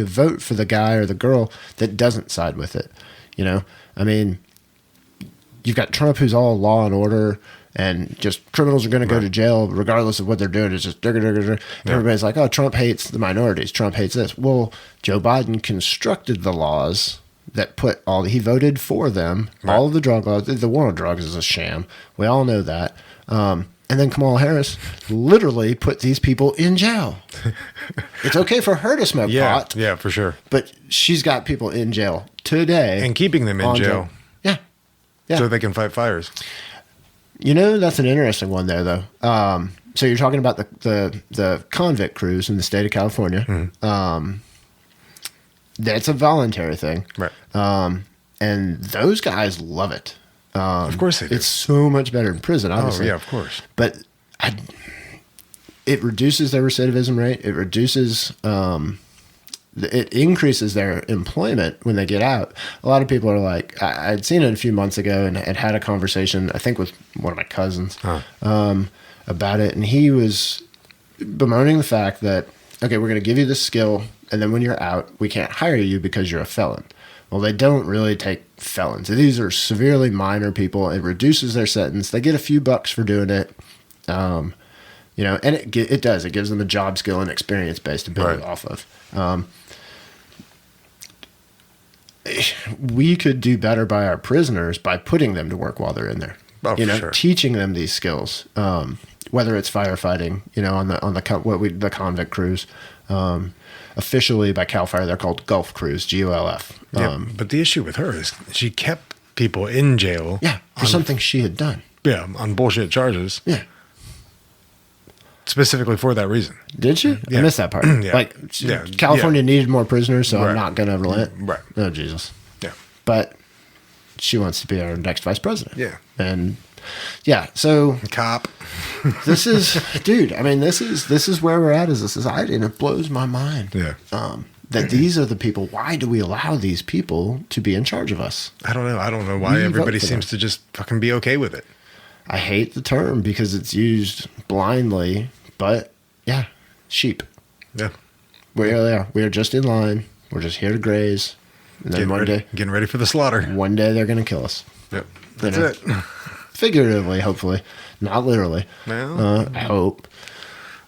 vote for the guy or the girl that doesn't side with it. I mean, you've got Trump, who's all law and order, and just criminals are going to go to jail regardless of what they're doing. It's just everybody's like, oh, Trump hates the minorities. Trump hates this. Well, Joe Biden constructed the laws that he voted for them. Right. All of the drug laws. The war on drugs is a sham. We all know that. And then Kamala Harris literally put these people in jail. It's okay for her to smoke pot. Yeah, for sure. But she's got people in jail today. And keeping them in jail. Yeah. So they can fight fires. That's an interesting one there, though. So you're talking about the convict crews in the state of California. Mm-hmm. That's a voluntary thing. Right. And those guys love it. Of course they do. It's so much better in prison, obviously. Oh, yeah, of course. But it reduces their recidivism rate. It reduces... it increases their employment when they get out. A lot of people are like, I'd seen it a few months ago and had a conversation, I think with one of my cousins, about it. And he was bemoaning the fact that, okay, we're going to give you this skill, and then when you're out, we can't hire you because you're a felon. Well, they don't really take felons. These are severely minor people. It reduces their sentence. They get a few bucks for doing it. And it does. It gives them a job skill and experience base to build off of. We could do better by our prisoners by putting them to work while they're in there. Oh, sure. Teaching them these skills, whether it's firefighting, on the convict crews. Officially by Cal Fire, they're called Gulf crews, GULF. But the issue with her is she kept people in jail. Yeah, for something she had done. Yeah, on bullshit charges. Yeah. Specifically for that reason. Did she? Yeah. I missed that part. California needed more prisoners, so I'm not going to relent. Right. Oh, Jesus. Yeah. But she wants to be our next vice president. Yeah. And so cop. This is, dude, I mean, this is where we're at as a society, and it blows my mind. Yeah. that these are the people. Why do we allow these people to be in charge of us? I don't know. I don't know why We everybody vote for seems to just fucking be okay with it. I hate the term because it's used blindly, but yeah, sheep. Yeah. We are just in line. We're just here to graze. And then Getting ready for the slaughter. one day they're going to kill us. Yep. That's know? it. Figuratively, hopefully. Not literally. Well, I hope.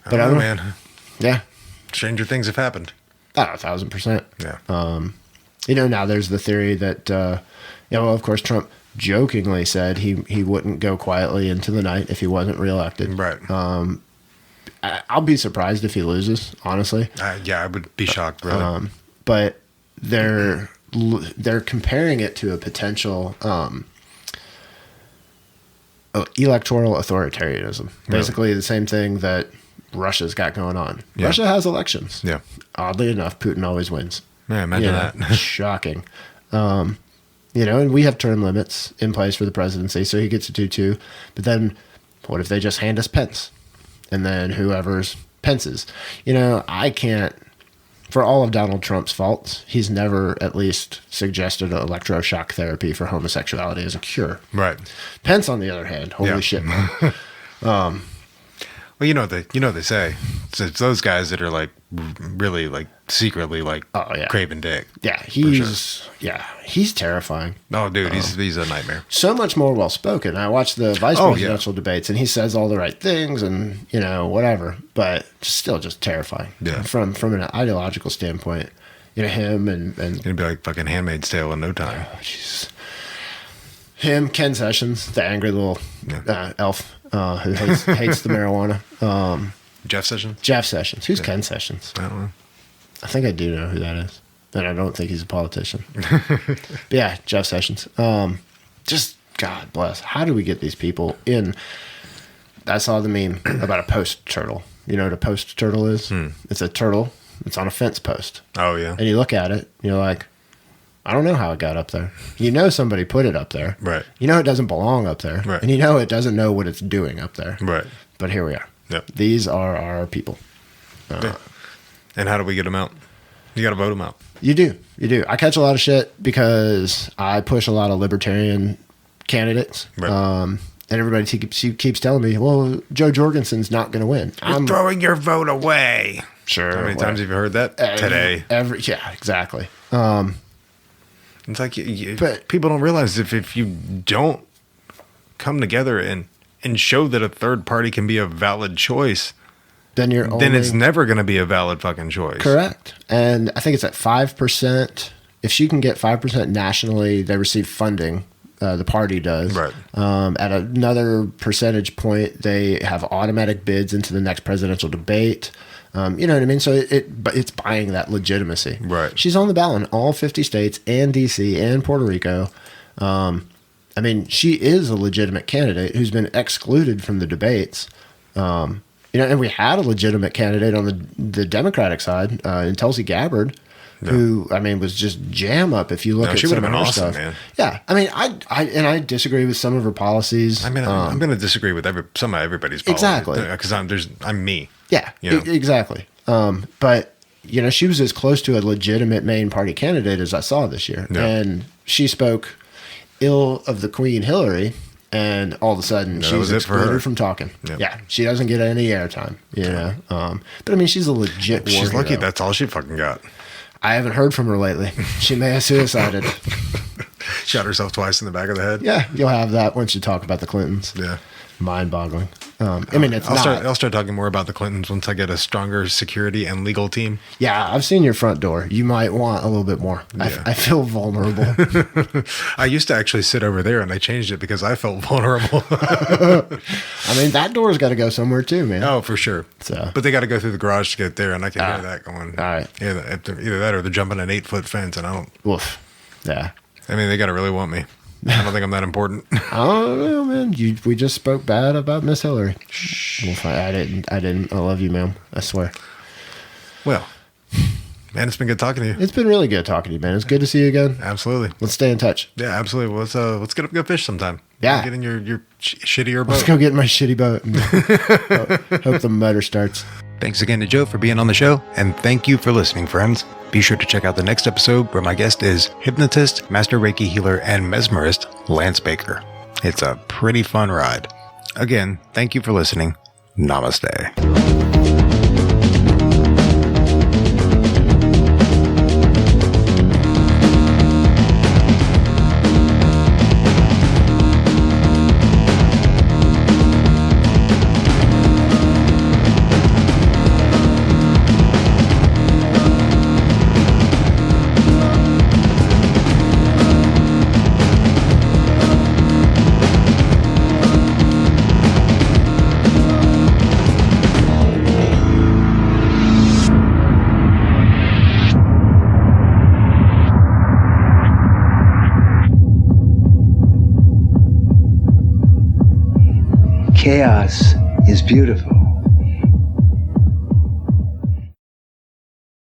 But I don't know, man. Yeah. Stranger things have happened. Oh, 1,000%. Yeah. Now there's the theory that, of course, Trump jokingly said he wouldn't go quietly into the night if he wasn't reelected. Right. I'll be surprised if he loses, honestly. Yeah, I would be shocked, really. But they're comparing it to a potential electoral authoritarianism. Basically the same thing that Russia's got going on. Yeah. Russia has elections. Yeah. Oddly enough, Putin always wins. Yeah, imagine that. Shocking. And we have term limits in place for the presidency, so he gets to do 2. But then what if they just hand us Pence? And then whoever's Pence's. I can't, for all of Donald Trump's faults, he's never at least suggested electroshock therapy for homosexuality as a cure. Right. Pence, on the other hand, holy shit. Well, they say it's those guys that are like really like secretly like craving dick. Yeah, he's terrifying. Oh, dude, he's a nightmare. So much more well spoken. I watched the vice presidential debates, and he says all the right things, and whatever, but still just terrifying. Yeah. From an ideological standpoint, him and It'd be like fucking Handmaid's Tale in no time. jeez. Him, Ken Sessions, the angry little elf who hates the marijuana. Jeff Sessions? Jeff Sessions. Who's Ken Sessions? I don't know. I think I do know who that is. And I don't think he's a politician. But yeah, Jeff Sessions. Just, God bless. How do we get these people in? I saw the meme about a post turtle. You know what a post turtle is? It's a turtle. It's on a fence post. Oh, yeah. And you look at it, and you're like, I don't know how it got up there. Somebody put it up there. Right. It doesn't belong up there. Right. And it doesn't know what it's doing up there. Right. But here we are. Yep. These are our people. Yeah. And how do we get them out? You got to vote them out. You do. I catch a lot of shit because I push a lot of libertarian candidates. Right. And everybody keeps telling me, well, Joe Jorgensen's not going to win. You're throwing your vote away. Sure. How many times have you heard that? Today. Yeah, exactly. It's like But- people don't realize if you don't come together and show that a third party can be a valid choice, Then it's never going to be a valid fucking choice. Correct. And I think it's at 5%. If she can get 5% nationally, they receive funding. The party does. Right. At another percentage point, they have automatic bids into the next presidential debate. You know what I mean? So it's buying that legitimacy. Right. She's on the ballot in all 50 states and D.C. and Puerto Rico. She is a legitimate candidate who's been excluded from the debates. And we had a legitimate candidate on the Democratic side in Tulsi Gabbard, who was just jam up. If you look at she some would have of been her awesome, stuff. man. Yeah, I disagree with some of her policies. I'm going to disagree with some of everybody's policies. Exactly. Because I'm me. Yeah, exactly. But she was as close to a legitimate main party candidate as I saw this year, and she spoke ill of the Queen Hillary. And all of a sudden, she's excluded from talking. Yep. Yeah, she doesn't get any airtime, But she's a legit warrior. She's lucky that's all she fucking got. I haven't heard from her lately. She may have suicided. Shot herself twice in the back of the head. Yeah, you'll have that once you talk about the Clintons. Yeah. Mind-boggling. I'll start talking more about the Clintons once I get a stronger security and legal team. Yeah, I've seen your front door. You might want a little bit more. Yeah. I feel vulnerable. I used to actually sit over there, and I changed it because I felt vulnerable. That door's got to go somewhere too, man. Oh, for sure. So, but they got to go through the garage to get there, and I can hear that going. All right. Either that or they're jumping an 8-foot fence, and I don't. Woof. Yeah. They got to really want me. I don't think I'm that important. I don't know, man. We just spoke bad about Miss Hillary. Shh. I didn't. I love you, ma'am. I swear. Well, man, it's been good talking to you. It's been really good talking to you, man. It's good to see you again. Absolutely. Let's stay in touch. Yeah, absolutely. Let's get up and go fish sometime. Yeah. Get in your shittier boat. Let's go get in my shitty boat. And hope the motor starts. Thanks again to Joe for being on the show, and thank you for listening, friends. Be sure to check out the next episode where my guest is hypnotist, master Reiki healer, and mesmerist Lance Baker. It's a pretty fun ride. Again, thank you for listening. Namaste. Chaos is beautiful.